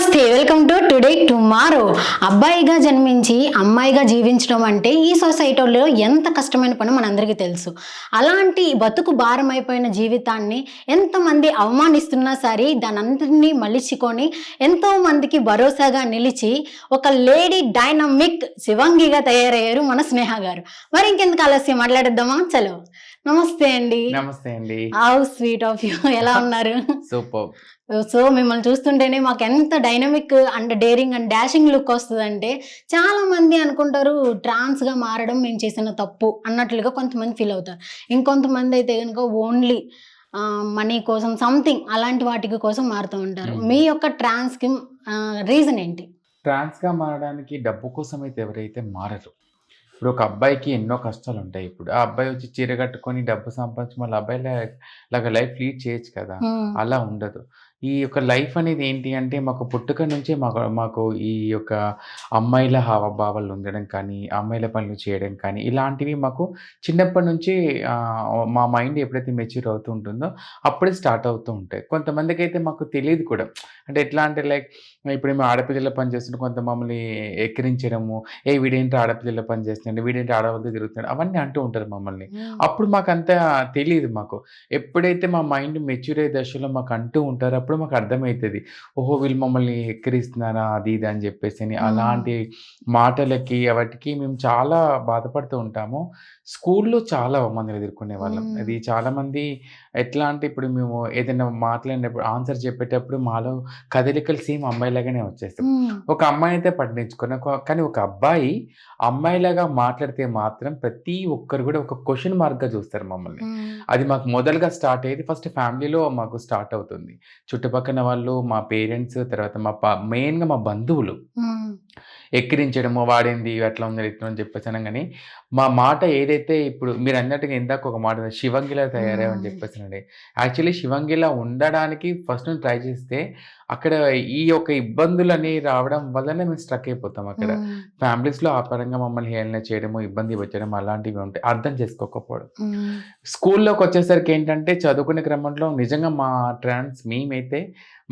నమస్తే, welcome to today tomorrow. అబ్బాయిగా జన్మించి అమ్మాయిగా జీవించడం అంటే ఈ సొసైటీలో ఎంత కష్టమైన పని మనందరికీ తెలుసు. అలాంటి బతుకు భారం అయిపోయిన జీవితాన్ని ఎంతమంది అవమానిస్తున్నా సరే దానంతటినీ మలిచుకొని ఎంతో మందికి భరోసాగా నిలిచి ఒక లేడీ డైనమిక్ శివంగిగా తయారయ్యారు మన స్నేహ గారు. మరి ఇంకెందుకు ఆలస్యం, మాట్లాడేద్దామా? చలో. నమస్తే అండి. నమస్తే అండి. How sweet of you. ఎలా ఉన్నారు? సూపర్. సో మిమ్మల్ని చూస్తుంటేనే మాకు ఎంత dynamic and daring and dashing look వస్తుందంటే, చాలా మంది అనుకుంటారు ట్రాన్స్గా మారడం మేము చేసిన తప్పు అన్నట్లుగా కొంతమంది ఫీల్ అవుతారు. ఇంకొంతమంది అయితే కనుక ఓన్లీ మనీ కోసం సంథింగ్ అలాంటి వాటికి కోసం మారుతూ ఉంటారు. మీ యొక్క ట్రాన్స్కి రీజన్ ఏంటి? ట్రాన్స్గా మారడానికి డబ్బు కోసం అయితే ఎవరైతే మారరు. ఇప్పుడు ఒక అబ్బాయికి ఎన్నో కష్టాలు ఉంటాయి. ఇప్పుడు ఆ అబ్బాయి వచ్చి చీర కట్టుకొని డబ్బు సంపాదించి మళ్ళీ అబ్బాయిలా లాగా లైఫ్ లీడ్ చేయొచ్చు కదా. అలా ఉండదు. ఈ యొక్క లైఫ్ అనేది ఏంటి అంటే మాకు పుట్టుక నుంచే మాకు ఈ యొక్క అమ్మాయిల హావభావాలు ఉండడం కానీ, అమ్మాయిల పనులు చేయడం కానీ ఇలాంటివి మాకు చిన్నప్పటి నుంచి మా మైండ్ ఎప్పుడైతే మెచ్యూర్ అవుతూ ఉంటుందో అప్పుడే స్టార్ట్ అవుతూ ఉంటాయి. కొంతమందికైతే మాకు తెలియదు కూడా. అంటే ఎట్లా అంటే లైక్ ఇప్పుడు మేము ఆడపిల్లల పని చేస్తుంటే కొంత మమ్మల్ని ఎక్కిరించడము, వీడేంటి ఆడపిల్లల పని చేస్తున్నాడు, వీడేంటి ఆడవాళ్ళతో తిరుగుతున్నాడు, అవన్నీ అంటూ ఉంటారు మమ్మల్ని. అప్పుడు మాకు అంత తెలియదు. మాకు ఎప్పుడైతే మా మైండ్ మెచ్యూర్ అయ్యే దశలో మాకు అంటూ ఉంటారో అప్పుడు మాకు అర్థమవుతుంది, ఓహో వీళ్ళు మమ్మల్ని ఎక్కిరిస్తున్నారా అది ఇది అని చెప్పేసి. అలాంటి మాటలకి వాటికి మేము చాలా బాధపడుతూ ఉంటాము. స్కూల్లో చాలా అవమానాలు ఎదుర్కొనే వాళ్ళం. అది చాలామంది ఎట్లా అంటే ఇప్పుడు మేము ఏదైనా మాట్లాడినప్పుడు ఆన్సర్ చెప్పేటప్పుడు మాలో కదలికలు సేమ్ అమ్మాయిలాగానే వచ్చేస్తాం. ఒక అమ్మాయి అయితే పట్టించుకున్న, కానీ ఒక అబ్బాయి అమ్మాయిలాగా మాట్లాడితే మాత్రం ప్రతి ఒక్కరు కూడా ఒక క్వశ్చన్ మార్క్గా చూస్తారు మమ్మల్ని. అది మాకు మొదలుగా స్టార్ట్ అయ్యేది ఫస్ట్ ఫ్యామిలీలో మాకు స్టార్ట్ అవుతుంది. చుట్టుపక్కల వాళ్ళు, మా పేరెంట్స్, తర్వాత మెయిన్గా మా బంధువులు ఎక్కిరించడము, వాడింది అట్లా ఉంది ఇట్లా అని చెప్పేసి అనగానే మా మాట ఏదైతే ఇప్పుడు మీరు అన్నట్టుగా ఇందాక ఒక మాట శివంగిలా తయారని చెప్పేసానండి. యాక్చువల్లీ శివంగిలా ఉండడానికి ఫస్ట్ నుంచి ట్రై చేస్తే అక్కడ ఈ యొక్క ఇబ్బందులు అనేవి రావడం వల్లనే మేము స్ట్రక్ అయిపోతాం. అక్కడ ఫ్యామిలీస్లో ఆ పరంగా మమ్మల్ని హేళన చేయడము, ఇబ్బంది పెట్టడం అలాంటివి ఉంటాయి, అర్థం చేసుకోకపోవడం. స్కూల్లోకి వచ్చేసరికి ఏంటంటే చదువుకునే క్రమంలో నిజంగా మా ట్రాన్స్ మేమైతే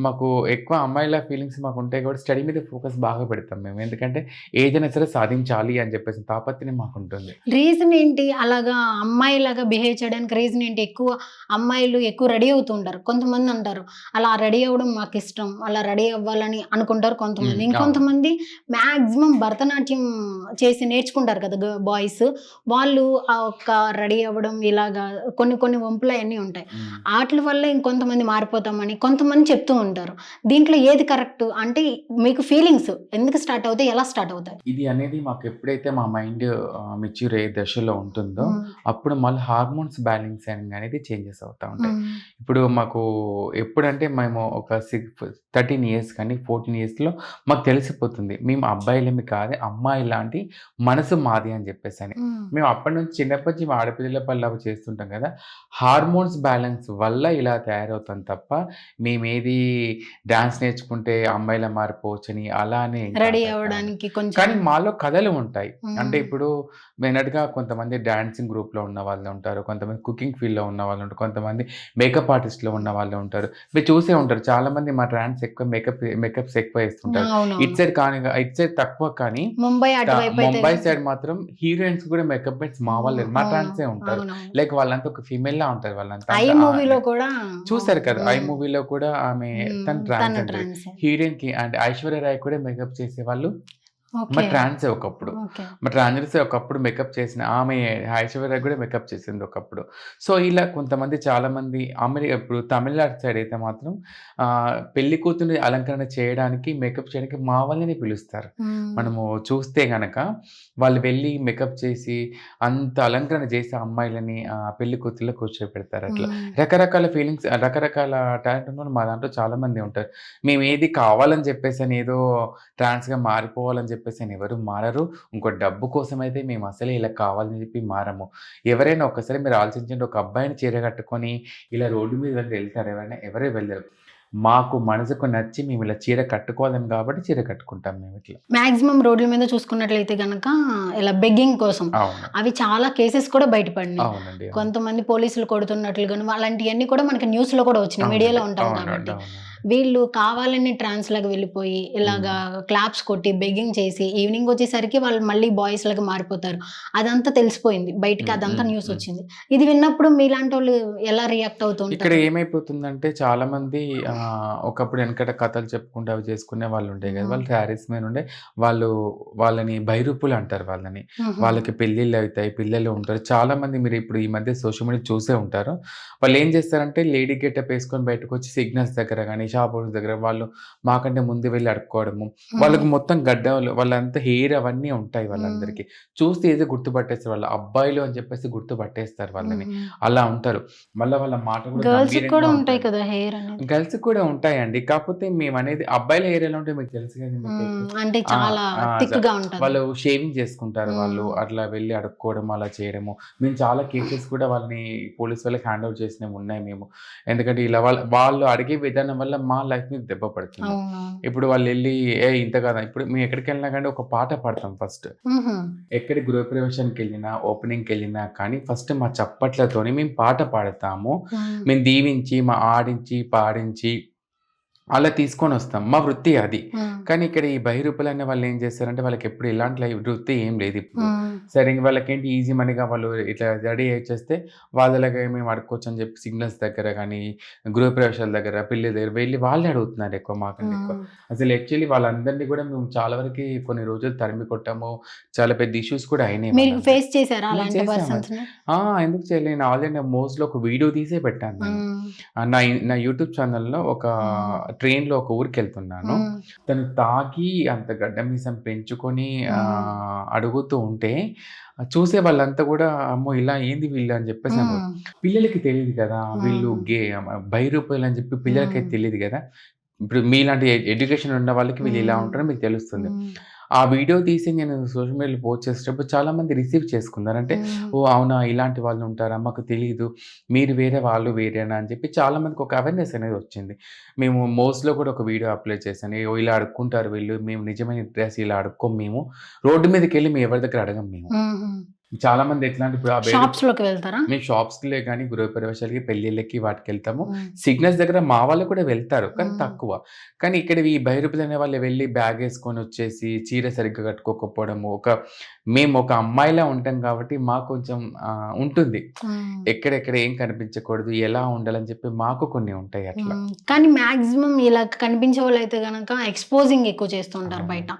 మాకు ఎక్కువ అమ్మాయిల ఫీలింగ్స్ మాకు ఉంటాయి కాబట్టి స్టడీ మీద ఫోకస్ బాగా పెడతాం మేము. ఎందుకంటే ఏదైనా సరే సాధించాలి అని చెప్పేసి తాపత్రయం మాకు ఉంటుంది. రీజన్ ఏంటి అలాగా అమ్మాయిలాగా బిహేవ్ చేయడానికి? రీజన్ ఏంటి? ఎక్కువ అమ్మాయిలు ఎక్కువ రెడీ అవుతూ ఉంటారు. కొంతమంది అంటారు అలా రెడీ అవ్వడం మాకు ఇష్టం, అలా రెడీ అవ్వాలని అనుకుంటారు కొంతమంది. ఇంకొంతమంది మ్యాక్సిమం భరతనాట్యం చేసి నేర్చుకుంటారు కదా బాయ్స్, వాళ్ళు ఆ ఒక్క రెడీ అవ్వడం ఇలాగా కొన్ని వంపులు అవన్నీ ఉంటాయి. వాటి వల్ల ఇంకొంతమంది మారిపోతామని కొంతమంది చెప్తూ ఉంటారు. దీంట్లో ఏది కరెక్ట్ అంటే మీకు ఫీలింగ్స్ ఎందుకు స్టార్ట్ అవుతాయి, ఎలా స్టార్ట్ అవుతాయి? ఇది అనేది మాకు ఎప్పుడైతే మా మైండ్ మెచ్యూర్ అయ్యే దశలో ఉంటుందో అప్పుడు మళ్ళీ హార్మోన్స్ బ్యాలెన్సింగ్ అనేది చేంజెస్ అవుతూ ఉంటాయి. ఇప్పుడు మాకు ఎప్పుడంటే మేము ఒక 13 ఇయర్స్ కానీ 14 ఇయర్స్లో మాకు తెలిసిపోతుంది మేము అబ్బాయిలేమి కాదు, అమ్మాయి లాంటి మనసు మాది అని చెప్పేసి అని. మేము అప్పటి నుంచి చిన్నప్పటి నుంచి ఆడపిల్లల పనులు అవి చేస్తుంటాం కదా, హార్మోన్స్ బ్యాలెన్స్ వల్ల ఇలా తయారవుతాం తప్ప మేమేది డాన్స్ నేర్చుకుంటే అమ్మాయిలా మారిపోవచ్చని అలానే రెడీ అవ్వడానికి కొంచెం. కానీ మాలో కథలు ఉంటాయి. అంటే ఇప్పుడు మెయిన్గా కొంతమంది డాన్సింగ్ గ్రూప్లో ఉన్న వాళ్ళు ఉంటారు, కొంతమంది కుకింగ్ ఫీల్డ్లో ఉన్న వాళ్ళు ఉంటారు, కొంతమంది మేకప్ ఆర్టిస్ట్లో ఉన్న వాళ్ళు ఉంటారు. మీరు చూసే ఉంటారు చాలా మంది మా ట్రాన్స్ ఎక్కువ మేకప్స్ ఎక్కువ వేస్తుంటారు. ఇట్ సైడ్ తక్కువ, కానీ ముంబై సైడ్ మాత్రం హీరోయిన్స్ కూడా మేకప్ మేట్స్ మా వాళ్ళు మా ట్రాన్సే ఉంటారు. లైక్ వాళ్ళంతా ఒక ఫీమేల్ లా ఉంటారు. వాళ్ళంతా చూసారు కదా, ఐ మూవీలో కూడా ఆమె తన ట్రాన్స్ హీరోయిన్ కి అండ్ ఐశ్వర్య రాయ్ కూడా మేకప్ చేసే వాళ్ళు మా ట్రాన్సే ఒకప్పుడు. మా ట్రాన్సే ఒకప్పుడు మేకప్ చేసిన ఆమె ఐశ్వర్య కూడా మేకప్ చేసింది ఒకప్పుడు. సో ఇలా కొంతమంది చాలామంది ఇప్పుడు తమిళనాడు సైడ్ అయితే మాత్రం పెళ్లి కూతుర్ని అలంకరణ చేయడానికి మేకప్ చేయడానికి మా వాళ్ళని పిలుస్తారు. మనము చూస్తే గనక వాళ్ళు వెళ్ళి మేకప్ చేసి అంత అలంకరణ చేసి అమ్మాయిలని పెళ్లి కూతుర్లో కూర్చోబెడతారు. అట్లా రకరకాల ఫీలింగ్స్, రకరకాల టాలెంట్ ఉన్న మా దాంట్లో చాలా మంది ఉంటారు. మేము ఏది కావాలని చెప్పేసి అని ఏదో ట్రాన్స్గా మారిపోవాలని చెప్పేసి అని ఎవరు మారరు. ఇంకో డబ్బు కోసం అయితే మేము అసలే ఇలా కావాలని చెప్పి మారము. ఎవరైనా ఒక్కసారి మీరు ఆలోచించండి, ఒక అబ్బాయిని చీర కట్టుకొని ఇలా రోడ్డు మీద వెళ్తారు ఎవరైనా? ఎవరే వెళ్ళరు. మాకు మనసుకు నచ్చి మేము ఇలా చీర కట్టుకోవాలని కాబట్టి చీర కట్టుకుంటాం మేము. ఇట్లా మాక్సిమం రోడ్ల మీద చూసుకున్నట్లయితే కనుక ఇలా బెగ్గింగ్ కోసం అవి చాలా కేసెస్ కూడా బయటపడినాయి. కొంతమంది పోలీసులు కొడుతున్నట్లుగా అలాంటివన్నీ కూడా మనకి న్యూస్ లో కూడా వచ్చినాయి, మీడియాలో ఉంటాం కాబట్టి. వీళ్ళు కావాలని ట్రాన్స్ లాగా వెళ్ళిపోయి ఇలాగా క్లాప్స్ కొట్టి బెగ్గింగ్ చేసి ఈవినింగ్ వచ్చేసరికి వాళ్ళు మళ్ళీ బాయ్స్ లాగా మారిపోతారు. అదంతా తెలిసిపోయింది బయటికి, హ్మ్. అదంతా హ్మ్. న్యూస్ హ్మ్. వచ్చింది. ఇది విన్నప్పుడు మీలాంటి వాళ్ళు ఎలా రియాక్ట్ అవుతూ ఇక్కడ ఉంటారు? ఏమైపోతుందంటే చాలామంది ఒకప్పుడు వెనకట కథలు చెప్పుకుంటూ అవి చేసుకునే వాళ్ళు ఉండే కదా! వాళ్ళు శారీస్ మీద ఉండే వాళ్ళు వాళ్ళని బైరూపులు అంటారు వాళ్ళని. వాళ్ళకి పెళ్ళిళ్ళు అవుతాయి, పిల్లలు ఉంటారు. చాలామంది మీరు ఇప్పుడు ఈ మధ్య సోషల్ మీడియా చూసే ఉంటారు. వాళ్ళు ఏం చేస్తారంటే లేడీ గెటప్ వేసుకొని బయటకొచ్చి సిగ్నల్స్ దగ్గర గాని, షాప్ హౌస్ దగ్గర వాళ్ళు మాకంటే ముందు వెళ్లి అడుక్కోవడము. వాళ్ళకి మొత్తం గడ్డాలు వాళ్ళంతా హెయిర్ అవన్నీ ఉంటాయి వాళ్ళందరికీ. చూస్తే ఈజీగా గుర్తుపట్టేస్తారు. వాళ్ళు అబ్బాయిలు అని చెప్పేసి గుర్తుపట్టేస్తారు వాళ్ళని. అలా ఉంటారు. మళ్ళా వాళ్ళ మాట కూడా గర్ల్స్ కూడా గంభీరంగా ఉంటాయి ఉంటది. కదా హెయిర్ అనేది. గర్ల్స్‌కి కూడా ఉంటాయండి. కాకపోతే మేమనేది అబ్బాయిల హెయిర్ ఎలా ఉంటదో మీకు తెలుసు కదండీ మీకైతే. అంటే ఆ! చాలా ఆ! థిక్‌గా ఉంటది. వాళ్ళు షేవింగ్ చేసుకుంటారు వాళ్ళు. హ్మ్. అట్లా వెళ్లి అడుక్కోవడం అలా చేయడము. మేము చాలా కేసెస్ కూడా వాళ్ళని పోలీస్ వాళ్ళకి హ్యాండ్ ఓవర్ చేసినవి ఉన్నాయి మేము. ఎందుకంటే ఇలా వాళ్ళు అడిగే విధానం వల్ల మా లైఫ్ మీద దెబ్బ పడుతుంది. అవునవును. ఇప్పుడు వాళ్ళెళ్లి ఇంత కాదా ఇప్పుడు మేము ఎక్కడికెళ్ళినా గాని ఒక పాట పాడతాం ఫస్ట్. హుహు. ఎక్కడి గృహప్రవేశానికెళ్ళినా, ఓపెనింగ్‌కెళ్ళినా కానీ ఫస్ట్ మా చప్పట్లతోని మేము పాట పాడతాము. హ్మ్. మేము దీవించి, ఆడించి, పాడించి అలా తీసుకొనొస్తాం. మా వృత్తి అది. హ్మ్. కానీ ఇక్కడ ఈ బహిరూపులనే వాళ్ళేం చేస్తారంటే వాళ్ళకెప్పుడు ఇలాంటి వృత్తి ఏం లేదిప్పుడు. హ్మ్. సరే ఇంక వాళ్ళకేంటి ఈజీ మనీగా వాళ్ళు ఇట్లా రెడీ అయ్యొచ్చేస్తే వాళ్ళలాగా మేము అడుక్కోవచ్చని చెప్పి సిగ్నల్స్ దగ్గర గానీ, గృహప్రవేశాల దగ్గర, పెళ్లి దగ్గర వెళ్లి వాళ్ళే అడుగుతున్నారు ఎక్కువ మాకంటే ఎక్కువ. హ్మ్. అసలు యాక్చువల్లీ వాళ్ళందరిని కూడా మేము చాలా వరకి కొన్ని రోజులు తరిమి కొట్టాము. చాలా పెద్ద ఇష్యూస్ కూడా అయినాయి మీరు వాళ్ళందరికి. ఫేస్ చేసారా మేము అలాంటి చేసామది. పర్సన్స్‌ని? ఎందుకు చేయలేదు. నేను ఆల్రెడీ నా మోస్ట్‌లో ఒక వీడియో తీసే పెట్టాను నేను. హ్మ్. నా యూట్యూబ్ ఛానెల్‌లో ఒక హ్మ్. ట్రైన్‌లో ఒక ఊరికెళ్తున్నాను. హ్మ్. తను తాగి అంత గడ్డ మీసం పెంచుకొని హ్మ్. అడుగుతూ ఉంటే చూసే వాళ్ళంతా గూడా అమ్మో! ఇలా ఏంది వీళ్ళు అని జెప్పేసి అన్నారు. హ్మ్. పిల్లలకి తెలీదు గదా! వీళ్ళు హ్మ్. బైరూపాయలు అని జెప్పి హ్మ్. పిల్లలకైతే తెలీదు గదా! ఇప్పుడు మీలాంటి ఎడ్యుకేషన్ ఉన్న వాళ్ళకి వీళ్ళు ఇలా హ్మ్. ఉంటారో మీకు తెలుస్తుంది. హ్మ్. ఆ వీడియో తీసి నేను సోషల్ మీడియాలో పోస్ట్ చేసేటప్పుడు చాలామంది రిసీవ్ చేసుకున్నారు. అంటే హ్మ్. ఓహ్! అవునా! ఇలాంటి వాళ్ళు ఉంటారా? మాకు తెలీదు. మీరు వేరే, వాళ్ళు వేరేనా అని చెప్పి చాలా మందికి ఒక అవేర్‌నెస్ అనేది వచ్చింది. మేము మోస్ట్‌లో కూడా ఒక వీడియో అప్‌లోడ్ చేశాను. ఇలా అడుక్కుంటారు వీళ్ళు. మేము నిజమైన డ్రెస్ ఇలా అడుక్కోము మేము. రోడ్డు మీదకెళ్ళి మేము ఎవరి దగ్గర అడగం మేము. హుహు. చాలామంది ఎట్లా అంటే ఇప్పుడు ఆ షాప్స్‌లోకి వెళ్తారా? మేము షాప్స్‌కిలే గాని, గృహప్రవేశాలకి, పెళ్ళిళ్ళకి వాటికెళ్తాము. హ్మ్. సిగ్నల్స్ దగ్గర మా వాళ్ళు కూడా వెళ్తారు. కానీ హ్మ్. తక్కువ. కానీ ఇక్కడ ఈ బహిరుపులనే వాళ్ళు వెళ్లి బ్యాగేసుకొనొచ్చేసి, చీర సరిగ్గా కట్టుకోకపోవడము, మేము ఒక అమ్మాయిలా ఉంటాం కాబట్టి మాకు కొంచెం ఉంటుంది. హ్మ్. ఎక్కడెక్కడ ఏం కనిపించకూడదు, ఎలా ఉండాలని చెప్పి మాకు కొన్ని ఉంటాయి అట్లా. కానీ మాక్సిమం ఇలా కనిపించేవాళ్ళైతే గనక ఎక్స్‌పోజింగ్ ఎక్కువ చేస్తూ ఉంటారు అవును. బయట.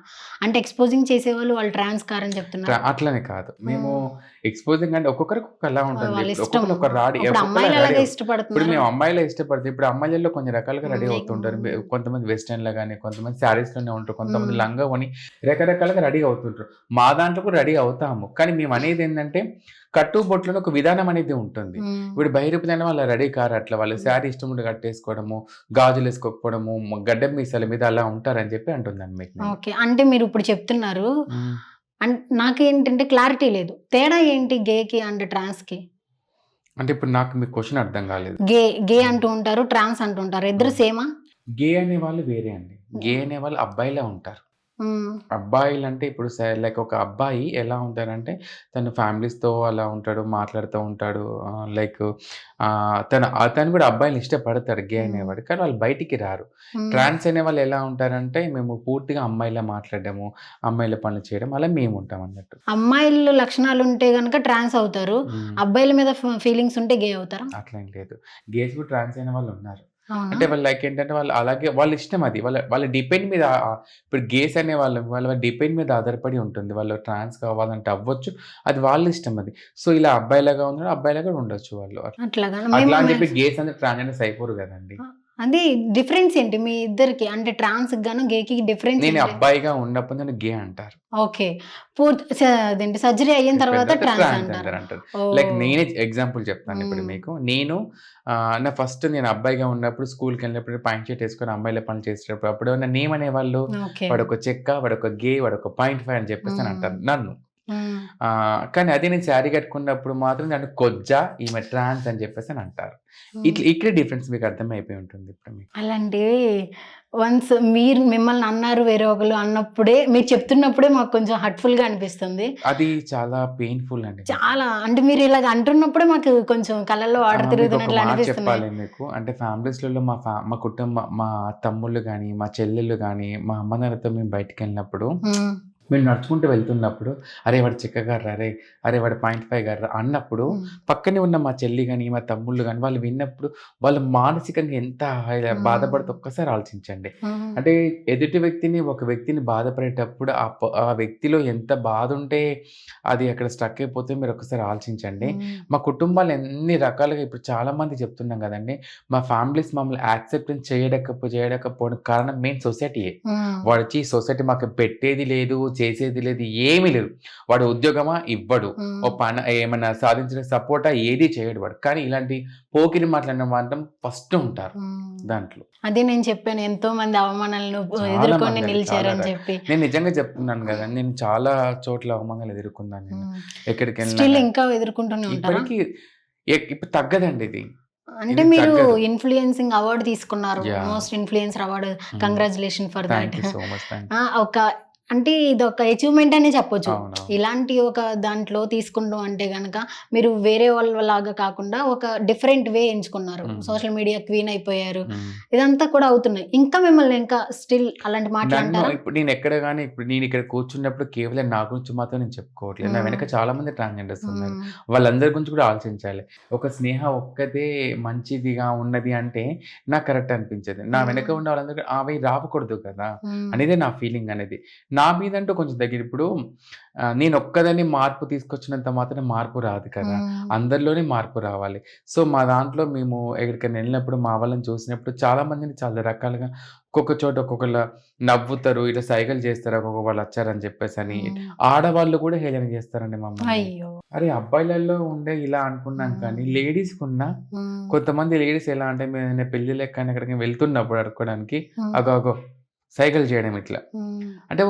అంటే ఎక్స్‌పోజింగ్ చేసేవాళ్ళు వాళ్ళు ట్రాన్స్ కారని చెప్తున్నారు. అట్లని కాదు. మేము హ్మ్. ఎక్స్‌పోజింగ్ అంటే ఒక్కొక్కరికి ఒకలా ఉంటుంది. వాళ్ళ ఇప్పుడు ఇష్టం. ఒక్కొక్కరు ఒక ఇప్పుడు ఒక్కొక్కలా అమ్మాయిలు రెడీ అలాగే ఇప్పుడు ఇష్టపడుతున్నారు. మేము అమ్మాయిలే ఇష్టపడితే ఇప్పుడు అమ్మాయిలలో కొన్ని రకాలుగా రెడీ అవుతుంటారు. హ్మ్. కొంతమంది వెస్టర్న్‌లో గాని, కొంతమంది శారీస్‌లోనే ఉంటారు. కొంతమంది హ్మ్. లంగా ఓణి రకరకాలుగా రెడీ అవుతుంటారు. మా దాంట్లో కూడా రెడీ అవుతాము. కానీ మేమనేదేంటంటే కట్టు బొట్టులోని ఒక విధానం అనేది ఉంటుంది. హ్మ్. ఇప్పుడు బహిరూపులైన వాళ్ళు రెడీ కారు అట్లా. వాళ్ళు హ్మ్. శారీ ఇష్టం ఉంటే కట్టేసుకోవడము, గాజులేసుకోకపోవడము, గడ్డం మీసాల మీద అలా ఉంటారని చెప్పి అంటున్నాను మీకు నేను. ఓకే. అంటే మీరిప్పుడు చెప్తున్నారు. హ్మ్. నాకేంటంటే క్లారిటీ లేదు. తేడా ఏంటి గేకి అండ్ ట్రాన్స్‌కి? అంటే ఇప్పుడు నాకు మీ క్వెషన్ అర్థం కాలేదు. గే గే హ్మ్. అంటూ ఉంటారు. ట్రాన్స్ అంటూ ఉంటారు. ఇద్దరు హ్మ్. సేమా? గే అనేవాళ్ళు వేరే అండి. గే అనేవాళ్ళు అబ్బాయిలా ఉంటారు. హ్మ్. అబ్బాయిలంటే ఇప్పుడు లైక్ ఒక అబ్బాయి ఎలా ఉంటారంటే, తను ఫ్యామిలీస్‌తో అలా ఉంటాడు, మాట్లాడుతూ ఉంటాడు. అతను కూడా అబ్బాయిలని ఇష్టపడతాడు గే హ్మ్. అనేవాడు. కానీ వాళ్ళు బయటికి రారు. హ్మ్. ట్రాన్స్ అనేవాళ్ళు ఎలా ఉంటారంటే, మేము పూర్తిగా అమ్మాయిలా మాట్లాడడము, అమ్మాయిల పనులు చేయడం అలా మేముంటాం అన్నట్టు. అమ్మాయిల్లో లక్షణాలుంటే గనక ట్రాన్స్ అవుతారు. హ్మ్. అబ్బాయిల మీద ఫీలింగ్స్ ఉంటే గే అవుతారా? అట్లేం లేదు. గేస్ కూడా ట్రాన్స్ అయిన వాళ్ళున్నారు. అవునా? అంటే వాళ్ళు లైక్ ఏంటంటే వాళ్ళు అలాగే వాళ్ళ ఇష్టం అది. వాళ్ళ వాళ్ళ డిపెండ్ మీద ఇప్పుడు గేస్ అనేవాళ్ళు వాళ్ళ డిపెండ్ మీద ఆధారపడి ఉంటుంది. వాళ్ళు ట్రాన్స్ కావాలంటే అవ్వచ్చు. అది వాళ్ళ ఇష్టం అది. సో, ఇలా అబ్బాయిలాగా ఉన్నాడు, అబ్బాయిలాగా కూడా ఉండొచ్చు వాళ్ళు. అట్లాగానా? అట్లా అని చెప్పి గేస్ అందరూ ట్రాన్స్‌జెండర్స్ అయిపోరు గదండీ! ఆ! అదే డిఫరెన్స్ ఏంటి మీ ఇద్దరికి? అంటే ట్రాన్స్‌కి గాను, గేకి డిఫరెన్స్ నేను ఏంటి? అబ్బాయిగా ఉన్నప్పుడు నన్ను గే అంటారు. ఓకే. అదేంటి సర్జరీ అయిన అయిపోయిన తర్వాత తర్వాత ట్రాన్స్ అంటారు. ట్రాన్స్‌జెండర్ అంటారు. లైక్ ఓహ్! నేనే ఎగ్జాంపుల్ చెప్తానిప్పుడు హ్మ్. మీకు. నేను నేను అబ్బాయిగా ఉన్నప్పుడు స్కూల్‌కెళ్ళినప్పుడు పాయింట్ షర్ట్ ఏసుకొని అమ్మాయిల పనులు చేసేటప్పుడు అప్పుడు నన్నేమనేవాళ్ళు? ఓకే. వాడొక చెక్క, వాడొక గే, వాడొక 0.5 అని చెప్పేసి అని హ్మ్. అంటారు నన్ను. హ్మ్. కానీ అదే నేను శారీ కట్టుకున్నప్పుడు మాత్రం నన్ను కొజ్జా ఈమె ట్రాన్స్ అని చెప్పేసి అని అంటారు. ఇక్కడ డిఫరెన్స్ మీకు అర్థమైపోయి ఉంటుంది ఇప్పుడు మీకు. అలాంటివి వన్స్ మిమ్మల్ని అన్నారు వేరే ఒకరు అన్నప్పుడే, మీరు చెప్తున్నప్పుడే మాకు కొంచెం హర్ట్ఫుల్గా అనిపిస్తుంది. అది చాలా పెయిన్ఫుల్ అండి. చాలా అంటే మీరు ఇలాగ అంటున్నప్పుడే మాకు కొంచెం కళ్ళల్లో వాటర్ మీకు ఒక తిరుగుతున్నట్లు మాట అనిపిస్తున్నాయి. చెప్పాలి మీకు. అంటే ఫ్యామిలీస్‌లలో మా కుటుంబ మా తమ్ముళ్ళు గాని, మా చెల్లెళ్ళు గాని, మా అమ్మ నాన్నతో మేము బయటికెళ్ళినప్పుడు ఉమ్, మేము నడుచుకుంటూ వెళ్తున్నప్పుడు, "అరే! వాడు చిక్కగాడురా రేయ్! అరే! వాడు 0.5 గాడురా" అన్నప్పుడు ఉమ్, పక్కనే ఉన్న మా చెల్లి గాని, మా తమ్ముళ్ళు గాని వాళ్ళు విన్నప్పుడు వాళ్ళు మానసికంగా ఎంత బాధపడితే ఒక్కసారి ఆలోచించండి. ఉమ్, అంటే ఎదుటి ఒక వ్యక్తిని బాధపడేటప్పుడు ఆ వ్యక్తిలో ఎంత బాధుంటే అది అక్కడ స్ట్రక్ అయిపోతే మీరు ఒక్కసారి ఆలోచించండి. ఉమ్, మా కుటుంబాలు ఎన్ని రకాలుగా ఇప్పుడు చాలామంది చెప్తున్నాం గదండీ! మా ఫ్యామిలీస్ మమ్మల్ని యాక్సెప్టెన్స్ చేయకపోవడానికి కారణం మెయిన్ సొసైటీయే. ఉమ్, వాడొచ్చి ఈ సొసైటీ మాకు పెట్టేది లేదు, చేసేది లేదు, ఏమీ లేదు. వాడు ఉద్యోగమా? ఇవ్వడు. ఓ ఉమ్, ఏమన్నా సాధించడానికి సపోర్టా? ఏది చేయడు వాడు. కానీ ఇలాంటి పోకిరి మాటలన్న మాత్రం ఫస్ట్ ఉంటారు ఉమ్. దాంట్లో. అదే నేను చెప్పాను, ఎంతో మంది అవమానాలను చాలా ఎదుర్కొని మందండి. నిలిచారని చెప్పి. నేను నిజంగా చెప్తున్నాను గదా! నేను చాలా చోట్ల అవమానాలు ఎదుర్కొన్నాను నేను. ఎక్కడికెళ్ళినా స్టిల్ గాని. ఇంకా ఎదుర్కొంటూనే ఉంటారా? ఇప్పటికి ఇప్పుడు తగ్గదండి ఇది. అంటే ఇది మీరు తగ్గదు. ఇన్‌ఫ్లుయెన్సింగ్ అవార్డ్ తీసుకున్నారు. Yeah! Most influencer award. Hmm. Congratulation for thank thought. You so much. Thank ah! అంటే ఇదొక అచీవ్‌మెంట్ అనే చెప్పొచ్చు. అవునవును. ఇలాంటి ఒక దాంట్లో తీసుకుంటూ అంటే గనక మీరు వేరే వాళ్ళలాగా కాకుండా ఒక డిఫరెంట్ వే ఎంచుకున్నారు. హ్మ్. సోషల్ మీడియా క్వీన్ అయిపోయారు. హ్మ్. ఇదంతా కూడా అవుతున్నాయి. ఇంకా మిమ్మల్ని ఇంకా స్టిల్ అలాంటి మాటలు నన్ను అంటారా? ఇప్పుడు నేనిక్కడ కూర్చున్నప్పుడు కేవలం నా గురించి మాత్రం నేను చెప్పుకోవట్లేదు. నా హ్మ్. వెనక చాలా మంది ట్రాన్స్‌జెండర్స్ ఉన్నారు. హ్మ్. వాళ్ళందరి గురించి కూడా ఆలోచించాలి. ఒక స్నేహ ఒక్కతే మంచిదిగా ఉన్నది అంటే నాకు కరెక్ట్ అనిపించదు. నా వెనక హ్మ్. ఉన్న వాళ్ళందరూ అవి రావకూడదు కదా! హ్మ్. అనేదే నా ఫీలింగ్ అనేది. నా మీదంటూ కొంచెం దగ్గర ఇప్పుడు నేనొక్కదాన్ని మార్పు తీసుకొచ్చినంత మాత్రాన మార్పు రాదు కదా! హ్మ్. అందరిలోనే మార్పు రావాలి. సో, మా దాంట్లో మేము ఎక్కడికైనా ఎళ్ళినప్పుడు మా వాళ్ళని చూసినప్పుడు చాలా మందిని చాలా రకాలుగా ఒక్కొక్క చోట ఒక్కొక్కళ్ళ నవ్వుతారు. ఇట్లా సైగలు చేస్తారు. వాళ్ళొచ్చారని చెప్పేసని. హ్మ్. ఆడవాళ్ళు కూడా హేళన చేస్తారండి మమ్మల్ని. అయ్యో! అరే! అబ్బాయిలలో ఉండే ఇలా అనుకున్నాం కానీ హ్మ్. లేడీస్‌కున్న హ్మ్. కొంతమంది లేడీస్ ఎలా అంటే మేమేదైనా పెళ్ళిళ్ళకి కానీ ఎక్కడికైనా వెళ్తున్నప్పుడు అడుక్కోవడానికి హ్మ్. అగో అగో సైగలు చేయడం ఇట్లా. హ్మ్. అంటే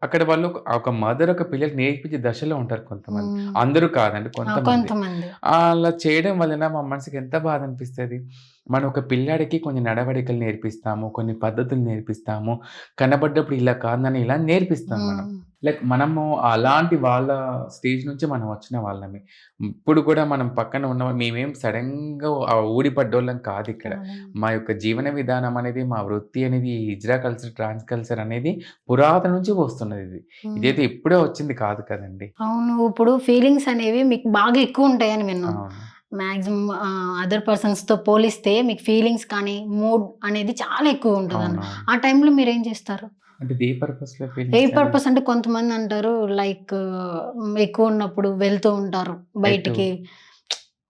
అక్కడ వాళ్ళు ఒక మదర్ ఒక పిల్లలకి నేర్పించే దశలో ఉంటారు కొంతమంది. హ్మ్. అందరూ కాదండి ఆ! కొంతమంది. కొంతమంది. అలా చేయడం వలన మా మనసుకి ఎంత బాధనిపిస్తది. మనం ఒక పిల్లాడికి కొన్ని నడవడికలు నేర్పిస్తాము, కొన్ని పద్ధతులు నేర్పిస్తాము. కనపడ్డప్పుడు ఇలా కాదు నాన్న ఇలా నేర్పిస్తాం మనం. హ్మ్. లైక్ మనము అలాంటి వాళ్ళ స్టేజ్ నుంచి మనం వచ్చిన వాళ్ళమే. ఇప్పుడు కూడా మనం పక్కన ఉన్న మేమేం సడెన్‌గా ఊడిపడ్డోళ్ళం కాదిక్కడ. కాదా! మా యొక్క జీవన విధానం అనేది, మా వృత్తి అనేది, ఈ హిజ్రా కల్చర్, ట్రాన్స్ కల్చర్ అనేది పురాతన నుంచి వస్తున్నదిది. హ్మ్. ఇదైతే ఇప్పుడే వచ్చింది కాదు కదండీ! అవును. ఇప్పుడు ఫీలింగ్స్ అనేవి మీకు బాగా ఎక్కువుంటాయని విన్నాను. అవును. మాక్సిమం అదర్ పర్సన్స్‌తో పోలిస్తే మీకు ఫీలింగ్స్ కానీ, మూడ్ అనేది చాలా ఎక్కువుంటదని. అవునవును. ఆ టైంలో మీరేం చేస్తారు? అంటే ఏ పర్పస్‌లో ఏ ఫీలింగ్స్ అని? పర్పస్ అంటే కొంతమందంటారు లైక్ ఎక్కువున్నప్పుడు వెళ్తూ ఉంటారు ఎటు? బయటికి.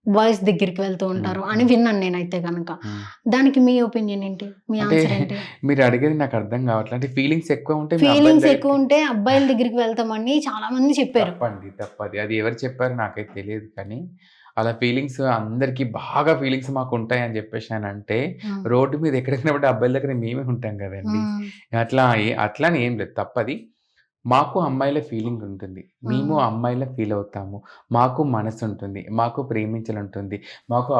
బాయ్స్ దగ్గరికి వెళ్తూ హ్మ్. ఉంటారు అని హ్మ్. విన్నాను నేనైతే గనక. హ్మ్. దానికి మీ ఒపీనియన్ ఏంటి? మీ అంటే ఆన్సర్ ఏంటి? మీరు అడిగేది నాకు అర్థం కావట్లే. అంటే ఫీలింగ్స్ ఎక్కువ ఉంటే మీ అబ్బాయిల ఫీలింగ్స్ దగ్గరికి ఎక్కువుంటే అబ్బాయిల దగ్గరికి వెళ్తామని చాలా మంది చెప్పారు. తప్పండి. తప్పది. అది ఎవరు చెప్పారో నాకైతే తెలీదు కానీ, అలా ఫీలింగ్స్ అందరికి బాగా ఫీలింగ్స్ మాకుంటాయని జెప్పేసనంటే, హ్మ్. రోడ్డు మీద ఎక్కడికైనా పడ్డ అబ్బాయిల దగ్గర మేమే ఉంటాం గదండీ! హ్మ్. అట్లా అని ఏం లేదు. తప్పది. మాకు అమ్మాయిల ఫీలింగ్ ఉంటుంది. మేము హ్మ్. అమ్మాయిలా ఫీల్ అవుతాము. మాకు మనసుంటుంది. మాకు ప్రేమించాలంటుంది. మాకు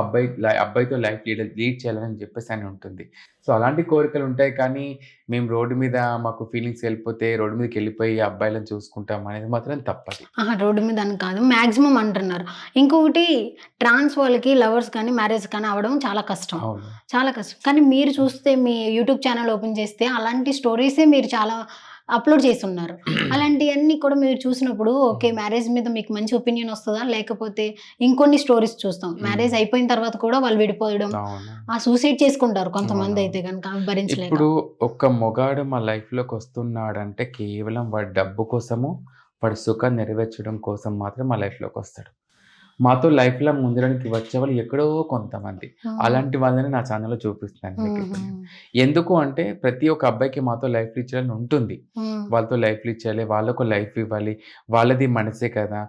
అబ్బాయితో లైఫ్ లీడ్ చేయాలని జెప్పేసని ఉంటుంది. సో, అలాంటి కోరికలుంటాయి కానీ, మేము రోడ్డు మీద మాకు ఫీలింగ్స్ ఎళ్ళిపోతే రోడ్డు మీదకెళ్ళిపోయి అబ్బాయిలను చూసుకుంటాం అనేది మాత్రం తప్పది. అహా! రోడ్డు మీద అని కాదు. మాక్సిమం అంటున్నారు. ఇంకొకటి ట్రాన్స్ వాళ్ళకి లవర్స్ కానీ, మ్యారేజ్ కానీ అవ్వడం చాలా కష్టం. అవును. చాలా కష్టం. కానీ మీరు చూస్తే మీ యూట్యూబ్ ఛానెల్ ఓపెన్ చేస్తే అలాంటి స్టోరీసే మీరు చాలా అప్‌లోడ్ చేసున్నారు. అలాంటియన్నీ కూడా మీరు చూసినప్పుడు ఓకే. హ్మ్. మ్యారేజ్ మీద మీకు మంచి ఒపీనియన్ వస్తదా? లేకపోతే ఇంకొన్ని స్టోరీస్ చూస్తాం. హ్మ్. మ్యారేజ్ అయిపోయిన తర్వాత కూడా వాళ్ళు విడిపోవడం, అవును. సూసైడ్ చేసుకుంటారు అవునవును. కొంతమందయితే గనక అవి భరించలేక. ఇప్పుడు ఒక మొగాడు మా లైఫ్‌లోకొస్తున్నాడంటే కేవలం వాడి డబ్బు కోసము, వాడి సుఖాన్ని నెరవేర్చడం కోసం మాత్రం మా లైఫ్‌లోకొస్తాడు. మాతో లైఫ్ లాంగ్ ఉండడానికి వచ్చేవాళ్ళు ఎక్కడో కొంతమంది. హ్మ్. అలాంటి వాళ్ళని నా ఛానెల్‌లో చూపిస్తాను హుహు. మీకిప్పుడు నేను. ఎందుకు అంటే ప్రతి ఒక్క అబ్బాయికి మాతో లైఫ్ లీడ్ చేయాలని ఉంటుంది. హ్మ్. వాళ్ళతో లైఫ్ లీడ్ చేయాలి. వాళ్ళకో లైఫ్ ఇవ్వాలి. వాళ్ళది మనసే కదా!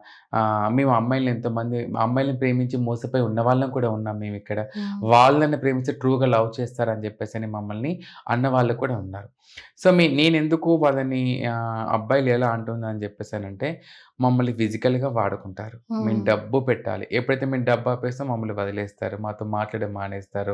మేము అమ్మాయిలని ప్రేమించి మోసపోయి ఉన్న వాళ్ళం కూడా ఉన్నాం మేమిక్కడ. హ్మ్. వాళ్ళని ప్రేమిస్తే ట్రూగా లవ్ చేస్తారని చెప్పేసని మమ్మల్ని అన్న వాళ్ళు కూడా ఉన్నారు. సో, నేనెందుకు వాళ్ళని అబ్బాయిలు ఎలా అంటున్నానని చెప్పేసానంటే, మమ్మల్ని ఫిజికల్‌గా వాడుకుంటారు. మేము హ్మ్. డబ్బు పెట్టాలి. ఎప్పుడైతే మేము డబ్బు ఆపేస్తామో మమ్మల్ని వదిలేస్తారు. మాతో మాట్లాడడం మానేస్తారు.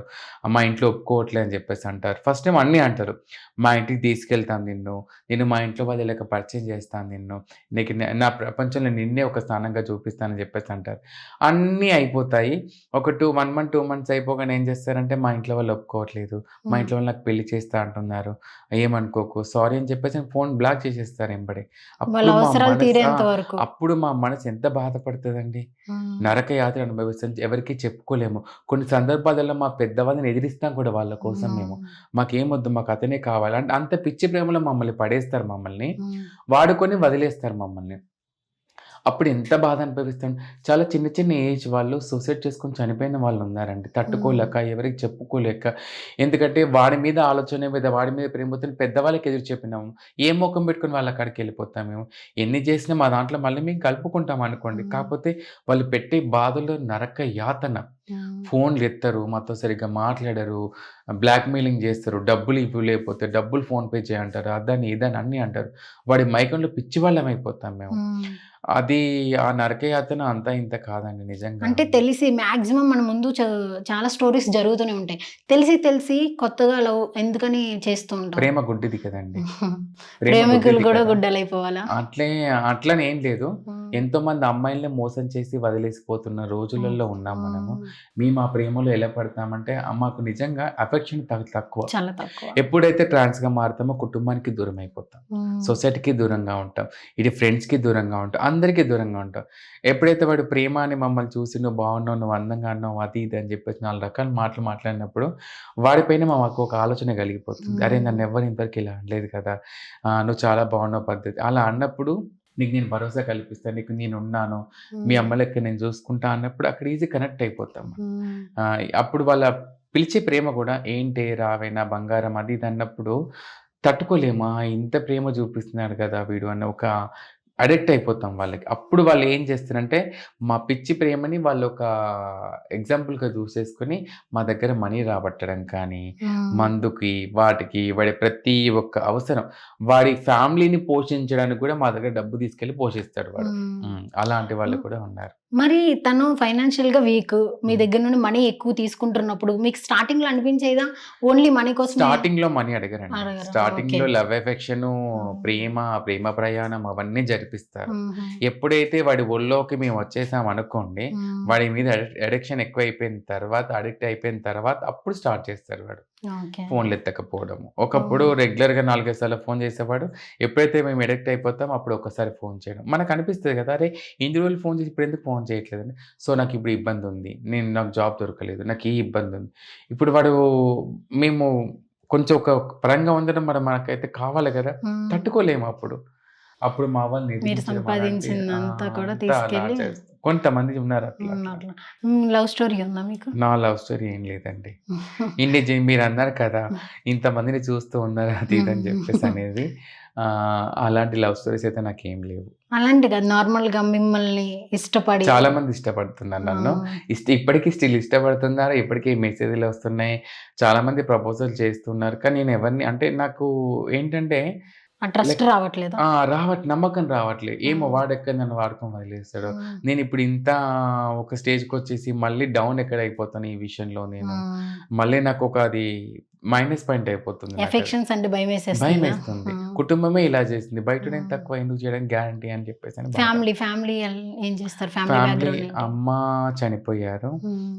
మా ఇంట్లో ఒప్పుకోవట్లే అని చెప్పేసి అంటారు. ఫస్ట్ టైమ్ అన్నీ అంటారు. మా ఇంటికి తీసుకెళ్తాను నిన్ను. నేను మా ఇంట్లో వాళ్ళకి పరిచయం చేస్తాను నిన్ను. నీకు నా ప్రపంచంలో నిన్నే ఒక స్థానంగా చూపిస్తానని చెప్పేసి అంటారు. అన్నీ అయిపోతాయి. 1 మంత్, 2 మంత్స్ అయిపోగానే ఏం చేస్తారంటే, మా ఇంట్లో వాళ్ళు ఒప్పుకోవట్లేదు. మా హ్మ్. ఇంట్లో వాళ్ళు నాకు పెళ్లి చేస్తా అంటున్నారు. ఏమనుకోకు, సారీ అని చెప్పేసి ఫోన్ బ్లాక్ చేసేస్తారు ఎంబడే. వాళ్ళ అప్పుడు మా అవసరాలు మనసు తీరేంత వరకు. అప్పుడు మా మనసు ఎంత బాధపడతదండి. హ్మ్. నరక యాతన అనుభవిస్తాం. ఎవరికీ చెప్పుకోలేము. కొన్ని సందర్భాలలో మా పెద్దవాళ్ళని ఎదిరిస్తాం కూడా వాళ్ళ కోసం మేము. హ్మ్. మాకేమొద్దు, మాకు అతనే కావాలి. అంటే అంత పిచ్చి ప్రేమలో మమ్మల్ని పడేస్తారు మమ్మల్ని. హ్మ్. వాడుకొని వదిలేస్తారు మమ్మల్ని. అప్పుడు ఎంత బాధ అనుభవిస్తాం. చాలా చిన్న చిన్న ఏజ్ వాళ్ళు సూసైడ్ చేసుకొని చనిపోయిన వాళ్ళున్నారండి. హ్మ్. తట్టుకోలేక, ఎవరికి చెప్పుకోలేక. ఎందుకంటే వాడి మీద ఆలోచన మీద, వాడి మీద ప్రేమతోని పెద్దవాళ్ళకి ఎదురు చెప్పినాము. ఏ మొఖం పెట్టుకొని వాళ్ళ కాడికెళ్ళిపోతాం మేము. ఎన్ని చేసినా మా దాంట్లో మళ్ళీ మేము కలుపుకుంటాం అనుకోండి. హ్మ్. కాకపోతే వాళ్ళు పెట్టే బాధలు నరక యాతన. హ్మ్. ఫోన్‌లెత్తరు, మాతో సరిగ్గా మాట్లాడరు, బ్లాక్‌మెయిలింగ్ చేస్తారు. డబ్బులు ఇవ్వలేకపోతే డబ్బులు ఫోన్‌పే చేయంటారు. అదని, ఇదని అన్నీ అంటారు. వాడి మైకంలో పిచ్చివాళ్ళమైపోతాం మేము. హ్మ్. అది ఆ నరకయాతన అంతా ఇంత కాదండి నిజంగా. అంటే తెలిసి మాక్సిమం మన ముందు చాలా స్టోరీస్ జరుగుతూనే ఉంటాయి. తెలిసి తెలిసి కొత్తగా లవ్ ఎందుకని చేస్తూ ఉంటాం. ప్రేమ గుడ్డిది కదండీ! ప్రేమ ప్రేమికులు గుడ్డిది గూడా కదా! గుడ్డలైపోవాలా? అట్లే అట్లనేం లేదు. హ్మ్. ఎంతోమంది అమ్మాయిల్ని మోసం చేసి వదిలేసిపోతున్న హ్మ్. రోజులలో ఉన్నాం మనము. హ్మ్. మేము ఆ ప్రేమలో ఎలా పడతామంటే మాకు నిజంగా అఫెక్షన్ తక్కువ. చాలా తక్కువ. ఎప్పుడైతే ట్రాన్స్‌గా మారుతామో కుటుంబానికి దూరమైపోతాం. హ్మ్. సొసైటీకి దూరంగా ఉంటాం. ఇటు ఫ్రెండ్స్‌కి దూరంగా ఉంటాం. అందరికీ దూరంగా ఉంటాం. ఎప్పుడైతే వాడు ప్రేమ అని మమ్మల్ని చూసి "నువ్వు బాగున్నావు, నువ్వు అందంగా ఉన్నావు" అది ఇది అని చెప్పేసి 4 రకాల మాటలు మాట్లాడినప్పుడు వాడిపైన మాకు ఒక ఆలోచన కలిగిపోతుంది. అరే! హ్మ్. నన్నెవ్వరు ఇంతవరకు ఇలా అనలేదు కదా! నువ్వు చాలా బాగున్నావు పద్ధతి. అలా అన్నప్పుడు నీకు నేను భరోసా కల్పిస్తాను. నీకు నేనున్నాను. మీ హ్మ్. అమ్మ లెక్క నేను చూసుకుంటా అన్నప్పుడు అక్కడ ఈజీ కనెక్ట్ అయిపోతాం. హ్మ్. అప్పుడు వాళ్ళ పిలిచే ప్రేమ గూడా ఏంటే రావే నా బంగారం అది ఇది అన్నప్పుడు తట్టుకోలేము. ఇంత ప్రేమ చూపిస్తున్నాడు కదా వీడు అన్న ఒక అడిక్ట్ అయిపోతాం వాళ్ళకి. అప్పుడు వాళ్ళు ఏం చేస్తారంటే మా పిచ్చి ప్రేమని వాళ్ళొక ఎగ్జాంపుల్‌గా చూసేసుకొని మా దగ్గర మనీ రాబట్టడం కానీ, హ్మ్. మందుకి, వాటికి వాడి ప్రతి ఒక్క అవసరం వాడి ఫ్యామిలీని పోషించడానికి కూడా మా దగ్గర డబ్బు తీసుకెళ్ళి పోషిస్తాడు వాడు. హ్మ్. అలాంటి వాళ్ళు హ్మ్. కూడా ఉన్నారు. మరి తను ఫైనాన్షియల్‌గా వీక్. మీ హ్మ్. దగ్గర నుండి మనీ ఎక్కువ తీసుకుంటున్నప్పుడు మీకు స్టార్టింగ్‌లో అనిపించేదా? ఓన్లీ మనీ కోసమే స్టార్టింగ్‌లో మనీ అడగరండి. అడగరా? ఓకే. స్టార్టింగ్‌లో లవ్ ఎఫెక్షను, హ్మ్. ప్రేమ, ప్రేమ ప్రయాణం అవన్నీ జరిపిస్తారు. హుహు. ఎప్పుడైతే వాడి ఒళ్ళోకి మేము వచ్చేసామనుకోండి, హ్మ్. వాడి మీద అడిక్షన్ ఎక్కువైపోయిన తర్వాత, అడిక్ట్ అయిపోయిన తర్వాత అప్పుడు స్టార్ట్ చేస్తారు వాడు. ఓకే. ఫోన్‌లెత్తకపోవడము. ఒకప్పుడు హ్మ్. రెగ్యులర్‌గా 4, 5 సార్లు ఫోన్ చేసేవాడు. ఎప్పుడైతే మేము అడిక్ట్ అయిపోతామో అప్పుడు ఒక్కసారి ఫోన్ చేయడం. మనకనిపిస్తది కదా! అరే! ఇన్ని రోజులు ఫోన్ చేసి ఇప్పుడెందుకు ఫోన్ చేయట్లేదని. సో, నాకిప్పుడు ఇబ్బందుంది. నాకు జాబ్ దొరకలేదు. నాకు ఈ ఇబ్బందుంది. ఇప్పుడు వాడు మేము కొంచెం ఒక పరంగా ఉండడం మనకైతే కావాలి గదా! హ్మ్. తట్టుకోలేము అప్పుడు. అప్పుడు మా వాళ్ళని మీరు ఎదిరించడం అలాంటి సంపాదించిందంతా కూడా అంతా అలా తీసుకెళ్ళి చేస్తాం. కొంతమంది ఉన్నారు అట్లా హ్మ్. అట్లా. అట్లా. హ్మ్. లవ్ స్టోరీ ఉందా మీకు? నా లవ్ స్టోరీ ఏం లేదండి. మీరన్నారు కదా! ఇంతమందిని చూస్తూ ఉన్నారు అది ఇది అని హ్మ్. చెప్పేసనేది. అలాంటి లవ్ స్టోరీస్ అయితే నాకేం లేవు. అలాంటి కాదు. నార్మల్‌గా మిమ్మల్ని ఇష్టపడి చాలా మంది ఇష్టపడుతున్నారు నన్ను. ఆ! ఇప్పటికి స్టిల్ ఇష్టపడుతున్నారు. ఇప్పటికి మెసేజ్‌లొస్తున్నాయి. చాలా మంది ప్రపోజల్ చేస్తున్నారు. కానీ నేను ఎవరిని అంటే నాకు ఏంటంటే ఆ ట్రస్ట్ లైక్ రావట్లేదా? నమ్మకం రావట్లే. ఏమో హ్మ్. వాడెక్కడ నన్ను వాడుకొని వదిలేస్తాడో. హ్మ్. నేనిప్పుడు ఇంత ఒక స్టేజ్‌కొచ్చేసి మళ్ళీ డౌన్ ఎక్కడ అయిపోతాను ఈ విషయంలో నేను. హ్మ్. మళ్ళీ నాకొక అది మైనస్ పాయింట్ అయిపోతుంది నాకది. ఎఫెక్షన్స్ అంటే భయమేసేస్తుందా? భయమేస్తుంది. హ్మ్. కుటుంబమే ఇలా చేసింది. బయటోడేం హ్మ్. తక్కువ ఎందుకు చేయడానికి గ్యారంటీ అని చెప్పేసని బాధ. ఫ్యామిలీ ఏం చేస్తారు? ఫ్యామిలీ ఫ్యామిలీ బ్యాక్‌గ్రౌండ్ ఏంటి? అమ్మ చనిపోయారు. హ్మ్.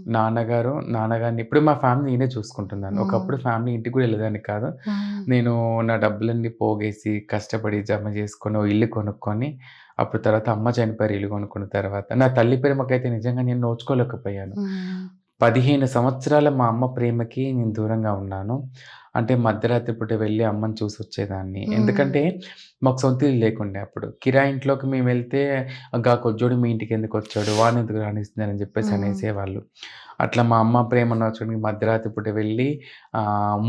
నాన్నగారిని ఇప్పుడు మా ఫ్యామిలీ నేనే చూసుకుంటున్నాను. హ్మ్. ఒకప్పుడు ఫ్యామిలీ ఇంటికి కూడా వెళ్ళేదాన్ని కాదు. హ్మ్. నేను నా డబ్బులన్నీ పోగేసి, కష్టపడి జమ చేసుకొని, ఓ ఇల్లు కొనుక్కొని, అప్పుడు తర్వాత అమ్మ చనిపోయారు ఇల్లు కొనుక్కున్న తర్వాత. నా తల్లి ప్రేమకైతే నిజంగా నేను నోచుకోలేకపోయాను. హ్మ్. 15 సంవత్సరాల మా అమ్మ ప్రేమకి నేను దూరంగా ఉన్నాను. అంటే మధ్యరాత్రి పూట వెళ్ళి అమ్మని చూసొచ్చేదాన్ని. ఎందుకంటే మాకు సొంత ఇల్లు లేకుండే అప్పుడు. కిరాయి ఇంట్లోకి మేము వెళ్తే "గా కొజ్జోడు మీ ఇంటికెందుకొచ్చాడు? వాడినెందుకు రానిస్తున్నారని" చెప్పేసి అనేసేవాళ్ళు. అట్లా మా అమ్మ ప్రేమ నోచడానికి మధ్యరాత్రి పూట వెళ్ళి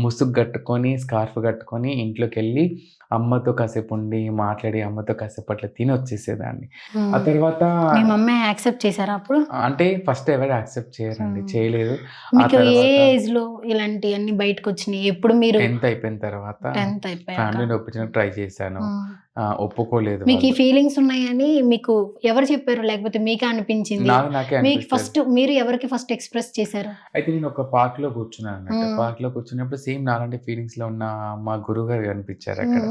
ముసుగు కట్టుకొని, స్కార్ఫ్ కట్టుకొని ఇంట్లోకెళ్ళి అమ్మతో కాసేపు ఉండి, మాట్లాడి అమ్మతో కాసేపు అట్లా తిని వచ్చేసేదాన్ని. ఆ తర్వాత మీ మమ్మీ యాక్సెప్ట్ చేసారా అప్పుడు? అంటే ఫస్ట్ ఎవరు యాక్సెప్ట్ చేయరండి. చేయలేదు. ఆ మీకు ఏ తర్వాత ఏజ్‌లో ఇలాంటియన్నీ బయటకొచ్చినాయి? ఎప్పుడు మీరు 10th అయిపోయిన తర్వాత 10th అయిపోయాక? ఫ్యామిలీని ఒప్పించడానికి ట్రై చేశాను. హ్మ్. ఒప్పుకోలేదు మీకు ఈ వాళ్ళు. ఫీలింగ్స్ ఉన్నాయని మీకు ఎవరు చెప్పారు? లేకపోతే మీకే అనిపించింది? నాకే మీకు అనిపిస్తది. మీరు ఎవరికి ఫస్ట్ ఎక్స్‌ప్రెస్ చేశారు? అయితే నేను ఒక పార్క్‌లో కూర్చున్నానన్నమాట. హ్మ్. పార్క్‌లో కూర్చున్నప్పుడు సేమ్ నాలాంటి ఫీలింగ్స్‌లో ఉన్న మా గురువుగారు కనిపించారక్కడ.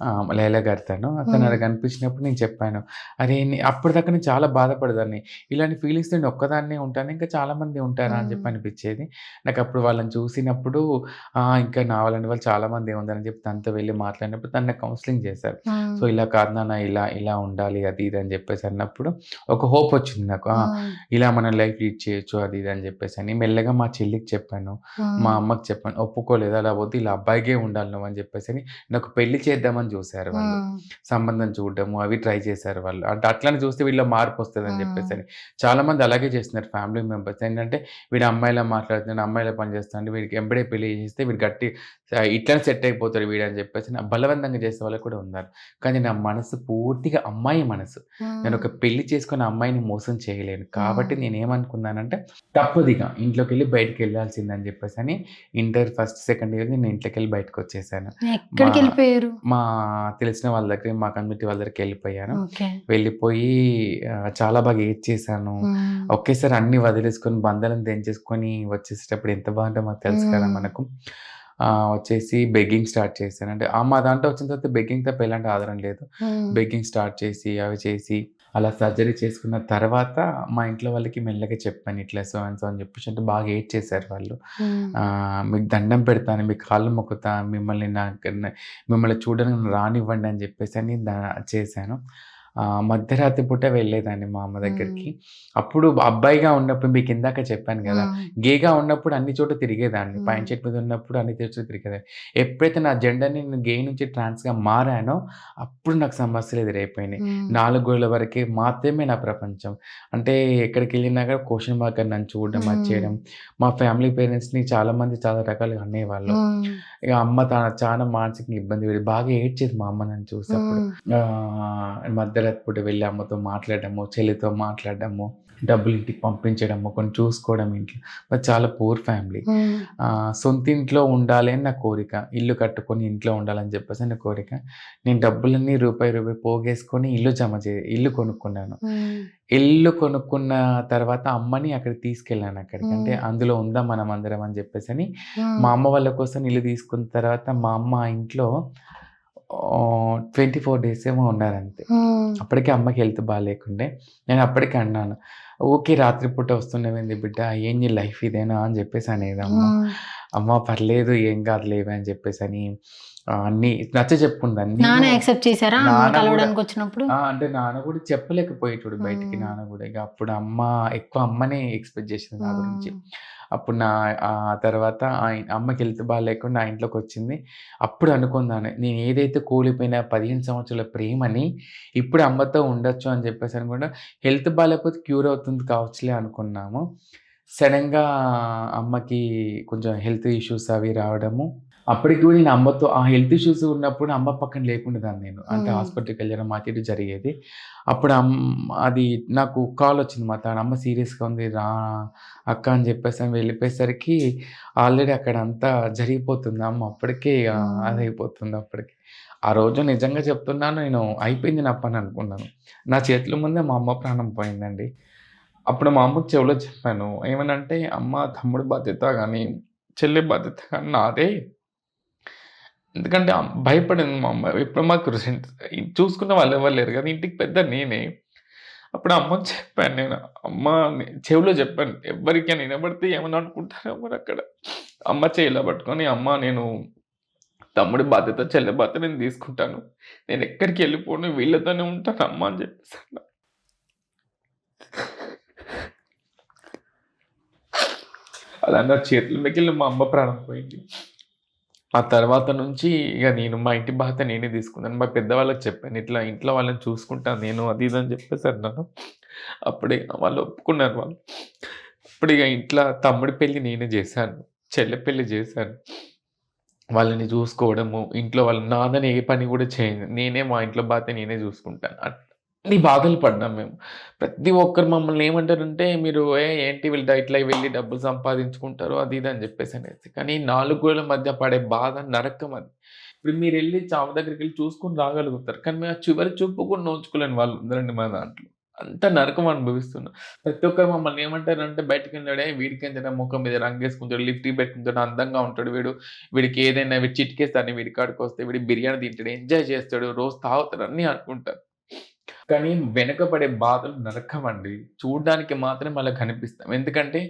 హ్మ్. లైలా గారు తను. తను అలా కనిపించినప్పుడు నేను చెప్పాను. అరే! అప్పటిదాకా నేను చాలా బాధపడేదాన్ని. ఇలాంటి ఫీలింగ్స్ నేను ఒక్కదాన్నే ఉంటాను. ఇంకా చాలామంది ఉంటారా అని చెప్పి అనిపించేది. నాకప్పుడు వాళ్ళని చూసినప్పుడు ఇంకా నా వాళ్ళంటి వాళ్ళు చాలామందే ఉన్నారని చెప్పి తనతో వెళ్లి మాట్లాడినప్పుడు తను నాకు కౌన్సెలింగ్ చేశారు. సో, ఇలా కాదు నాన్న ఇలా, ఇలా ఉండాలి అది ఇది అని చెప్పేసి అన్నప్పుడు ఒక హోప్ వచ్చింది నాకు. ఇలా మనం లైఫ్ లీడ్ చేయొచ్చు అది ఇది అని చెప్పేసని. మెల్లగా మా చెల్లికి చెప్పాను. మా అమ్మకి చెప్పాను. ఒప్పుకోలేదు. అలా వద్దు ఇలా అబ్బాయికే ఉండాలి నువ్వు అని చెప్పేసని నాకు పెళ్లి చేద్దామని చూసారు వాళ్ళు. సంబంధం చూడడము అవి ట్రై చేశారు వాళ్ళు. అంటే అట్లని చూస్తే వీళ్ళలో మార్పొస్తదని చెప్పేసని. చాలామంది అలాగే చేస్తున్నారు ఫ్యామిలీ మెంబర్స్. ఏంటంటే వీడు అమ్మాయిలా మాట్లాడుతున్నాడు, అమ్మాయిలా పని చేస్తున్నాడు, వీడికి ఎంబడే పెళ్లి చేసేస్తే వీడు గట్టి ఇట్లనే సెట్ అయిపోతాడు వీడు అని చెప్పేసి బలవంతంగా చేసే వాళ్ళు కూడా ఉన్నారు. కానీ నా మనసు పూర్తిగా అమ్మాయి మనసు. నేను ఒక పెళ్లి చేసుకున్న అమ్మాయిని మోసం చేయలేను. కాబట్టి నేనేమనుకున్నానంటే తప్పదిగ ఇంట్లోకెళ్ళి బయటికెళ్ళాల్సిందని చెప్పేసని ఇంటర్ ఫస్ట్, సెకండ్ ఇయర్ నేను ఇంట్లోకెళ్ళి బయటకొచ్చేసాను. ఎక్కడికెళ్ళిపోయారు? మా తెలిసిన వాళ్ళ దగ్గర, మా కమ్యూనిటీ వాళ్ళ దగ్గరికెళ్ళిపోయాను. ఓకే. వెళ్ళిపోయి చాలా బాగా ఏడ్చేసాను. ఒకేసారి అన్నీ వదిలేసుకొని, బంధాలను తెంచేసుకొని వచ్చేసేటప్పుడు ఎంత బాగుంటదో మాకు తెలుసు కదా మనకు. వచ్చేసి బెగ్గింగ్ స్టార్ట్ చేశాను. అంటే మా దాంట్లో వచ్చిన తర్వాత బెగ్గింగ్ తప్ప ఎలాంటి ఆధారం లేదు. బెగ్గింగ్ స్టార్ట్ చేసి, అవి చేసి అలా సర్జరీ చేసుకున్న తర్వాత మా ఇంట్లో వాళ్ళకి మెల్లగా చెప్పాను. ఇట్లా సో అండ్ సో అని చెప్పేసి అంటే బాగా ఏడ్చేశారు వాళ్ళు. మీకు దండం పెడతాను, మీ కాళ్ళు మొక్కుతా, మిమ్మల్ని చూడడానికి రానివ్వండి అని చెప్పేసని చేశాను. మధ్యరాత్రి పూట వెళ్ళేదాన్ని మా అమ్మ దగ్గరికి. అప్పుడు అబ్బాయిగా ఉన్నప్పుడు మీకిందాక చెప్పాను గదా! గేగా ఉన్నప్పుడు అన్ని చోట్ల తిరిగేదాన్ని. పాయింట్ షర్ట్ మీద ఉన్నప్పుడు అన్ని చోట్ల తిరిగేదాన్ని. ఎప్పుడైతే నా జెండర్‌ని నేను గే నుంచి ట్రాన్స్‌గా మారానో అప్పుడు నాకు సమస్యలు ఎదురైపోయినాయి. 4 గోడల వరకే మాత్రమే నా ప్రపంచం. అంటే ఎక్కడికెళ్ళినా కూడా క్వెషన్ మార్క్ అని నన్ను చూడడం, అది చేయడం. మా ఫ్యామిలీ పేరెంట్స్‌ని చాలామంది చాలా రకాలుగా అనేవాళ్ళు. ఇక అమ్మ చాలా మానసికంగా ఇబ్బంది పడి బాగా ఏడ్చేది మా అమ్మ నన్ను చూసి అప్పుడు. మధ్యరాత్రి పూట వెళ్ళి అమ్మతో మాట్లాడడము, చెల్లితో మాట్లాడడము, డబ్బులు ఇంటికి పంపించడము, కొన్ని చూసుకోవడం ఇంట్లో. మాది చాలా పూర్ ఫ్యామిలీ. సొంత ఇంట్లో ఉండాలి అని నా కోరిక. ఇల్లు కట్టుకొని ఇంట్లో ఉండాలని చెప్పేసి నా కోరిక. నేను డబ్బులన్నీ రూపాయి, రూపాయి పోగేసుకొని ఇల్లు కొనుక్కున్నాను. ఇల్లు కొనుక్కున్న తర్వాత అమ్మని అక్కడికి తీసుకెళ్ళాను అక్కడికి. అంటే అందులో ఉందాం మనం అందరం అని చెప్పేసని మా అమ్మ వాళ్ళ కోసం ఇల్లు తీసుకున్న తర్వాత మా అమ్మ ఆ ఇంట్లో 24 డేస్ ఏమో ఉన్నారంతే. అప్పటికే అమ్మకి హెల్త్ బాలేకుండే. నేను అప్పటికే అన్నాను, "ఊకే రాత్రిపూట వస్తున్నావేంది బిడ్డ? ఏం నీ లైఫ్ ఇదేనా?" అని చెప్పేసి అనేది అమ్మ. "అమ్మ పర్లేదు ఏం కాదులేవే" అని చెప్పేసని అన్నీ నచ్చచెప్పుకుంది. నాన్న యాక్సెప్ట్ చేసారా అమ్మ నాన్న కూడా కలవడానికొచ్చినప్పుడు? అంటే నాన్న కూడా చెప్పలేకపోయేటోడు బయటికి నాన్న కూడా. ఇక అప్పుడు అమ్మ ఎక్కువ అమ్మనే ఎక్స్‌పెక్ట్ చేసింది నా గురించి. అప్పుడు తర్వాత అమ్మకి హెల్త్ బాలేకుండా నా ఇంట్లోకొచ్చింది. అప్పుడు అనుకున్నాను. నేను ఏదైతే కూలిపోయిన 15 సంవత్సరాల ప్రేమని ఇప్పుడు అమ్మతో ఉండొచ్చు అని చెప్పేసి అనుకుంటా. హెల్త్ బాలేకపోతే క్యూర్ అవుతుంది కావచ్చులే అనుకున్నాము. సడెన్‌గా అమ్మకి కొంచెం హెల్త్ ఇష్యూస్ అవి రావడము. అప్పటికి కూడా నేను అమ్మతో ఆ హెల్త్ ఇష్యూస్ ఉన్నప్పుడు అమ్మ పక్కన లేకుండేదాన్ని నేను. అంటే హాస్పిటల్‌కెళ్ళడం అటు ఇటు జరిగేది. అప్పుడు అది నాకు కాలొచ్చింది అమ్మ సీరియస్‌గా ఉంది రా అక్క అని చెప్పేసని వెళ్ళిపోయేసరికి ఆల్రెడీ అక్కడ అంతా జరిగిపోతుంది. అమ్మ అప్పటికే అదయిపోతుంది అప్పటికి. ఆ రోజు నిజంగా చెప్తున్నాను నేను అయిపోయింది నా పని అనుకున్నాను. నా చేతుల ముందే మా అమ్మ ప్రాణం పోయిందండి. అప్పుడు మా అమ్మకి చెవిలో చెప్పాను. ఏమనంటే, "అమ్మ తమ్ముడి బాధ్యత గానీ, చెల్లి బాధ్యత గానీ నాదే." ఎందుకంటే భయపడింది మా అమ్మ. ఇప్పుడు మాకు చూసుకునే వాళ్ళెవరు లేరు కదా! ఇంటికి పెద్ద నేనే. అప్పుడు అమ్మకి చెప్పాను నేను. అమ్మ చెవిలో చెప్పాను. ఎవ్వరికైనా వినబడితే ఏమని అనుకుంటారో మరక్కడ. అమ్మ చెయ్యి ఇలా పట్టుకొని, "అమ్మ నేను తమ్ముడి బాధ్యత, చెల్లి బాధ్యత నేను తీసుకుంటాను. నేనెక్కడికి వెళ్ళిపోను. వీళ్ళతోనే ఉంటాను అమ్మ" అని చెప్పేసన్నా. అలా నా చేతుల మీదకెళ్ళి మా అమ్మ ప్రాణం పోయింది. ఆ తర్వాత నుంచి ఇక నేను మా ఇంటి బాధ్యత నేనే తీసుకున్నాను. మా పెద్దవాళ్ళకి చెప్పాను. ఇట్లా ఇంట్లో వాళ్ళని చూసుకుంటాను నేను అది ఇది అని చెప్పేసి అన్నాను. అప్పుడే వాళ్ళు ఒప్పుకున్నారు వాళ్ళు. ఇప్పుడు ఇక ఇంట్లో తమ్ముడి పెళ్లి నేనే చేశాను. చెల్లె పెళ్లి చేశాను. వాళ్ళని చూసుకోవడము, ఇంట్లో వాళ్ళ నాన్నని ఏ పని కూడా చేయను. నేనే మా ఇంట్లో బాధ్యత నేనే చూసుకుంటాను. అన్ని బాధలు పడ్డాం మేము. ప్రతి ఒక్కరు మమ్మల్ని ఏమంటారంటే, "మీరు ఏంటి వీళ్ళు ఇట్లా వెళ్లి డబ్బులు సంపాదించుకుంటారు" అది ఇది అని చెప్పేసనేసి. కానీ 4 గోడల మధ్య పడే బాధ నరకం అది. ఇప్పుడు మీరెళ్లి చావు దగ్గరికెళ్లి చూసుకొని రాగలుగుతారు. కానీ మేము ఆ చివరి చూపు కూడా నోచుకోలేని వాళ్ళు ఉన్నారండి మా దాంట్లో. అంత నరకం అనుభవిస్తున్నాం. ప్రతి ఒక్కరు మమ్మల్ని ఏమంటారంటే బయటికెళ్ళాడే వీడికేందిరా మొఖం మీద రంగేసుకుంటాడు, లిప్‌స్టిక్ పెట్టుకుంటాడు, అందంగా ఉంటాడు వీడు. వీడికి ఏదైనా వీడు చిటికేస్తే వీడి కాడికొస్తే వీడు బిర్యానీ తింటాడు, ఎంజాయ్ చేస్తాడు, రోజు తాగుతాడు అన్నీ అనుకుంటారు. కానీ వెనకబడే బాధలు నరకమండి. చూడ్డానికి మాత్రమే అలా కనిపిస్తాం. ఎందుకంటే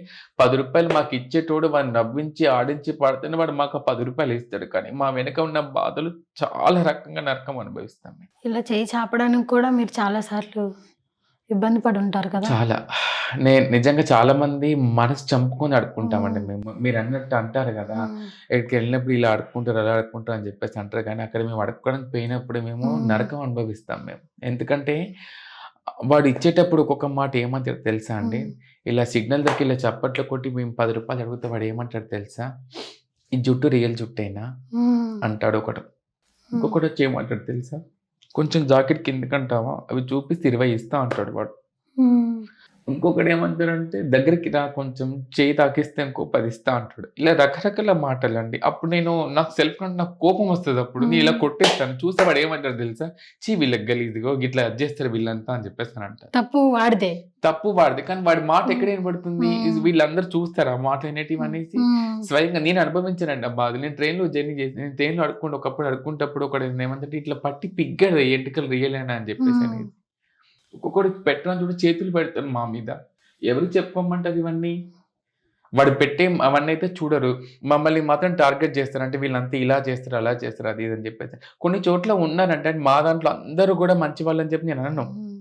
రూ. 10 మాకిచ్చేటోడు వాడిని నవ్వించి, ఆడించి, పాడితేనే వాడు మాకు ఆ రూ. 10 ఇస్తాడు. కానీ మా వెనక ఉన్న బాధలు చాలా రకంగా నరకం అనుభవిస్తాం మేము. ఇలా చేయి చాపడానికి కూడా మీరు చాలా సార్లు ఇబ్బంది పడి ఉంటారు కదా? చాలా. నేను నిజంగా చాలామంది మనసు చంపుకొని అడుక్కుంటామండి హ్మ్. మేము. మీరన్నట్టు అంటారు గదా! హ్మ్. ఎక్కడికెళ్ళినప్పుడు ఇలా అడుక్కుంటారు, అలా అడుక్కుంటారు అని జెప్పేసి అంటారు కానీ, అక్కడ మేము అడుక్కోవడానికి పోయినప్పుడు మేము హ్మ్. నరకం అనుభవిస్తాం మేము. ఎందుకంటే, వాడు ఇచ్చేటప్పుడు ఒక్కొక్క మాట ఏమంటాడో తెలుసా అండి? హ్మ్. ఇలా సిగ్నల్ దగ్గర ఇలా చప్పట్లు కొట్టి మేము రూ. 10 అడిగితే వాడు ఏమంటాడో తెలుసా? "ఈ జుట్టు రియల్ జుట్టేనా?" హ్మ్. అంటాడు ఒకడు. హ్మ్. ఇంకొకడొచ్చి ఏమంటాడో తెలుసా? "కొంచెం జాకెట్ కిందకంటావా? అవి చూపిస్తే 20 ఇస్తా" అంటాడు వాడు. హ్మ్. ఇంకొకడేమంటాడంటే, "దగ్గరికి రా కొంచెం చెయ్యి తాకిస్తే ఇంకో 10 ఇస్తా" అంటాడు. ఇలా రకరకాల మాటలండి. అప్పుడు నాకు సెల్ఫ్ కంట్రోల్ నాకు కోపమొస్తదప్పుడు. నేను ఇలా హ్మ్. కొట్టేస్తాను. చూస్తే వాడేమంటాడో తెలుసా? "ఛీ! వీళ్ళకి గలీజ్ ఇగో గిట్లా జేస్తారు వీళ్ళంతా" అని చెప్పేసనంటారు. తప్పు వాడిదే. తప్పు వాడిది. కానీ వాడి మాట హ్మ్. ఎక్కడ ఇనబడుతుంది? హ్మ్. వీళ్ళందరూ చూస్తారా ఆ మాటలు హ్మ్. అనేటివనేసి? హ్మ్. స్వయంగా నేను అనుభవించానండి ఆ బాధ. నేను ట్రైన్‌లో జర్నీ చేసి నేను ట్రైన్‌లో ఒకప్పుడు అడుక్కుంటప్పుడు ఒకడు ఏమందంటే ఇట్లా పట్టి పిగ్గాడు ఎంటికలు రియలేనా అని హ్మ్. చెప్పేసనేసి. ఒక్కొక్కడు పెట్టరాని చోట చేతులు పెడతాడు మా మీద. ఎవరికి చెప్పుకోమంటారు ఇవన్నీ? వాడు పెట్టే అవన్నైతే చూడరు. మమ్మల్ని మాత్రం టార్గెట్ చేస్తారు. అంటే వీళ్ళంతా ఇలా చేస్తారు, అలా చేస్తారు అది ఇది అని చెప్పేసి. కొన్ని చోట్ల ఉన్నారంటే మా దాంట్లో అందరూ కూడా మంచి వాళ్ళని చెప్పి నేననను. హ్మ్.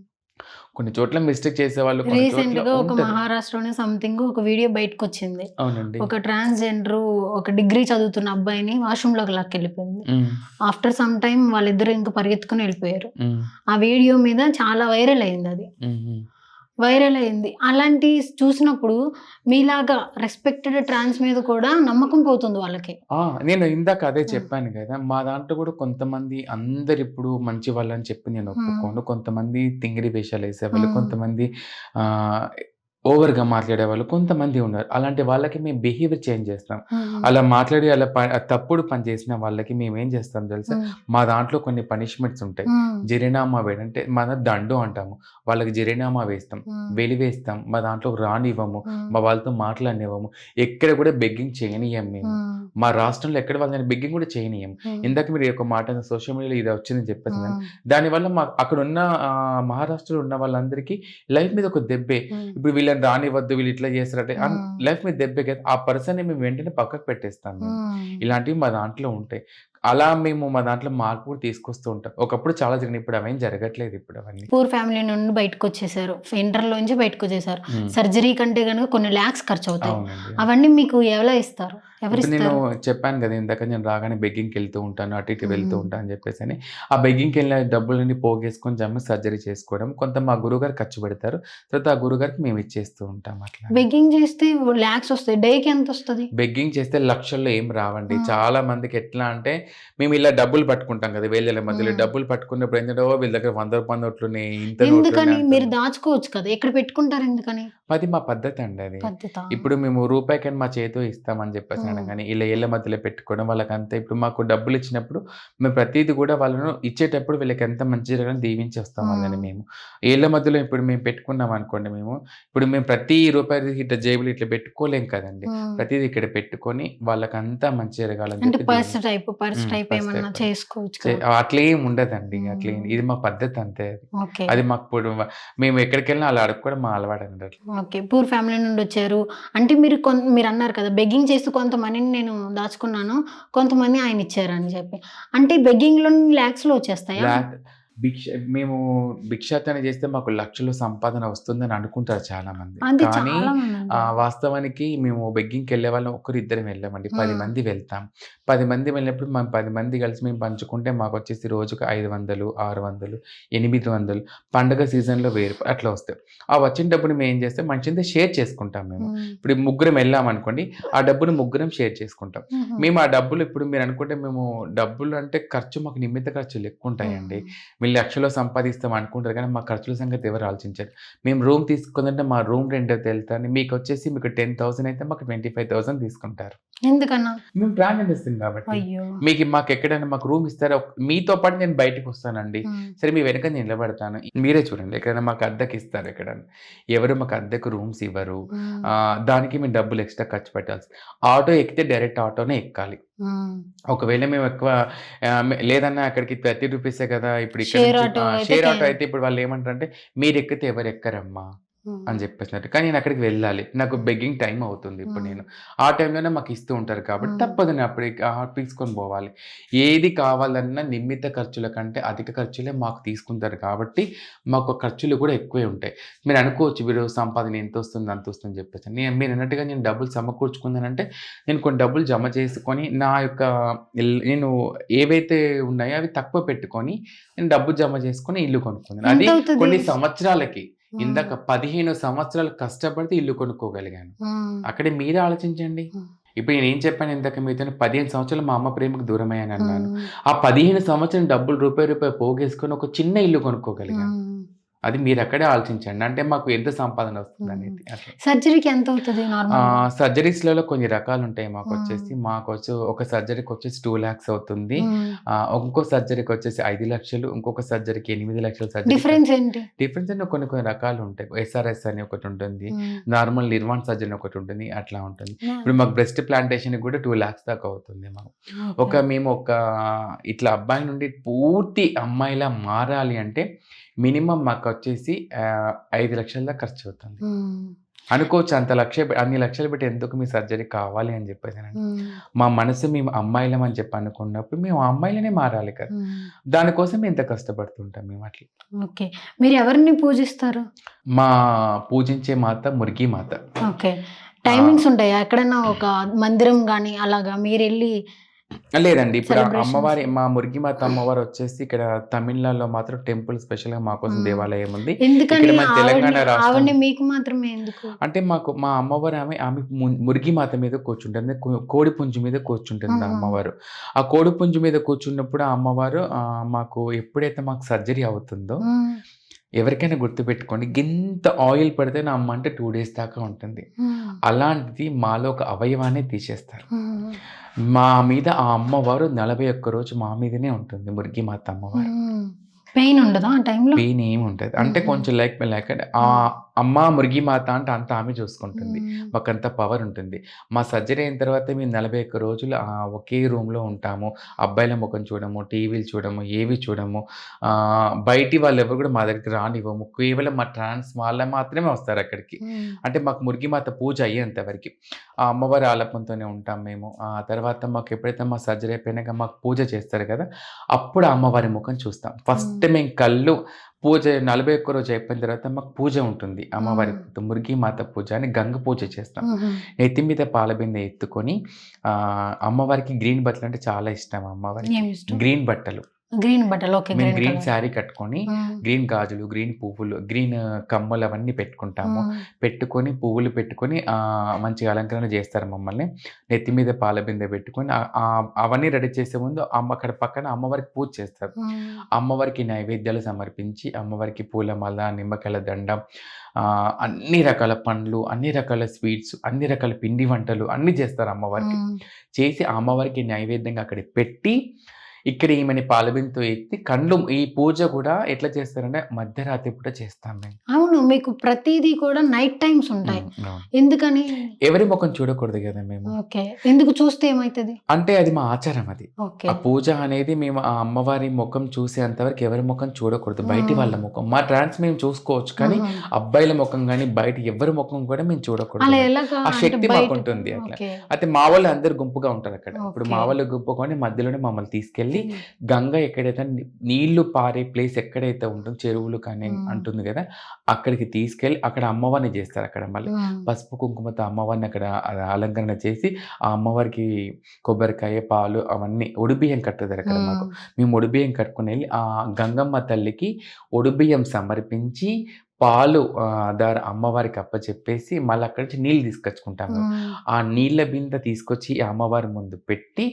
కొన్ని చోట్ల మిస్టేక్ చేసేవాళ్ళు కొన్ని చోట్ల రీసెంట్‌గా ఒక ఉంటది. మహారాష్ట్రలోనే సంథింగ్ ఒక వీడియో బయటకొచ్చింది. అవునండి. ఒక ట్రాన్స్‌జెండరు ఒక డిగ్రీ చదువుతున్న అబ్బాయిని వాష్‌రూమ్‌లోకి లాక్కెళ్ళిపోయింది. హ్మ్. ఆఫ్టర్ సమ్ టైమ్ వాళ్ళిద్దరూ ఇంక పరిగెత్తుకొని ఎళ్ళిపోయారు. హ్మ్. ఆ వీడియో మీద చాలా వైరల్ అయిందది. హ్మ్. హ్మ్. వైరల్ అయింది. అలాంటియి చూసినప్పుడు మీలాగా రెస్పెక్టెడ్ ట్రాన్స్ మీద కూడా నమ్మకం పోతుంది వాళ్ళకి. ఆ! నేను ఇందాక అదే హ్మ్. చెప్పాను గదా! మా దాంట్లో గూడా కొంతమంది అందరిప్పుడు మంచి వాళ్ళని చెప్పి నేను హ్మ్. ఒప్పుకోను. కొంతమంది తింగిరి వేషాలేసేవాళ్ళు, హ్మ్. కొంతమంది ఆహ్, ఓవర్‌గా మాట్లాడేవాళ్ళు కొంతమంది ఉన్నారు. అలాంటి వాళ్ళకి మేము బిహేవియర్ చేంజ్ చేస్తాం. హ్మ్. అలా మాట్లాడి అలా తప్పుడు పని చేసిన వాళ్ళకి మేమేం చేస్తాం తెలుసా? హ్మ్. మా దాంట్లో కొన్ని పనిష్మెంట్స్ ఉంటాయి. హ్మ్. జరినామా వేయడం అంటే మన దండు అంటాము. వాళ్ళకి జరినామా వేస్తాం. హ్మ్. వెలివేస్తాం. మా దాంట్లోకి రానివ్వము. హ్మ్. మా వాళ్ళతో మాట్లాడనివ్వము. ఎక్కడ కూడా బెగ్గింగ్ చేయనియ్యం మేము. హ్మ్. మా రాష్ట్రంలో ఎక్కడ వాళ్ళని బెగ్గింగ్ కూడా చేయనియ్యం. హ్మ్. ఇందాక మీరు ఒక మాట సోషల్ మీడియాలో ఇది వచ్చిందని చెప్పేసి అన్నారు. హ్మ్. దానివల్ల అక్కడున్న మహారాష్ట్రలో ఉన్న వాళ్ళందరికీ లైఫ్ మీద ఒక దెబ్బే. హ్మ్. ఇప్పుడు వీళ్ళని రానివ్వద్దు, వీళ్ళు ఇట్లా చేస్తారంటే హ్మ్. లైఫ్ మీద దెబ్బే కదా! ఆ పర్సన్‌ని మేము వెంటనే పక్కకు పెట్టేస్తాం మేము. హ్మ్. ఇలాంటివి మా దాంట్లో ఉంటాయి. అలా మేము మా దాంట్లో మార్పు కూడా తీసుకొస్తూ ఉంటాం. ఒకప్పుడు చాలా జరిగినాయి. ఇప్పుడు అవేం జరగట్లేదు ఇప్పుడు అవన్నీ. పూర్ ఫ్యామిలీ నుండి బయటకొచ్చేసారు. ఇంటర్‌లోంచి బయటకొచ్చేసారు. హ్మ్. సర్జరీ కంటే గనుక కొన్ని లాక్స్ ఖర్చవుతాయి. అవునండి. అవన్నీ మీకు ఎలా ఇస్తారు? ఇప్పుడు నేను ఎవరిస్తారు? చెప్పాను గదా! ఇందాక నేను రాగానే బెగ్గింగ్‌కెళ్తూ ఉంటాను. అటు ఇటు వెళ్తూ హ్మ్. ఉంటా అని జెప్పేసని. ఆ బెగ్గింగ్‌కెళ్ళిన డబ్బులన్నీ పోగేసుకొని సర్జరీ చేసుకోవడం. కొంత మా గురువుగారు ఖర్చు పెడతారు. తర్వాత ఆ గురువుగారికి మేము ఇచ్చేస్తూ ఉంటాం అట్లా. బెగ్గింగ్ చేస్తే లాక్స్ ఒస్తాయి. డేకి ఎంతొస్తది? బెగ్గింగ్ చేస్తే లక్షల్లో ఏం రావండి. హ్మ్. చాలా మందికి ఎట్లా అంటే మేము ఇలా డబ్బులు పట్టుకుంటాం గదా! వేళల మధ్యలో హ్మ్. డబ్బులు పట్టుకున్నప్పుడు ఏంటంటే ఓ వీళ్ళ దగ్గర రూ. 100 నోట్లున్నాయి, ఇంత నోట్లున్నాయి ఎందుకని? మీరు అంటున్నారు. దాచుకోవచ్చు కదా! ఎక్కడ పెట్టుకుంటారు ఎందుకని? అది మా పద్ధతండి అది. పద్ధతా? ఇప్పుడు మేము రూపాయికని మా చేతితో ఇస్తామని చెప్పేసి అనడం హ్మ్. గాని, ఇలా ఏళ్ళ మధ్యలో పెట్టుకోవడం వాళ్ళకంతా ఇప్పుడు మాకు డబ్బులిచ్చినప్పుడు మేము ప్రతీది గూడా వాళ్ళను ఇచ్చేటప్పుడు వీళ్ళకి ఎంత మంచి జరగాలని దీవించి వస్తాం వాళ్ళని హ్మ్. మేము. ఏళ్ళ మధ్యలో ఇప్పుడు మేము పెట్టుకున్నాం అనుకోండి మేము, ఇప్పుడు మేము ప్రతి రూపాయి ఇట్లా జేబులో ఇట్లా పెట్టుకోలేం కదండీ. హ్మ్. ప్రతీది ఇక్కడ పెట్టుకొని వాళ్ళకంతా మంచి జరగాలని అంటే చెప్పి పర్స్ హ్మ్. టైప్ ఫస్ట్ ఏమన్నా అయిపోయింది. చేసుకోవచ్చు కదా! అట్లేం ఉండదండి. హ్మ్. ఇది మా పద్ధతి అంతే అది. ఓకే. అది మాకు ఇప్పుడు మేము ఎక్కడికెళ్ళినా అలా అడుక్కోవడం మా అలవాటండి అట్లా. ఓకే. పూర్ ఫ్యామిలీ నుండొచ్చారు. అంటే మీరు మీరన్నారు కదా! బెగ్గింగ్ చేస్తూ కొంత మనీని నేను దాచుకున్నాను. కొంతమంది ఆయనిచ్చారని చెప్పి. అంటే బెగ్గింగ్‌లో లాక్స్‌లో వచ్చేస్తాయా? లాక్ భిక్ష మేము భిక్షాటన చేస్తే మాకు లక్షలు సంపాదన వస్తుందని అనుకుంటారు చాలామంది. అది కానీ చాలా మంది అంటారు. వాస్తవానికి మేము బెగ్గింగ్‌కి వెళ్ళేవాళ్ళం ఒకరిద్దరం వెళ్ళామండి. 10 మంది వెళ్తాం. 10 మంది వెళ్ళినప్పుడు మేము 10 మంది కలిసి మేము పంచుకుంటే మాకొచ్చేసి రోజుకు 500, 600, 800 పండగ సీజన్‌లో 1000 అట్లా వస్తాయి. ఆ వచ్చిన డబ్బుని మేము ఏం చేస్తాం మంచిగా షేర్ చేసుకుంటాం మేము. ఇప్పుడు ముగ్గురం వెళ్ళామనుకోండి, ఆ డబ్బుని ముగ్గురం షేర్ చేసుకుంటాం. మేము ఆ డబ్బులు ఇప్పుడు మీరు అనుకుంటే మేము డబ్బులు అంటే ఖర్చు మాకు నిమిత్త ఖర్చులు ఎక్కువుంటాయండి. వీళ్ళు లక్షలో సంపాదిస్తాం అనుకుంటారు కానీ, మా ఖర్చుల సంగతి ఎవరు ఆలోచించరు. మేము రూమ్ తీసుకుందంటే మా రూమ్ రెంట్ తెలుసని మీకొచ్చేసి మీకు 10,000 అయితే మాకు 25,000 తీసుకుంటారు. ఎందుకన్నా? మేము బ్రాండెడ్ ఇస్తాం కాబట్టి. అయ్యో! మాకెక్కడైనా మాకు రూమ్ ఇస్తారా? మీతో పాటు నేను బయటకొస్తానండి. సరే మీ వెనక నేను నిలబడతాను. మీరే చూడండి ఎక్కడైనా మాకు అద్దెకిస్తారు ఎక్కడన్నా. ఎవరు మాకు అద్దెకు రూమ్స్ ఇవ్వరు. దానికి మేము డబ్బులు ఎక్స్‌ట్రా ఖర్చు పెట్టాల్సి. ఆటో ఎక్కితే డైరెక్ట్ ఆటోనే ఎక్కాలి. ఒకవేళ మేము ఎక్కువ లేదన్నా అక్కడికి 30 రూపీసే కదా! ఇప్పుడు ఇక్కడ షేర్ నుంచి ఆటో అయితే షేర్ ఆటో అయితే ఇప్పుడు వాళ్ళేమంటారంటే మీరెక్కితే ఎవరు ఎక్కరమ్మా అని చెప్పేసినట్టు. కానీ నేను అక్కడికి వెళ్ళాలి. నాకు బెగ్గింగ్ టైమ్ అవుతుంది ఇప్పుడు నేను. ఆ టైంలోనే మాకు ఇస్తూ ఉంటారు కాబట్టి తప్పదు నేను అప్పుడు తీసుకొని పోవాలి. ఏది కావాలన్నా నిమిత్త ఖర్చుల కంటే అధిక ఖర్చులే మాకు తీసుకుంటారు కాబట్టి మాకు ఖర్చులు కూడా ఎక్కువే ఉంటాయి. మీరు అనుకోవచ్చు వీడు సంపాదన ఎంతొస్తుంది, అంతొస్తుందని చెప్పేసి. మీరు అన్నట్టుగా నేను డబ్బులు సమకూర్చుకున్నానంటే నేను కొన్ని డబ్బులు జమ చేసుకొని నా యొక్క నేను ఏవైతే ఉన్నాయో అవి తక్కువ పెట్టుకొని నేను డబ్బు జమ చేసుకొని ఇల్లు కొనుక్కున్నాను. అది ఎంతవుతది? కొన్ని సంవత్సరాలకి. ఇందాక 15 సంవత్సరాలు కష్టపడితే ఇల్లు కొనుక్కోగలిగాను. అక్కడే మీరే ఆలోచించండి. ఇప్పుడు నేనేం చెప్పాను ఇందాక మీతోని 15 సంవత్సరాలు మా అమ్మ ప్రేమకు దూరమయ్యానన్నాను. ఆ 15 సంవత్సరం డబ్బులు రూపాయి పోగేసుకొని ఒక చిన్న ఇల్లు కొనుక్కోగలిగాను. అది మీరక్కడే ఆలోచించండి. అంటే మాకు ఎంత సంపాదన వస్తుందనేది అట్లా. సర్జరీకి ఎంతవుతది నార్మల్‌గా? సర్జరీస్‌లలో కొన్ని రకాలుంటాయి మాకొచ్చేసి. ఒక సర్జరీకొచ్చేసి 2,00,000 అవుతుంది. ఇంకో సర్జరీకొచ్చేసి 5,00,000, ఇంకొక సర్జరీకి 8,00,000 సర్జరీ. డిఫరెన్స్ ఏంటి? డిఫరెన్స్ అంటే కొన్ని కొన్ని రకాలుంటాయి. ఎస్ఆర్ఎస్ అని ఒకటుంటుంది. నార్మల్ నిర్వాణ్ సర్జరీ అని ఒకటుంటుంది. అట్లా ఉంటుంది. ఇప్పుడు మాకు బ్రెస్ట్ ప్లాంటేషన్‌కి కూడా 2,00,000 దాకా అవుతుంది మాకు. మేము ఇట్లా అబ్బాయి నుండి పూర్తి అమ్మాయిలా మారాలి అంటే మినిమమ్ మాకొచ్చేసి 5,00,000 దాకా ఖర్చవుతుంది. అనుకోవచ్చు అన్ని లక్షలు పెట్టి ఎందుకు మీ సర్జరీ కావాలి అని చెప్పేసానండి. మా మనసు మేము అమ్మాయిలం అని చెప్పి అనుకున్నప్పుడు మేము ఆ అమ్మాయిలనే మారాలి కదా! దానికోసం ఇంత కష్టపడుతుంటాం మేము అట్లా. ఓకే. మీరు ఎవరిని పూజిస్తారు? మా పూజించే మాత మురిగి మాత. ఓకే. టైమింగ్స్ ఉంటాయా? ఎక్కడన్నా ఒక మందిరం గాని అలాగా మీరెళ్లి లేదండి. ఇప్పుడు సెలబ్రేషన్స్? మా మురిగిమాత అమ్మవారు వచ్చేసి ఇక్కడ తమిళనాడులో మాత్రం టెంపుల్ స్పెషల్‌గా మా కోసం దేవాలయం ఉంది. ఎందుకని ఇక్కడ మన తెలంగాణ రాష్ట్రం ఆవిడని మీకు మాత్రమే ఎందుకు? అంటే మా అమ్మవారు ఆమె మురిగిమాత మీద కూర్చుంటుంది. కోడి పుంజు మీద కూర్చుంటుంది ఆ అమ్మవారు. ఆ కోడి పుంజు మీద కూర్చున్నప్పుడు ఆ అమ్మవారు మాకు ఎప్పుడైతే మాకు సర్జరీ అవుతుందో ఎవరికైనా గుర్తుపెట్టుకోండి. గింత ఆయిల్ పడితే నా అమ్మ అంటే 2 డేస్ దాకా ఉంటుంది. అలాంటిది మాలో ఒక అవయవాన్ని తీసేస్తారు. మా మీద ఆ అమ్మవారు 41 రోజు మా మీదనే ఉంటుంది మురిగిమాత అమ్మవారు. పెయిన్ ఉండదా ఆ టైంలో? పెయిన్ ఏమి ఉంటది. అంటే కొంచెం లైక్ అమ్మ మురిగిమాత అంటే అంతా ఆమె చూసుకుంటుంది. మాకంత పవర్ ఉంటుంది. మా సర్జరీ అయిన తర్వాత మేము 41 రోజులు ఒకే రూమ్‌లో ఉంటాము. అబ్బాయిల ముఖం చూడము, టీవీలు చూడము, ఏవి చూడము. బయటి వాళ్ళెవరు కూడా మా దగ్గరికి రానివ్వము. కేవలం మా ట్రాన్స్ వాళ్ళే మాత్రమే వస్తారు అక్కడికి. అంటే మాకు మురిగిమాత పూజ అయ్యేంత వరకి. ఆ అమ్మవారి ఆలపంతోనే ఉంటాం మేము. ఆ తర్వాత మాకు ఎప్పుడైతే మా సర్జరీ అయిపోయినాక మాకు పూజ చేస్తారు కదా! అప్పుడు ఆ అమ్మవారి ముఖం చూస్తాం. ఫస్ట్ మేము పూజ 41 రోజు అయిపోయిన తర్వాత మాకు పూజ ఉంటుంది. అమ్మవారి మురిగిమాత పూజ అని గంగ పూజ చేస్తాం. నెత్తి మీద పాలబిందె ఎత్తుకొని అమ్మవారికి గ్రీన్ బట్టలు అంటే చాలా ఇష్టం అమ్మవారికి. గ్రీన్ బట్టలు. గ్రీన్ బట్టలు. ఓకే. మేము గ్రీన్ శారీ కట్టుకొని గ్రీన్ గాజులు, గ్రీన్ పువ్వులు, గ్రీన్ కమ్మలు అవన్నీ పెట్టుకొని పువ్వులు పెట్టుకొని మంచిగా అలంకరణ చేస్తారు మమ్మల్ని. నెత్తి మీద పాలబిందె పెట్టుకొని అవన్నీ రెడీ చేసే ముందు అక్కడ పక్కన అమ్మవారికి పూజ చేస్తారు. అమ్మవారికి నైవేద్యాలు సమర్పించి అమ్మవారికి పూలమాల, నిమ్మకాయల దండం, అన్ని రకాల పండ్లు, అన్ని రకాల స్వీట్స్, అన్ని రకాల పిండి వంటలు అన్నీ చేస్తారు అమ్మవారికి. చేసి అమ్మవారికి నైవేద్యంగా అక్కడ పెట్టి ఇక్కడ ఈమెని పాలబిందెతో ఎత్తి ఈ పూజ కూడా ఎట్లా చేస్తారంటే మధ్యరాత్రి పూట చేస్తాం మేము. అవును. అవును. మీకు ప్రతీదీ కూడా నైట్ టైమ్స్ ఉంటాయి. అవును. ఎందుకని? ఎవరి ముఖం చూడకూడదు కదా మేము. ఓకే. ఎందుకు చూస్తే ఏమైతది? అంటే అది మా ఆచారం అది. ఓకే. ఆ పూజ అనేది మేము ఆ అమ్మవారి ముఖం చూసేంత వరకు ఎవరి ముఖం చూడకూడదు. బయటి హ్మ్. వాళ్ళ ముఖం. మా ట్రాన్స్ మేము చూసుకోవచ్చు. కానీ ఆహా! అబ్బాయిల ముఖం గాని, బయట ఎవ్వరి ముఖం కూడా మేము అలా చూడకూడదు. ఎలాగా? ఆ అంటే శక్తి బయట మాకుంటుంది అట్లా. ఓకే. అయితే మా వాళ్ళు అందరూ గుంపుగా ఉంటారక్కడ. ఇప్పుడు ఓకే. మా వాళ్ళు గుంపుకొని మధ్యలోనే మమ్మల్ని తీసుకెళ్ళి హ్మ్. గంగ ఎక్కడైతే నీళ్లు పారే ప్లేస్ ఎక్కడైతే ఉంటుందో చెరువులు కానీ హ్మ్. అంటుంది కదా! అక్కడికి తీసుకెళ్ళి అక్కడ అమ్మవారిని చేస్తారు అక్కడ మళ్ళీ. హ్మ్. పసుపు, కుంకుమతో అమ్మవారిని అక్కడ అలంకరణ చేసి ఆ అమ్మవారికి కొబ్బరికాయ, పాలు అవన్నీ ఒడిబియ్యం కట్టుతారక్కడ మాకు. హ్మ్. మేము ఒడిబియ్యం కట్టుకొనెళ్ళి ఆ గంగమ్మ తల్లికి ఒడిబియ్యం సమర్పించి, పాలు అమ్మవారికి అప్పచెప్పేసి మళ్ళీ అక్కడి నుంచి నీళ్ళు తీసుకొచ్చుకుంటాం మేము. హ్మ్. ఆ నీళ్ళ బిందె తీసుకొచ్చి ఆ అమ్మవారి ముందు పెట్టి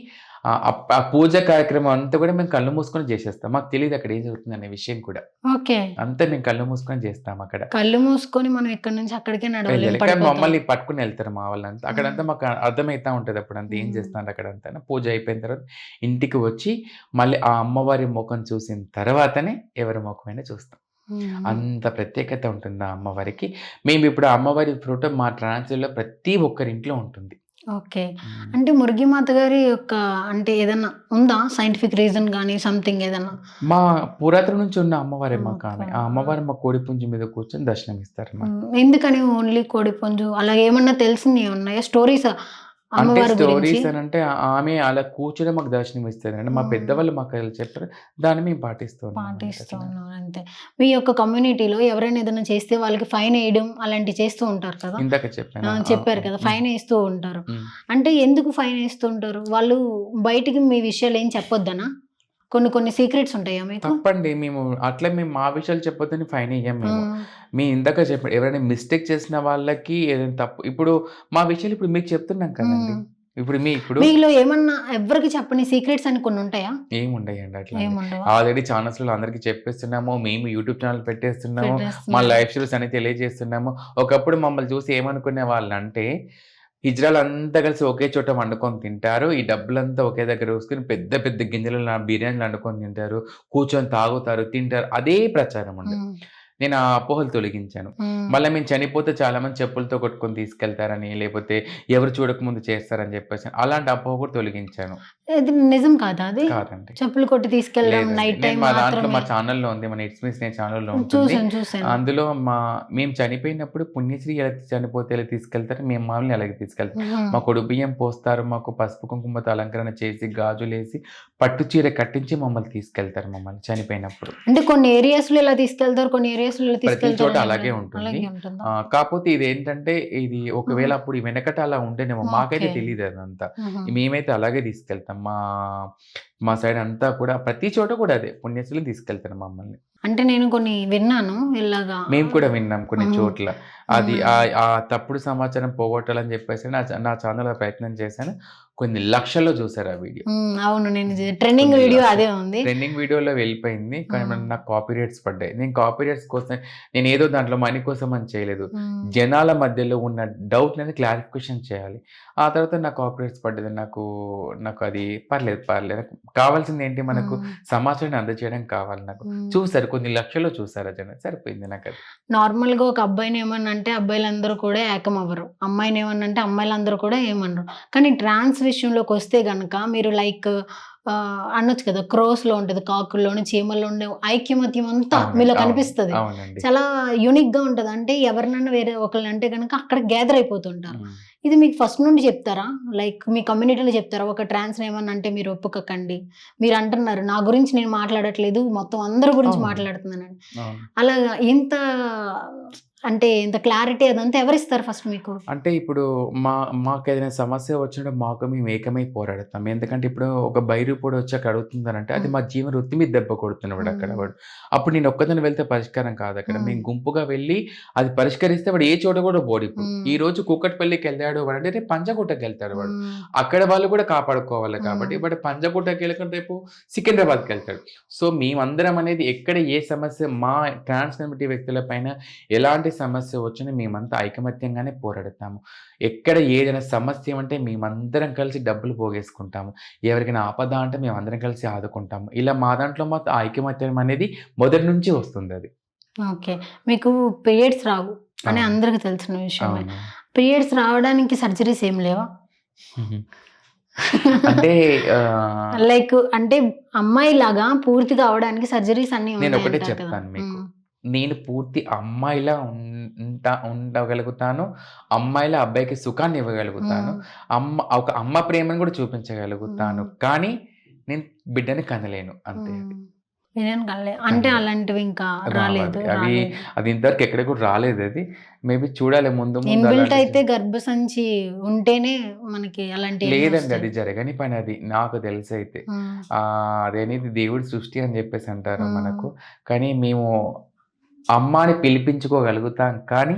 ఆ పూజ కార్యక్రమం అంతా కూడా మేము కళ్ళు మూసుకొని చేసేస్తాం. మాకు తెలీదు అక్కడ ఏం జరుగుతుందనే విషయం కూడా. ఓకే. అంతా మేము కళ్ళు మూసుకొని చేస్తాం అక్కడ. కళ్ళు మూసుకొని మనం ఇక్కడి నుంచి అక్కడికే నడవలేం, వెళ్ళాలి. కానీ పడిపోతాం. మమ్మల్ని పట్టుకొని ఎళ్తారు మా వాళ్ళంతా. హ్మ్. అక్కడంతా మాకు అర్థమైతా ఉంటది అప్పుడంతా ఏం హ్మ్. చేస్తున్నారు అక్కడంతా. పూజ అయిపోయిన తర్వాత ఇంటికి వచ్చి మళ్ళీ ఆ అమ్మవారి మొఖం చూసిన తర్వాతనే ఎవరి మొఖమైనా చూస్తాం. హ్మ్. అంత ప్రత్యేకత ఉంటుంది ఆ అమ్మవారికి. మేమిప్పుడు ఆ అమ్మవారి ఫోటో మా ట్రాన్స్‌లో ప్రతి ఒక్కరి ఇంట్లో ఉంటుంది. ఓకే. హ్మ్. అంటే మురిగిమాత గారి యొక్క అంటే ఏదన్నా ఉందా? సైంటిఫిక్ రీజన్ గాని సంథింగ్ ఏదన్నా? మా పురాతన నుంచి ఉన్న అమ్మవారే ఓకే. మాకామె. ఆ అమ్మవారు మా కోడిపుంజు మీద కూర్చొని దర్శనమిస్తారు మాకు. హ్మ్. ఎందుకని ఓన్లీ కోడిపుంజు అలా ఏమన్నా తెలిసినయి ఉన్నాయా? స్టోరీసా అంటే అమ్మవారి గురించి? స్టోరీస్ అనంటే ఆమె అలా కూర్చొని మాకు దర్శనమిస్తది. అంటే మా హ్మ్. పెద్దవాళ్ళు మాకు అలా చెప్పారు. దాన్ని మేము పాటిస్తూ ఉన్నామన్నమాట పాటిస్తూ అట్లా. ఉన్నారు అంతే. మీ యొక్క కమ్యూనిటీలో ఎవరైనా ఏదైనా చేస్తే వాళ్ళకి ఫైన్ ఎయడం అలాంటివి చేస్తూ ఉంటారు కదా! ఇందాక చెప్పానా? చెప్పారు కదా! హ్మ్. ఫైన్ ఏస్తూ ఉంటారు. హ్మ్. అంటే ఎందుకు ఫైన్ ఏస్తూ ఉంటారు? వాళ్ళు బయటికి మీ విషయాలు ఏం చెప్పొద్దనా? కొన్ని కొన్ని సీక్రెట్స్ ఉంటాయా మీకు? తప్పండి. మేము మా విషయాలు చెప్పొద్దని ఫైన్ ఎయ్యం మేము. హ్మ్. ఇందాక చెప్పా ఎవరైనా మిస్టేక్ చేసిన వాళ్ళకి ఏదైనా తప్పు ఇప్పుడు మా విషయాలు ఇప్పుడు మీకు చెప్తున్నాం కదండీ! హ్మ్. ఇప్పుడు మీలో ఏమన్నా ఎవ్వరికీ చెప్పని సీక్రెట్స్ అని కొన్నుంటాయా? ఏముండయండి అట్లాంటియి. ఏముండవా? ఆల్రెడీ ఛానల్స్‌లో అందరికి చెప్పేస్తున్నాము. మేము యూట్యూబ్ ఛానెల్ పెట్టేస్తున్నాము. మా పెట్టేస్తున్నారు. లైఫ్ స్టోరీస్ అన్ని తెలియజేస్తున్నాము. ఒకప్పుడు మమ్మల్ని చూసి ఏమనుకునే వాళ్ళంటే, హిజ్రాలంతా కలిసి ఒకే చోట వండుకొని తింటారు. ఈ డబ్బులంతా ఒకే దగ్గర వేసుకొని పెద్ద పెద్ద గిన్నెలలో బిర్యానీలు వండుకొని తింటారు. కూర్చొని తాగుతారు, తింటారు. అదే ప్రచారం ఉండే. హ్మ్. నేను ఆ అపోహలు తొలగించాను. హ్మ్. మళ్ళా మేము చనిపోతే చాలామంది చెప్పులతో కొట్టుకొని తీసుకెళ్తారని, లేపోతే ఎవరు చూడకముందు చేస్తారని చెప్పేసి అలాంటి అపోహ కూడా తొలగించాను. ఇది నిజం కాదా అది? కాదండి. చెప్పులు కొట్టి తీసుకెళ్ళడం లేదండి. నైట్ నేను టైమ్ మా దాంట్లో మాత్రమే. మా ఛానెల్‌లో ఉంది. మన ఇట్స్ మీ స్నేహ్ ఛానెల్‌లో ఉంటుంది. చూసాను. అందులో మేము చనిపోయినప్పుడు పుణ్యశ్రీ ఎలా చనిపోతే ఎలా తీసుకెళ్తారో మేము మామూలుగా అలాగే తీసుకెళ్తాం. హుహు. మాకు ఒడిబియ్యం పోస్తారు. మాకు పసుపు కుంకుమతో అలంకరణ చేసి, గాజులేసి, పట్టు చీర కట్టించి మమ్మల్ని తీసుకెళ్తారు మమ్మల్ని చనిపోయినప్పుడు. అంటే కొన్ని ఏరియాస్‌లో ఇలా తీసుకెళ్తారు. కొన్ని ఏరియాస్‌లో ఇలా ప్రతి చోట తీసుకెళ్తారని ఏం అలాగే లేదు. ఉంటుంది. అలాగే ఉంటుందా? కాపోతే ఇదేంటంటే ఇది హుహు. ఒకవేళ అప్పుడు ఈ వెనకట అలా ఉండేనేమో మాకైతే ఓకే. తెలీదు అదంతా. హుహు. మేమైతే అలాగే తీసుకెళ్తాం. మా సైడ్ అంతా కూడా ప్రతి చోట కూడా అదే పుణ్యశ్రీలు తీసుకెళ్తారు మమ్మల్ని. అంటే నేను కొన్ని విన్నాను ఇలాగా. మేము కూడా విన్నాం కొన్ని హ్మ్. చోట్ల. అది హ్మ్. ఆ తప్పుడు సమాచారం పోగొట్టాలని చెప్పేసి నా ఛానెల్‌లో ప్రయత్నం చేశాను. కొన్ని లక్షల్లో చూసారు ఆ వీడియో. హ్మ్. అవును. నేను ట్రెండింగ్ కొన్ని వీడియో అదే లక్షలు. ఉంది. ట్రెండింగ్ వీడియోలో వెళ్ళిపోయింది. కానీ హ్మ్. నాకు కాపీరైట్స్ పడ్డాయి. నేను కాపీరైట్స్ కోసం నేనేదో దాంట్లో మనీ కోసం అని చేయలేదు. హ్మ్. జనాల మధ్యలో ఉన్న డౌట్‌లని క్లారిఫికేషన్ చేయాలి. ఆ తర్వాత నాకు కాపీరైట్స్ పడ్డది. నాకు అది పర్లేదు. కావాల్సిందేంటి మనకు హ్మ్. సమాచారాన్ని అందజేయడం కావాలి నాకు. హ్మ్. చూసారు కొన్ని లక్షల్లో చూసారు ఆ జనం. సరిపోయింది నాకది. నార్మల్‌గా ఒక అబ్బాయిని ఏమన్నంటే అబ్బాయిలందరూ కూడా ఏకమవ్వరు. అమ్మాయిని ఏమన్నంటే అమ్మాయిలందరూ కూడా ఏమనరు. కానీ ట్రాన్స్ విషయంలోకొస్తే గనక మీరు లైక్ అనొచ్చు కదా! క్రోస్‌లో ఉంటది. కాకుల్లోను, చీమల్లో ఉండే ఐకమత్యం అంతా అవునండి. మీలో అవును. కనిపిస్తది. అవునండి. చాలా యూనిక్‌గా ఉంటది. అంటే ఎవరినన్నా వేరే ఒకళ్ళనంటే గనక అక్కడ గ్యాదర్ అయిపోతుంటారు. హ్మ్. ఇది మీకు ఫస్ట్ నుండి చెప్తారా? లైక్ మీ కమ్యూనిటీలో చెప్తారా? ఒక ట్రాన్స్‌ని ఏమన్నా అంటే మీరు ఒప్పుకోకండి. మీరంటున్నారు నా గురించి నేను మాట్లాడట్లేదు. మొత్తం అందరి గురించి అవును. మాట్లాడుతున్నానని. అవును. అలాగా అంటే ఇంత క్లారిటీ అదంతా ఎవరిస్తారు ఫస్ట్ మీకు? అంటే ఇప్పుడు మాకేదైనా సమస్య వచ్చినప్పుడు మేము ఏకమై పోరాడతాం. ఎందుకంటే ఇప్పుడు ఒక బైరూపోడు వచ్చి అక్కడ అడుగుతున్నారంటే అది హ్మ్. మా జీవన వృత్తి మీద దెబ్బ కొడుతున్నాడు అక్కడ హ్మ్. వాడు. అప్పుడు నేను ఒక్కదాన్ని వెళ్తే పరిష్కారం కాదక్కడ. హ్మ్. మేము గుంపుగా వెళ్లి అది పరిష్కరిస్తే వాడు ఏ చోట కూడా పోడిప్పుడు. హ్మ్. ఈరోజు కూకట్పల్లికెళ్ళాడు వాడంటే రేపు పంజాగుట్టకెళ్తాడు వాడు. హ్మ్. అక్కడ వాళ్ళు కూడా కాపాడుకోవాలి కాబట్టి హ్మ్. వాడు పంజాగుట్టకెళ్ళకుండా రేపు సికింద్రాబాద్‌కెళ్తాడు. సో మేమందరం అనేది ఎక్కడ ఏ సమస్య మా ట్రాన్స్ కమ్యూనిటీ వ్యక్తుల పైన ఎలాంటి సమస్య వచ్చినా మేమంతా ఐకమత్యంగానే పోరాడతాము. ఎక్కడ ఏదైనా సమస్య ఉంటే మేమందరం కలిసి డబ్బులు పోగేసుకుంటాము. ఎవరికైనా ఆపద అంటే మేమందరం కలిసి ఆదుకుంటాము. ఇలా మా దాంట్లో మాత్రం ఆ ఐకమత్యం అనేది మొదటి నుంచి వస్తుందది. ఓకే. మీకు పీరియడ్స్ రావు అని అవును. అందరికి తెలిసిన విషయమే. అవును. పీరియడ్స్ రావడానికి సర్జరీస్ ఏం లేవా? అంటే ఆహ్, లైక్ అంటే అమ్మాయిలాగా పూర్తిగా అవ్వడానికి సర్జరీస్ అన్నీ నేనొకటే ఉన్నాయంటారు కదా! చెప్తాను మీకు. హ్మ్. నేను పూర్తి అమ్మాయిలా ఉండగలుగుతాను. అమ్మాయిలా అబ్బాయికి సుఖాన్ని ఇవ్వగలుగుతాను. హ్మ్. ఒక అమ్మ ప్రేమను కూడా చూపించగలుగుతాను. హ్మ్. కానీ నేను బిడ్డని కనలేను అంతే అది. హ్మ్. వినను కనలే. అంటే కనలేదు. అలాంటివి ఇంకా రావాలి. రాలేదు. అది ఇంతవరకు ఎక్కడ కూడా రాలేదది. మేబీ చూడాలి ముందు ముందు ఇన్‌బిల్ట్ అలాంటి అయితే గర్భసంచి ఉంటేనే మనకి అలాంటియన్నీ లేదండి. వస్తాయి. అది జరగని పనది. నాకు తెలిసైతే. హ్మ్. అదనేది దేవుడి సృష్టి అని జెప్పేసి అంటారు హ్మ్. మనకు. కానీ మేము అమ్మ అని పిలిపించుకోగలుగుతాం కానీ,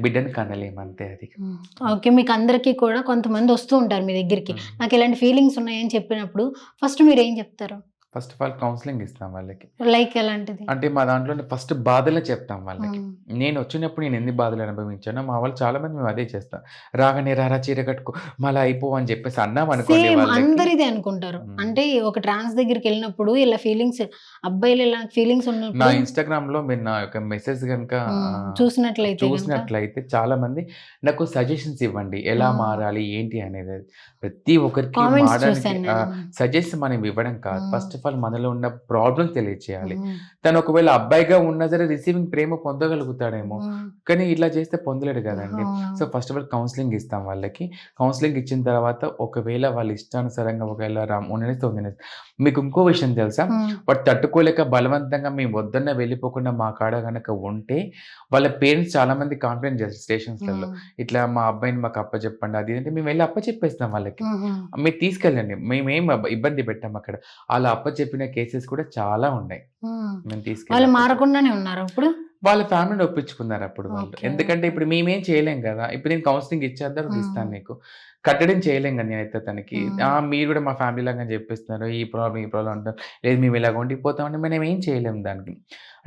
బిడ్డని కనలేము అంతే అది. హ్మ్. ఓకే. మీకందరికీ కూడా కొంతమంది వస్తూ ఉంటారు మీ దగ్గరికి. హ్మ్. నాకిలాంటి ఫీలింగ్స్ ఉన్నాయని చెప్పినప్పుడు ఫస్ట్ మీరేం చెప్తారు? ఫస్ట్ ఆఫ్ ఆల్ కౌన్సెలింగ్ ఇస్తాం వాళ్ళకి. లైక్ ఎలాంటిది? అంటే మా దాంట్లోనే ఫస్ట్ బాధలే చెప్తాం వాళ్ళకి. హ్మ్. నేనొచ్చినప్పుడు నేను ఎన్ని బాధలు అనుభవించానో మా వాళ్ళు చాలామంది మేము అదే చేస్తాం. రాగానే రారా చీర కట్టుకో మళ్ళా అయిపో అని జెప్పేసి అన్నామనుకోండి సేమ్ వాళ్ళకి. అందరు ఇదే అనుకుంటారు. హ్మ్. అంటే ఒక ట్రాన్స్ దగ్గరికెళ్ళినప్పుడు ఇలా ఫీలింగ్స్ అబ్బాయిలు ఇలా ఫీలింగ్స్ నా ఉన్నప్పుడు ఇన్‌స్టాగ్రామ్‌లో మీరు నా యొక్క మెసేజ్ గనుక చూసినట్లయితే గనక చూసినట్లయితే చాలామంది నాకు సజెషన్స్ ఇవ్వండి. ఎలా హ్మ్. మారాలి? ఏంటి అనేది. ప్రతి ఒక్కరికి కామెంట్స్ మారడానికి చూసాను నేను. సజెస్ట్ మనం ఇవ్వడం కాదు. హ్మ్. ఫస్ట్ ఆఫ్ ఆల్ మనలో ఉన్న ప్రాబ్లమ్ తెలియచేయాలి. హ్మ్. తను ఒకవేళ అబ్బాయిగా ఉన్నా సరే రిసీవింగ్ ప్రేమ పొందగలుగుతాడేమో. హ్మ్. కానీ ఇట్లా చేస్తే పొందలేడు గదండీ. సో, అవునవును. ఫస్ట్ ఆఫ్ ఆల్ కౌన్సెలింగ్ ఇస్తాం వాళ్ళకి. కౌన్సెలింగ్ ఇచ్చిన తర్వాత ఒకవేళ వాళ్ళ ఇష్టానుసారంగా ఒకవేళ ఉండనిస్తే ఉండనిస్తాం. మీకు ఇంకో విషయం తెలుసా? హ్మ్. వాడు తట్టుకోలేక బలవంతంగా మేము వద్దన్నా వెళ్ళిపోకుండా మా కాడ గనక ఉంటే, వాళ్ళ పేరెంట్స్ చాలామంది కంప్లెయింట్ చేస్తారు స్టేషన్స్‌లలో. హ్మ్. ఇట్లా మా అబ్బాయిని మాకు అప్పజెప్పండి అది ఇది అంటే మేము వెళ్లి అప్పచెప్పేస్తాం వాళ్ళకి. హుహు. మీరు తీసుకెళ్ళండి. మేమేం ఇబ్బంది పెట్టమక్కడ. అలా అప్పచెప్పిన కేసెస్ కూడా చాలా ఉన్నాయి. హ్మ్. మేము తీసుకెళ్ళి వాళ్ళు మారకుండానే ఉన్నారా ఇప్పుడు? వాళ్ళ ఫ్యామిలీని ఒప్పించుకున్నారప్పుడు వాళ్ళు. ఓకే. ఎందుకంటే ఓకే. ఇప్పుడు మేమేం చేయలేం గదా! ఇప్పుడు నేను కౌన్సెలింగ్ ఇచ్చేద్దాం హ్మ్. ఇస్తాను నీకు. కట్టడం చేయలేం గదా! నేనైతే తనకి. హ్మ్. మీరు గూడా మా ఫ్యామిలీ లాగానే జెప్పేస్తున్నారు. ఈ ప్రాబ్లమ్ అంటారు. లేదు మేము ఇలాగ ఉండిపోతాం అంటే మనం ఏం చేయలేం దానికి.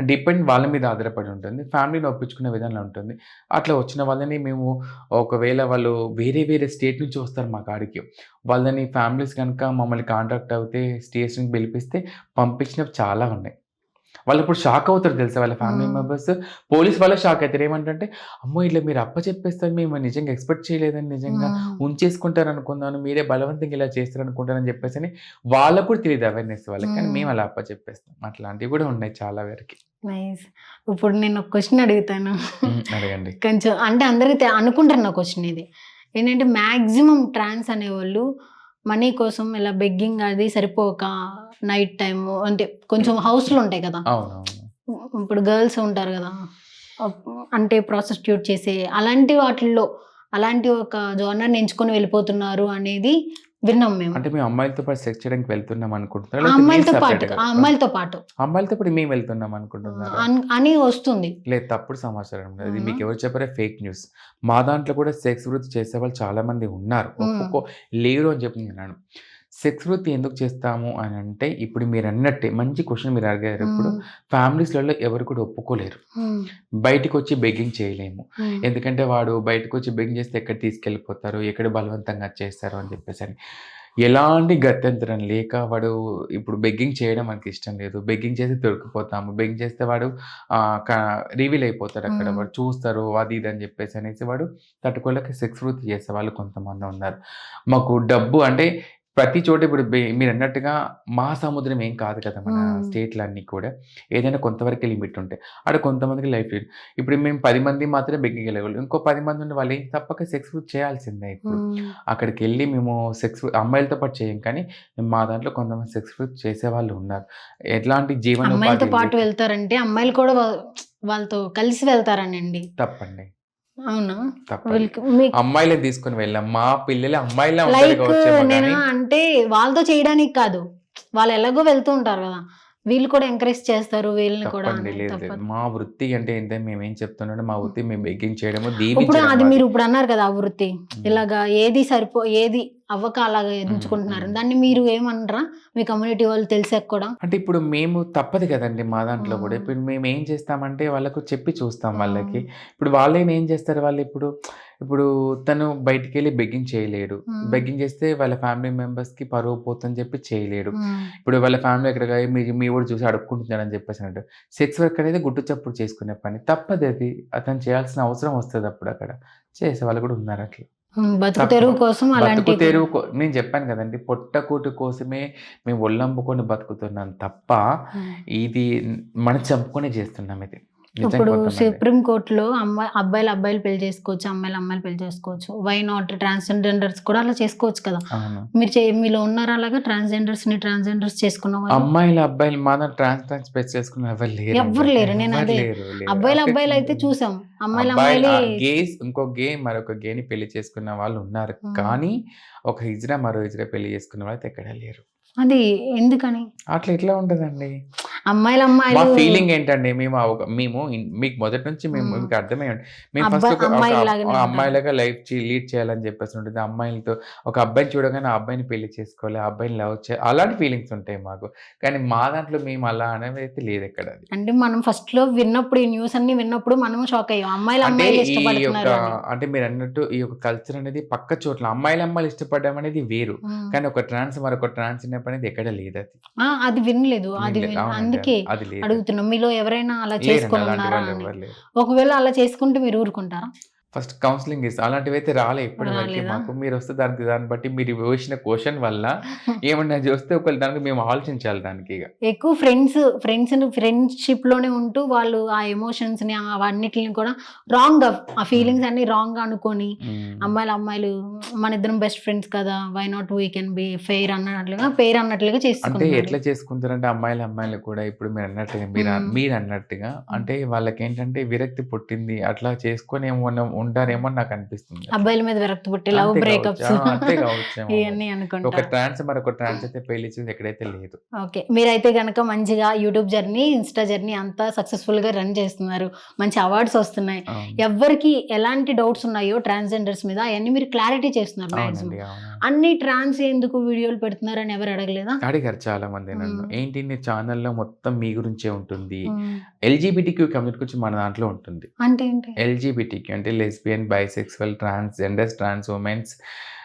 డిపెండ్ వాళ్ళ మీద ఆధారపడి ఉంటుంది. ఫ్యామిలీని ఒప్పించుకునే విధానంలో ఉంటుంది. అట్లా వచ్చిన వాళ్ళని మేము ఒకవేళ వాళ్ళు వేరే వేరే స్టేట్ నుంచి వస్తారు మా కాడికి. వాళ్ళని ఫ్యామిలీస్ గనుక మమ్మల్ని కాంటాక్ట్ అవుతే స్టేషన్‌కి పిలిపిస్తే పంపించినవి చాలా ఉన్నాయి. వాళ్ళిప్పుడు షాక్ అవుతారు తెలుసా! వాళ్ళ ఫ్యామిలీ హ్మ్. మెంబర్స్. పోలీస్ వాళ్ళే షాక్ అయితారు. ఏమంటంటే, "అమ్మో! ఇట్లా మీరు అప్పచెప్పేస్తారు మేము నిజంగా ఎక్స్‌పెక్ట్ చేయలేదండి నిజంగా. హ్మ్. ఉంచేసుకుంటారనుకున్నాను. మీరే బలవంతంగా ఇలా చేస్తారనుకుంటానని" చెప్పేసని వాళ్ళకి కూడా తెలీదు అవేర్‌నెస్ వాళ్ళకి. కానీ హ్మ్. మేము అలా అప్పచెప్పేస్తాం. అట్లాంటివి కూడా ఉన్నాయి చాలా వరకి. నైస్. ఇప్పుడు నేను ఒక క్వెషన్ అడుగుతాను. అడగండి. కొంచెం అంటే అందరికి అనుకుంటున్న క్వెషన్ ఇది. ఏంటంటే మాక్సిమం ట్రాన్స్ అనేవాళ్ళు మనీ కోసం ఇలా బెగ్గింగ్ అది సరిపోక నైట్ టైము అంటే కొంచెం హౌస్‌లు ఉంటాయి కదా! అవునవును. ఇప్పుడు గర్ల్స్ ఉంటారు గదా! అంటే ప్రాస్టిట్యూట్ చేసే అలాంటి వాటిల్లో అలాంటి ఒక జోనర్‌ని ఎంచుకొని వెళ్ళిపోతున్నారు అనేది విన్నాం మేము. అంటే మేము అమ్మాయిలతో పాటు సెక్స్ చేయడానికి వెళ్తున్నాం అనుకుంటున్నారా? ఆ లేకపోతే మీరు అమ్మాయిలతో పాటుగా సెపరేట్‌గా ఆ అమ్మాయిలతో పాటు అమ్మాయిలతో పాటు మేము వెళ్తున్నాం అనుకుంటున్నారా? అని వస్తుంది. లేదు. తప్పుడు సమాచారం అండి. అది అవునా? మీకెవరు చెప్పారో ఫేక్ న్యూస్. మా దాంట్లో కూడా సెక్స్ వృత్తి చేసేవాళ్ళు చాలామంది ఉన్నారు. హ్మ్. లేరు అని చెప్పి నేననను. సెక్స్ వృత్తి ఎందుకు చేస్తాము అనంటే, ఇప్పుడు మీరన్నట్టే మంచి క్వెషన్ మీరు అడిగారు ఇప్పుడు. హ్మ్. ఫ్యామిలీస్‌లలో ఎవరు కూడా ఒప్పుకోలేరు. హ్మ్. బయటికొచ్చి బెగ్గింగ్ చేయలేము. హ్మ్. ఎందుకంటే వాడు బయటకొచ్చి బెగ్గింగ్ చేస్తే ఎక్కడ తీసుకెళ్ళిపోతారు, ఎక్కడ బలవంతంగా చేస్తారు అని చెప్పేసని. ఎలాంటి గత్యంతరం లేక వాడు ఇప్పుడు బెగ్గింగ్ చేయడం మనకిష్టం లేదు. బెగ్గింగ్ చేసి దొరికిపోతాము. బెగ్గింగ్ చేస్తే వాడు ఆహ్, క రివీల్ అయిపోతాడక్కడ. హ్మ్. వాడు చూస్తారు అది ఇది అని చెప్పేసనేసి వాడు తట్టుకోలేక సెక్స్ వృత్తి చేసేవాళ్ళు కొంతమందున్నారు. మాకు డబ్బు అంటే ప్రతి చోట ఇప్పుడు మీరన్నట్టుగా మహాసముద్రం ఏం కాదు కదా! మన హ్మ్. స్టేట్‌లన్నీ కూడా. ఏదైనా కొంతవరకే లిమిట్ ఉంటాయి. ఆడ కొంతమందికి లైఫ్ లిమిట్. ఇప్పుడు మేము 10 మంది మాత్రమే బెగ్గింగ్‌కి వెళ్ళగలం. ఇంకో 10 మంది ఉండి వాళ్ళు ఏం తప్పక సెక్స్ వృత్తి చేయాల్సిందే ఇప్పుడు. హ్మ్. అక్కడికెళ్ళి మేము అమ్మాయిలతో పాటు చేయం కానీ, మా దాంట్లో కొంతమంది సెక్స్ వృత్తి చేసేవాళ్ళు ఉన్నారు. ఎట్లాంటి అమ్మాయిలతో జీవనోపాధి పాటు లేక వెళ్తారంటే అమ్మాయిలు కూడా వాళ్ళతో కలిసి వెళ్తారనండి. తప్పండి. అవునా? తప్పది. వీళ్ళకి మీకు అమ్మాయిలని తీసుకొని వెళ్ళాం. మా పిల్లలే అమ్మాయిలా ఉంటారు లైక్ కావచ్చేమో నేను గానీ అంటే వాళ్ళతో చేయడానికి కాదు. వాళ్ళు ఎలాగో వెళ్తూ ఉంటారు గదా! వీళ్ళు కూడా ఎంకరేజ్ చేస్తారు వీళ్ళని కూడా తప్పండి. అని లేదు, లేదు. తప్పదు. మా వృత్తి అంటే ఏంటంటే మేమేం చెప్తున్నామంటే మా హ్మ్. వృత్తి మేము బెగ్గింగ్ చేయడము, ఇప్పుడు దీవించడం అది మాది. మీరు ఇప్పుడు అన్నారు కదా! ఆ వృత్తి. హ్మ్. ఇలాగా ఏది అవ్వక అలాగా ఎంచుకుంటున్నారు. దాన్ని మీరు ఏమనరా? మీ కమ్యూనిటీ వాళ్ళు తెలిసాక కూడా? అంటే ఇప్పుడు మేము తప్పదు కదండీ మా దాంట్లో కూడా. హ్మ్. ఇప్పుడు మేము ఏం చేస్తామంటే వాళ్ళకు చెప్పి చూస్తాం వాళ్ళకి. హ్మ్. ఇప్పుడు ఏం చేస్తారు ఇప్పుడు తను బయటికెళ్ళి బెగ్గింగ్ చేయలేడు. హ్మ్. బెగ్గింగ్ చేస్తే వాళ్ళ ఫ్యామిలీ మెంబర్స్‌కి పరువు పోతుందని చెప్పి చేయలేడు. హ్మ్. ఇప్పుడు వాళ్ళ ఫ్యామిలీ ఎక్కడికి మీ వోడు చూసి అడుక్కుంటున్నాడని చెప్పేసనంటే, సెక్స్ వర్క్ అనేది గుట్టు చప్పుడు చేసుకునే పని. తప్పదది. అతను చేయాల్సిన అవసరం వస్తదప్పుడక్కడ. చేసేవాళ్ళు కూడా ఉన్నారట్లా. బతుకు తప్ప తెరువు కోసం బతుకు అలాంటివి తెరువు నేను చెప్పాను గదండీ! పొట్టకూటి కోసమే మేము ఒళ్ళంబుకొని బతుకుతున్నాం తప్ప, హ్మ్. ఇది మనం చంపుకొనే చేస్తున్నాం ఇది. నిజంగా ఇప్పుడు కొంతమంది. సుప్రీం కోర్ట్‌లో అబ్బాయిలు అబ్బాయిలు పెళ్లి చేసుకోవచ్చు. అమ్మాయిలు అమ్మాయిలు పెళ్లి చేసుకోవచ్చు. వై నాట్ ట్రాన్స్‌జెండర్స్ కూడా అలా చేసుకోవచ్చు కదా! అవును. మీలో ఉన్నారా అలాగా ట్రాన్స్‌జెండర్స్ చేసుకున్న వాళ్ళు? అమ్మాయిలు, అబ్బాయిలు మాత్రం స్పెక్స్ చేసుకున్న ఎవరు లేరండి. ఎవ్వరు లేరు. ఎవ్వరు నేనదే లేరు. అబ్బాయిలు అంటే అబ్బాయిలయితే చూసాం. అమ్మాయిలు అబ్బాయిలు అమ్మాయిలే ఇంకో మరొక గేని పెళ్లి చేసుకున్న వాళ్ళు ఉన్నారు. హ్మ్. కానీ ఒక హిజ్రా, మరో హిజ్రా పెళ్లి చేసుకున్న వాళ్ళైతే ఎక్కడా లేరు. అది ఎందుకని? అట్లా ఎట్లా ఉంటదండి? అమ్మాయిలు మా అమ్మాయిలు ఫీలింగ్ ఏంటంటే మేము మీకు మొదటి నుంచి హ్మ్. మీకు అర్థమై మేము ఫస్ట్ ఒక అమ్మాయిల్లాగానే ఉంటారు. అమ్మాయిలాగా లైఫ్ లీడ్ చేయాలని చెప్పేసి ఉంటుంది. అమ్మాయిలతో ఒక అబ్బాయిని చూడగానే ఆ అబ్బాయిని పెళ్లి చేసుకోవాలి. ఆ అబ్బాయిని లవ్ చేయాలి. అలాంటి ఫీలింగ్స్ ఉంటాయి మాకు. కానీ మా దాంట్లో మేము అలా అనేదైతే లేదెక్కడ అది. అంటే మనం ఫస్ట్‌లో విన్నప్పుడు ఈ న్యూస్ అన్నీ విన్నప్పుడు మనము షాక్ అయ్యాం. అమ్మాయిలు అంటే అమ్మాయిలు ఈ యొక్క ఇష్టపడుతున్నారు అని. అంటే మీరన్నట్టు ఈ యొక్క కల్చర్ అనేది పక్క చోట్ల అమ్మాయిలు ఇష్టపడడం అనేది వేరు. హ్మ్. కానీ ఒక మరొక ట్రాన్స్ అనేది ఎక్కడ లేదది. అది వినలేదు. వినలేదు. అవునండి. అందుకే అది లేదది. అడుగుతున్నా. మీలో ఎవరైనా అలా లేరండి. చేసుకొని అలాంటి ఉన్నారా వాళ్ళు అని? ఎవ్వరు లేరు. ఒకవేళ అలా చేసుకుంటే మీరు ఊరుకుంటారా? ఫస్ట్ కౌన్సెలింగ్ ఇస్తా. అలాంటివైతే రాలే ఇప్పటి వరకి రాలేదా? మాకు. మీరొస్తే దాన్ని బట్టి మీరు వేసిన క్వెషన్ వల్ల ఏమన్నా చూస్తే ఒకవేళ దానికి మేము ఆలోచించాలి దానికిగ. ఎక్కువ ఫ్రెండ్‌షిప్‌లోనే ఉంటూ వాళ్ళు ఆ ఎమోషన్స్‌ని అవన్నిటిని కూడా రాంగ్‌గా ఆ హ్మ్. ఫీలింగ్స్ అన్నీ రాంగ్‌గా అనుకోని హ్మ్. అమ్మాయిలు మనిద్దరం బెస్ట్ ఫ్రెండ్స్ కదా! Why not we can be fair అన్నట్లుగా అంటే చేసుకుంటున్నారు. ఎట్లా చేసుకుంటారంటే అమ్మాయిలు కూడా ఇప్పుడు హ్మ్. మీరన్నట్టుగా హ్మ్. అంటే వాళ్ళకేంటంటే విరక్తి పుట్టింది. అట్లా చేసుకొని ఏమన్నా ఉంటారేమో అని నాకనిపిస్తుంది అట్లా. అబ్బాయిల మీద విరక్తి పుట్టి లవ్ అంతే కావచ్చు. బ్రేకప్స్ అంతే కావచ్చేమో మరి. ఇయన్నీ అనుకుంటా. మరొక ట్రాన్స్ అయితే పెళ్లి చేసింది ఎక్కడైతే లేదు. ఓకే. మీరైతే గనక మంచిగా యూట్యూబ్ జర్నీ, ఇన్‌స్టా జర్నీ అంతా సక్సెస్‌ఫుల్‌గా రన్ చేస్తున్నారు. మంచి అవార్డ్స్ వస్తున్నాయి. అవును. ఎవ్వరికి ఎలాంటి డౌట్స్ ఉన్నాయో ట్రాన్స్‌జెండర్స్ మీద అయన్నీ మీరు క్లారిటీ చేస్తున్నారు మాక్సిమం. అవునండి. అవును. అన్ని ట్రాన్స్ ఎందుకు వీడియోలు పెడుతున్నారని ఎవరు అడగలేదా? అడిగారు చాలామంది నన్ను. హ్మ్. ఏంటి నీ ఛానెల్‌లో మొత్తం మీ గురించే ఉంటుంది. హ్మ్. ఎల్‌జీబీటీక్యూ కమ్యూనిటీ గురించి మన దాంట్లో ఉంటుంది. అంటే ఏంటి? ఎల్‌జీబీటీక్యూ అంటే lesbian, bisexual, transgenders, trans womens,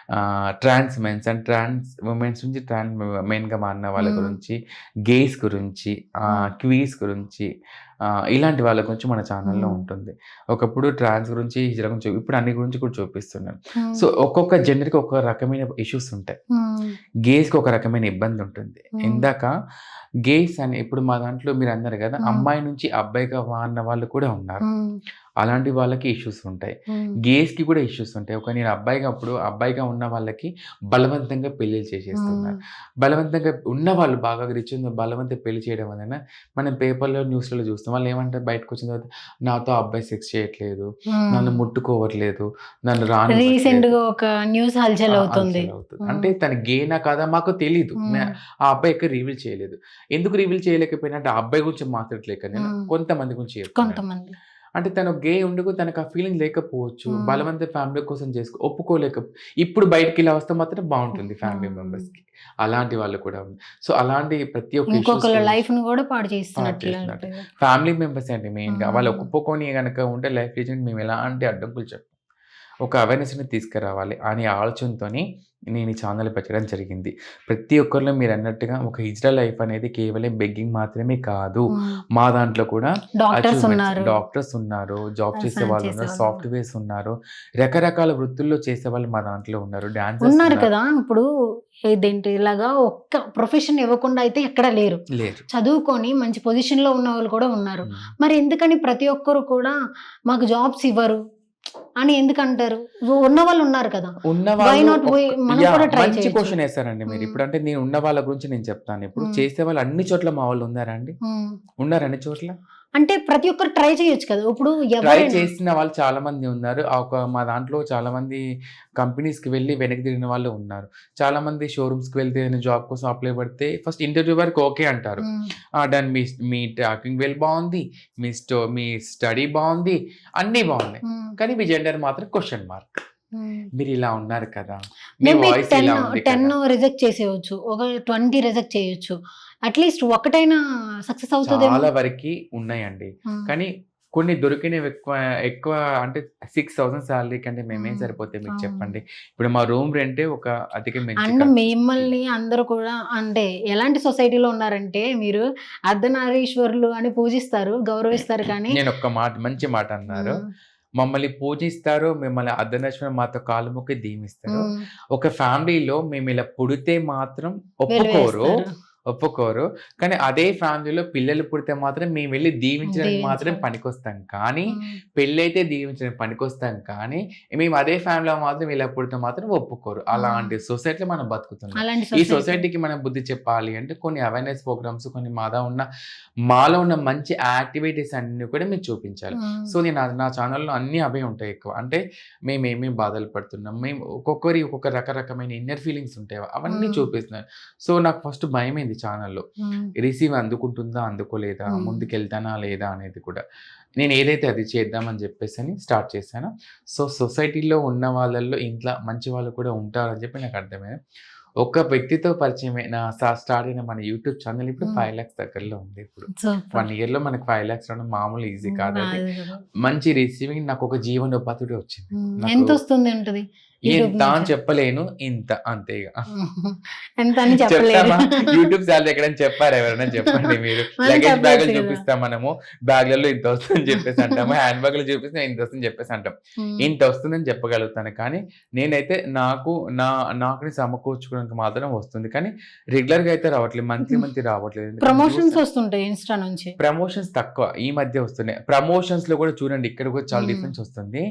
trans mens and trans womens నుంచి మెన్‌గా మారిన వాళ్ళ హ్మ్. గురించి, గేస్ గురించి, హ్మ్. క్వీర్స్ గురించి, ఇలాంటి వాళ్ళ గురించి మన ఛానెల్‌లో హ్మ్. ఉంటుంది. ఒకప్పుడు ట్రాన్స్ గురించి, హిజ్రా గురించి ఇప్పుడు అన్ని గురించి కూడా చూపిస్తున్నాను. హ్మ్. సో, ఒక్కొక్క జెండర్‌కి ఒక రకమైన ఇష్యూస్ ఉంటాయి. హ్మ్. గేస్‌కి ఒక రకమైన ఇబ్బందుంటుంది. హ్మ్. ఇందాక గేస్ అని ఇప్పుడు మా దాంట్లో మీరన్నారు గదా! హ్మ్. అమ్మాయి నుంచి అబ్బాయిగా మారిన వాళ్ళు కూడా ఉన్నారు. హ్మ్. అలాంటి వాళ్ళకి ఇష్యూస్ ఉంటాయి. హ్మ్. గేస్‌కి కూడా ఇష్యూస్ ఉంటాయి. నేను అబ్బాయిగా ఉన్న వాళ్ళకి బలవంతంగా పెళ్ళిళ్ళు హ్మ్. చేసేస్తున్నారు. బలవంతంగా ఉన్నవాళ్ళు బాగా రిచ్ ఉన్న బలవంతంగా పెళ్లి చేయడం వలన మనం పేపర్‌లో, న్యూస్‌లలో చూస్తాం. వాళ్ళేమంటారు బయటకొచ్చిన తర్వాత నాతో ఆ అబ్బాయి సెక్స్ చేయట్లేదు, హ్మ్. నన్ను ముట్టుకోవట్లేదు, నన్ను రానివ్వట్లేదు. రీసెంట్‌గా ఒక న్యూస్ హల్చల్ అవుతుంది. అలసలవుతది. అంటే హ్మ్. తను గేనా కాదా మాకు తెలీదు. హ్మ్. ఆ అబ్బాయి ఎక్కడ రివీల్ చేయలేదు. ఎందుకు రివీల్ చేయలేకపోయినా అంటే ఆ అబ్బాయి గురించి మాట్లాడట్లేక నేను హ్మ్. కొంతమంది గురించి చెప్తున్నాను. కొంతమంది. అంటే తను గే ఉండుకు తనకు ఆ ఫీలింగ్ లేకపోవచ్చు. హ్మ్. బలవంత ఫ్యామిలీ కోసం ఇప్పుడు బయటికిలా వస్తే మాత్రం బావుంటుంది ఫ్యామిలీ హ్మ్. మెంబర్స్‌కి. అలాంటి వాళ్ళు కూడా సో, అలాంటి ప్రతి ఒక్క ఇష్యూస్ ఇంకొకళ్ళ గురించి లైఫ్‌ని గూడా పాడు పాడు చేస్తున్నట్టు. చేస్తున్నట్లయితే. ఫ్యామిలీ మెంబర్సే అండి మెయిన్‌గా. వాళ్ళు హ్మ్. ఒప్పుకొని గనక ఉంటే లైఫ్ రీజన్ మేము ఎలాంటి అడ్డంకులు చెప్పం. ఒక అవేర్‌నెస్‌ని తీసుకురావాలి అనే ఆలోచనతోని నేను ఈ ఛానెల్ పెట్టడం జరిగింది. ప్రతి ఒక్కరిలో మీరన్నట్టుగా ఒక హిజ్రా లైఫ్ అనేది కేవలం బెగ్గింగ్ మాత్రమే కాదు. హ్మ్. మా దాంట్లో కూడా డాక్టర్స్ అచీవ్‌మెంట్స్ ఉన్నారు. డాక్టర్స్ ఉన్నారు, జాబ్ వ్యవసాయం చేసేవాళ్ళున్నారు, చేసేవాళ్ళున్నారు. సాఫ్ట్‌వేర్స్ ఉన్నారు, రకరకాల వృత్తుల్లో చేసేవాళ్ళు మా దాంట్లో ఉన్నారు, డాన్సర్స్ ఉన్నారు ఉన్నారు. కదా! ఇప్పుడు ఇలాగా ఒక్క ప్రొఫెషన్ ఇవ్వకుండా అయితే ఎక్కడ లేరు. లేరు. చదువుకొని మంచి పొజిషన్‌లో ఉన్నవాళ్ళు కూడా ఉన్నారు. హ్మ్. మరి ఎందుకని ప్రతి ఒక్కరు కూడా మాకు జాబ్స్ ఇవ్వరు అని ఎందుకంటారు? ఉన్నవాళ్ళు ఉన్నారు కదా! వై ఉన్నవాళ్ళు నాట్ మనం కూడా ట్రై మంచి చేయొచ్చు. క్వెషన్ ఏసారండి మీరు. హ్మ్. ఇప్పుడంటే నేను ఉన్న వాళ్ళ గురించి నేను చెప్తానిప్పుడు. హ్మ్. చేసేవాళ్ళు అన్ని చోట్ల మా వాళ్ళు ఉన్నారా అండి? హ్మ్. ఉన్నారా అన్ని చోట్ల? అంటే ప్రతి ఒక్కరు ట్రై చేయొచ్చు కదా! ఇప్పుడు ట్రై ఎవరైనా చేసిన వాళ్ళు చాలా మంది ఉన్నారు. మా దాంట్లో చాలామంది కంపెనీస్‌కి వెళ్లి వెనక్కి తిరిగిన వాళ్ళు ఉన్నారు. చాలామంది షోరూమ్స్‌కి వెళ్తే ఏదైనా జాబ్ కోసం అప్లై పెడితే ఫస్ట్ ఇంటర్వ్యూ వరకు ఓకే అంటారు. హ్మ్. డన్ మీ మీ టాకింగ్ వెల్ బావుంది. మీ స్టడీ బావుంది. అన్నీ బావున్నాయి. హ్మ్. కానీ మీ జెండర్ మాత్రం క్వెషన్ మార్క్. మీరు ఇలా ఉన్నారు కదా, మీ మేబీ వాయిస్ 10 ఇలా ఉంది 10 కదా. రిజెక్ట్ చేసేయొచ్చు. ఒక 20 రిజెక్ట్ చేయొచ్చు. అట్‌లీస్ట్ ఒకటైనా సక్సెస్ అవుతదేమో. చాలా వరకి ఉన్నాయండి. హ్మ్. కానీ కొన్ని దొరికినవి ఎక్కువ ఎక్కువ అంటే 6,000 సాలరీ కంటే మేమేం హ్మ్. సరిపోతాయి మీకు అవును. చెప్పండి. ఇప్పుడు మా రూమ్ రెంటే ఒక అధిక మించి అండ్ ఖర్చు. మిమ్మల్ని అందరూ కూడా అంటే ఎలాంటి సొసైటీలో ఉన్నారంటే మీరు అర్ధనారీశ్వరులు అని పూజిస్తారు, గౌరవిస్తారు కానీ నేనొక్క మాట మంచి మాట అన్నారు. హ్మ్. మమ్మల్ని పూజిస్తారు, మిమ్మల్ని అర్ధనారీశ్వరులు మాతో కాళ్ళు మొక్కి దీవిస్తారు. హ్మ్. ఒక ఫ్యామిలీలో మేమిలా పుడితే మాత్రం ఒప్పుకోరు. వెలివేస్తారు. ఒప్పుకోరు. కానీ అదే ఫ్యామిలీలో పిల్లలు పుడితే మాత్రం మేము వెళ్లి దీవించడానికి మాత్రం దీవించాలి. పనికొస్తాం. కానీ హ్మ్. పెళ్లయితే దీవించడానికి పనికొస్తాం కానీ, మేము అదే ఫ్యామిలీలో మాత్రం ఇలా పుడితే మాత్రం ఒప్పుకోరు. అలాంటి సొసైటీలో మనం బతుకుతున్నాం. అలాంటి ఈ సొసైటీ. సొసైటీకి మనం బుద్ధి చెప్పాలి అంటే కొన్ని అవేర్‌నెస్ ప్రోగ్రామ్స్, కొన్ని మాలో ఉన్న మంచి యాక్టివిటీస్ అన్నీ కూడా మీకు చూపించాలి. హ్మ్. సో, నేను నా ఛానెల్‌లో అన్నీ అవే ఉంటాయి ఎక్కువ. అంటే మేమేమేం బాధలు పడుతున్నాం, మేము ఒక్కొక్క రకరకమైన ఇన్నర్ ఫీలింగ్స్ ఉంటాయి. అవన్నీ హ్మ్. చూపిస్తున్నాను. సో, నాకు ఫస్ట్ భయమైంది ఛానెల్‌లో. హ్మ్. రిసీవ్ అందుకుంటుందా? అందుకోలేదా? హ్మ్. ముందుకెళ్తానా? లేదా? అనేది కూడా. నేను ఏదైతే అది చేద్దామని చెప్పేసని స్టార్ట్ చేశాను. సో, సొసైటీలో ఉన్న వాళ్ళల్లో ఇంట్ల మంచి వాళ్ళు కూడా ఉంటారని చెప్పి నాకు అర్థమైంది. ఒక వ్యక్తితో పరిచయమైన స్టార్ట్ అయిన మన యూట్యూబ్ ఛానెల్ ఇప్పుడు హ్మ్. 5,00,000 దగ్గరలో ఉంది ఇప్పుడు. సూపర్. 1 ఇయర్‌లో మనకు 5,00,000 రావడం మామూలు ఈజీ కాదది. రాదు కదా! మంచి రిసీవింగ్, నాకొక జీవనోపాధి కూడా వచ్చింది. నాకు ఎంతొస్తుంది ఉంటది యూట్యూబ్ ఎంత అని నుంచి? చెప్పలేను. ఇంత అంతే ఇగ. ఎంత అని చెప్పలేరు. చెప్తామా? యూట్యూబ్ సాలరీ ఎక్కడైనా చెప్పారా ఎవరైనా చెప్పండి మీరు. మనం లగేజ్ చెప్పొచ్చు బ్యాగులు కదా! చూపిస్తాం మనము. బ్యాగ్‌లలో ఇంత వస్తుందని చెప్పేసి అంటాము. హ్యాండ్ బ్యాగ్‌లో చూపిస్తే ఇంత వస్తుందని చెప్పేసి అంటాం. హ్మ్. ఇంత వస్తుందని చెప్పగలుగుతాను. కానీ నేనైతే నాకుని సమకూర్చుకోవడానికి మాత్రం వస్తుంది. కానీ రెగ్యులర్‌గా అయితే రావట్లేదు. మంత్లీ రావట్లేదు. ఎందుకంటే ప్రమోషన్స్ వస్తుంటాయి ఇన్‌స్టా నుంచి. ప్రమోషన్స్ తక్కువ. ఈ మధ్య వస్తున్నాయి. ప్రమోషన్స్‌లో కూడా చూడండి ఇక్కడ కూడా చాలా హ్మ్. డిఫరెన్స్ వస్తుంది.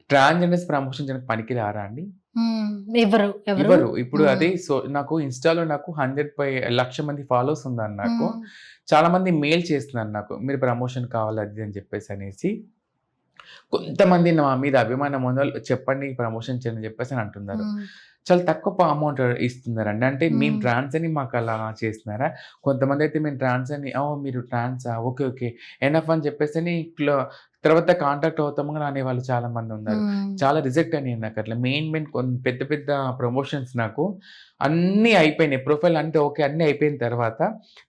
ట్రాన్స్‌జెండర్స్ ప్రమోషన్ చేయడానికి పనికి రారా అండి? హ్మ్. ఎవరు? ఎవరు? ఇవ్వరు. ఇప్పుడు హ్మ్. అదే నాకు ఇన్‌స్టా‌లో నాకు 1,00,000 మంది ఫాలోవర్స్ ఉన్నారు నాకు. హ్మ్. చాలా మంది మెయిల్ చేస్తున్నారు నాకు. మీరు ప్రమోషన్ కావాలి అది అని చెప్పేసనేసి. కొంతమంది నా మీద అభిమానం ఉన్నోళ్ళు చెప్పండి ప్రమోషన్ చేయండి అని చెప్పేసి అని అంటున్నారు. హ్మ్. చాలా తక్కువ అమౌంట్ ఇస్తున్నారండి. అంటే మేము హ్మ్. ట్రాన్స్ అని మాకలా చేస్తున్నారా? కొంతమందయితే మేము ట్రాన్స్ అని ఓహ్! మీరు ట్రాన్సా? ఓకే. ఓకే. ఎనఫ్ అని చెప్పేసని తర్వాత కాంటాక్ట్ అవుతాము అని అనేవాళ్ళు చాలా మందున్నారు. హ్మ్. చాలా రిజెక్ట్ అయినాయి నాకట్లా. మెయిన్ పెద్ద పెద్ద ప్రమోషన్స్ నాకు అన్నీ అయిపోయినాయి. ప్రొఫైల్ అంతా ఓకే. అన్నీ అయిపోయిన తర్వాత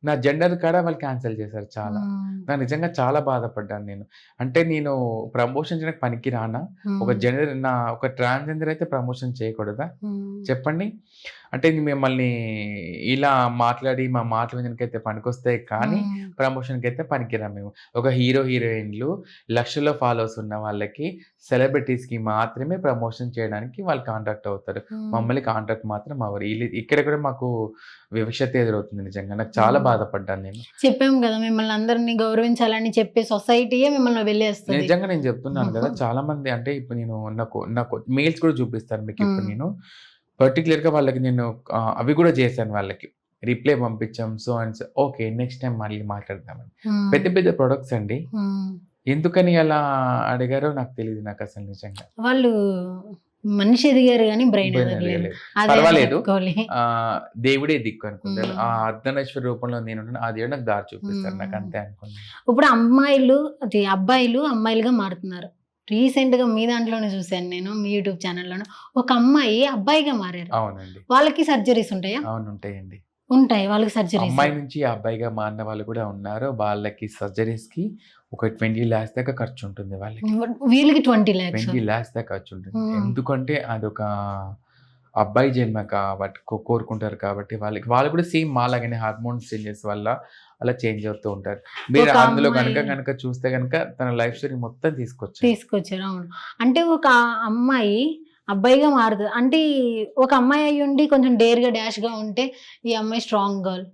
నా జెండర్ కాడ వాళ్ళు క్యాన్సెల్ చేశారు చాలా. హ్మ్. నాకు నిజంగా చాలా బాధపడ్డాను నేను. అంటే నేను ప్రమోషన్ చేయడానికి పనికి రానా? హ్మ్. ఒక ట్రాన్స్‌జెండర్ అయితే ప్రమోషన్ చేయకూడదా? హ్మ్. చెప్పండి. అంటే మిమ్మల్ని ఇలా మాట్లాడి మా మాటలు వినడానికైతే పనికొస్తాయి కానీ, హ్మ్. ప్రమోషన్‌కైతే పనికిరాము మేము. ఒక హీరో, హీరోయిన్‌లు లక్షల్లో ఫాలోవర్స్ ఉన్న వాళ్ళకి, సెలబ్రిటీస్‌కి మాత్రమే ప్రమోషన్ చేయడానికి వాళ్ళు కాంటాక్ట్ అవుతారు. హ్మ్. మమ్మల్ని కాంటాక్ట్ మాత్రం అవ్వరు. ఇక్కడ కూడా మాకు వివక్షత ఎదురవుతుంది నిజంగా. నాకు చాలా హ్మ్. బాధపడ్డాను నేను. చెప్పాం గదా! మిమ్మల్ని అందరిని గౌరవించాలని చెప్పే సొసైటీయే మిమ్మల్ని వదిలేస్తది. నిజంగా నేను చెప్తున్నాను కదా! చాలామంది అంటే ఇప్పుడు నేను నాకు మెయిల్స్ కూడా చూపిస్తాను మీకిప్పుడు హ్మ్. నేను. పర్టిక్యులర్‌గా వాళ్ళకి నేను అవి కూడా చేశాను వాళ్ళకి. రిప్లై పంపించాం. So and so okay. Next time మళ్ళీ మాట్లాడదామని. హ్మ్. పెద్ద పెద్ద ప్రొడక్ట్స్ అండి. హ్మ్. ఎందుకని అలా అడిగారో నాకు తెలీదు నాకసలు నిజంగా. వాళ్ళు మనిషి ఎదిగారు గానీ బ్రెయిన్ బ్రెయిన్ ఎదగలేదు. ఎదగలేదు. అదైనా పర్వాలేదు. చెప్పుకోవాలి. దేవుడే దిక్కు అనుకుంటాను. ఆ హ్మ్. అర్ధనారీశ్వర రూపంలో నేనున్నాను. ఆ దేవుడు నాకు దారి చూపిస్తాడు. హ్మ్. నాకంతే అనుకున్నాను. ఇప్పుడు అబ్బాయిలు అమ్మాయిలుగా మారుతున్నారు. రీసెంట్‌గా మీ దాంట్లోనే చూసాను నేను. మీ యూట్యూబ్ ఛానెల్‌లోను. ఒక అమ్మాయి అబ్బాయిగా మారారు. అవునండి. వాళ్ళకి సర్జరీస్ ఉంటాయా? అవును. ఉంటాయండి. ఉంటాయి. వాళ్ళకి సర్జరీస్. అమ్మాయి నుంచి అబ్బాయిగా మారిన వాళ్ళు కూడా ఉన్నారు. వాళ్ళకి సర్జరీస్‌కి ఒక 20,00,000 దాకా ఖర్చుంటుంది వాళ్ళకి. వీళ్ళకి 20,00,000. 20,00,000 దాకా ఖర్చుంటుంది. హ్మ్. ఎందుకంటే అదొక అబ్బాయి జన్మ కాబట్టి కోరుకుంటారు కాబట్టి వాళ్ళు కూడా సేమ్ మాలాగానే హార్మోన్స్ చేంజెస్ వల్ల అలా చేంజ్ అవుతూ ఉంటారు. మీరు ఒక అందులో అమ్మాయి గనక చూస్తే గనక తన లైఫ్ స్టోరీ మొత్తం తీసుకొచ్చారు. తీసుకొచ్చారు. అవును. అంటే ఒక అమ్మాయి అబ్బాయిగా మారుతది. అంటే ఒక అమ్మాయి అయ్యుండి కొంచెం డేర్‌గా, డాష్‌గా ఉంటే ఈ అమ్మాయి స్ట్రాంగ్ గర్ల్.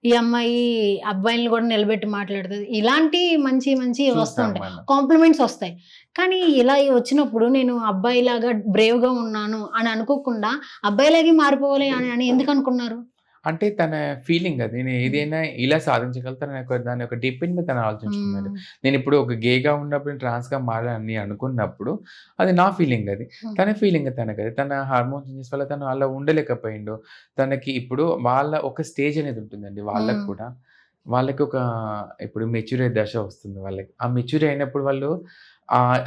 ఈ అమ్మాయి అబ్బాయిల్ని కూడా నిలబెట్టి మాట్లాడుతది. ఇలాంటి మంచి చూసాం వస్తుంటాయి. మనం. కాంప్లిమెంట్స్ ఒస్తాయి. కానీ ఇలా వచ్చినప్పుడు నేను అబ్బాయిలాగా బ్రేవ్‌గా ఉన్నాను అని అనుకోకుండా అబ్బాయిలాగే మారిపోవాలి అని ఎందుకు అనుకున్నారు? అంటే తన ఫీలింగ్ అది. నేను హ్మ్. ఏదైనా ఇలా సాధించగలుగుతానని దాని యొక్క డిపెండ్ మీద తను ఆలోచించుకున్నాడు. హ్మ్. నేనిప్పుడు ఒక గేగా ఉన్నప్పుడు ట్రాన్స్‌గా మారాలని అనుకున్నప్పుడు అది నా ఫీలింగ్ అది. హ్మ్. తన ఫీలింగ్ తనకది. తన హార్మోన్ చేంజెస్ వల్ల తను అలా ఉండలేకపోయిండు. తనకి ఇప్పుడు వాళ్ళ ఒక స్టేజ్ అనేది ఉంటుందండి వాళ్ళకి హ్మ్. కూడా. వాళ్ళకి ఒక ఇప్పుడు మెచ్యూర్ అయ్యే దశ వస్తుంది వాళ్ళకి. ఆ మెచ్యూర్ అయినప్పుడు వాళ్ళు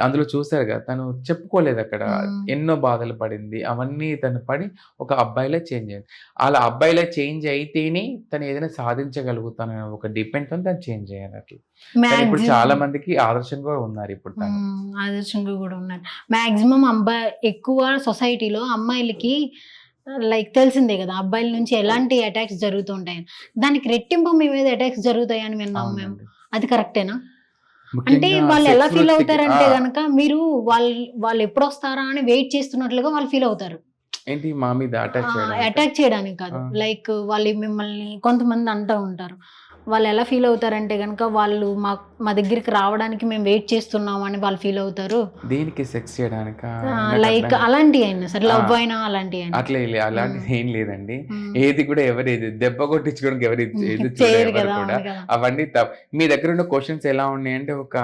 అందులో చూసారు కదా! తను చెప్పుకోలేదక్కడ. హ్మ్. ఎన్నో బాధలు పడింది. అవన్నీ తను పడి ఒక అబ్బాయిలా చేంజ్ అయింది. అలా అబ్బాయిలా చేంజ్ అయితేనే తను ఏదైనా సాధించగలుగుతాననే ఒక డిపెండ్‌తోని తను చేంజ్ అయ్యారు అట్లా. కానీ ఇప్పుడు మాక్సిమం చాలా మందికి ఆదర్శంగా ఉన్నారు ఇప్పుడు తను. ఆదర్శంగా గూడా ఉన్నారు. మాక్సిమం ఎక్కువ సొసైటీలో అమ్మాయిలకి లైక్ తెలిసిందే గదా! అబ్బాయిల నుంచి ఎలాంటి అటాక్స్ జరుగుతుంటాయని. దానికి రెట్టింపు మీ మీద అటాక్స్ జరుగుతాయని విన్నాం మేము. అవునండి. అది కరెక్టేనా? అంటే ముఖ్యంగా వాళ్ళెలా సెక్స్ ఫీల్ వృత్తికి అవుతారంటే గనక మీరు వాళ్ళెప్పుడొస్తారా అని వెయిట్ చేస్తున్నట్లుగా వాళ్ళు ఫీల్ అవుతారు. ఏంటి మా మీద అటాక్ చేయడానికా? అటాక్ చేయడానికి కాదు. ఆ! లైక్ వాళ్ళు మిమ్మల్ని కొంతమంది అంటూ ఉంటారు. వాళ్ళెలా ఫీల్ అవుతారంటే గనక వాళ్ళు మా దగ్గరికి రావడానికి మేము వెయిట్ చేస్తున్నాం అని వాళ్ళు ఫీల్ అవుతారు. దేనికి సెక్స్ చేయడానికా? లైక్ నాకర్థం కాదు. అలాంటియైనా సరే ఆ! లవ్ అయినా అలాంటియైనా. అలాంటిది హ్మ్. ఏం లేదండి. హ్మ్. ఏది కూడా దెబ్బ కొట్టించుకోవడానికి ఎవరు ఎదురు చూడరు చేయరు ఎవరు గదా! కూడా. అవును గదా! అవన్నీ మీ దగ్గరున్న క్వెషన్స్ ఎలా ఉన్నాయంటే ఒక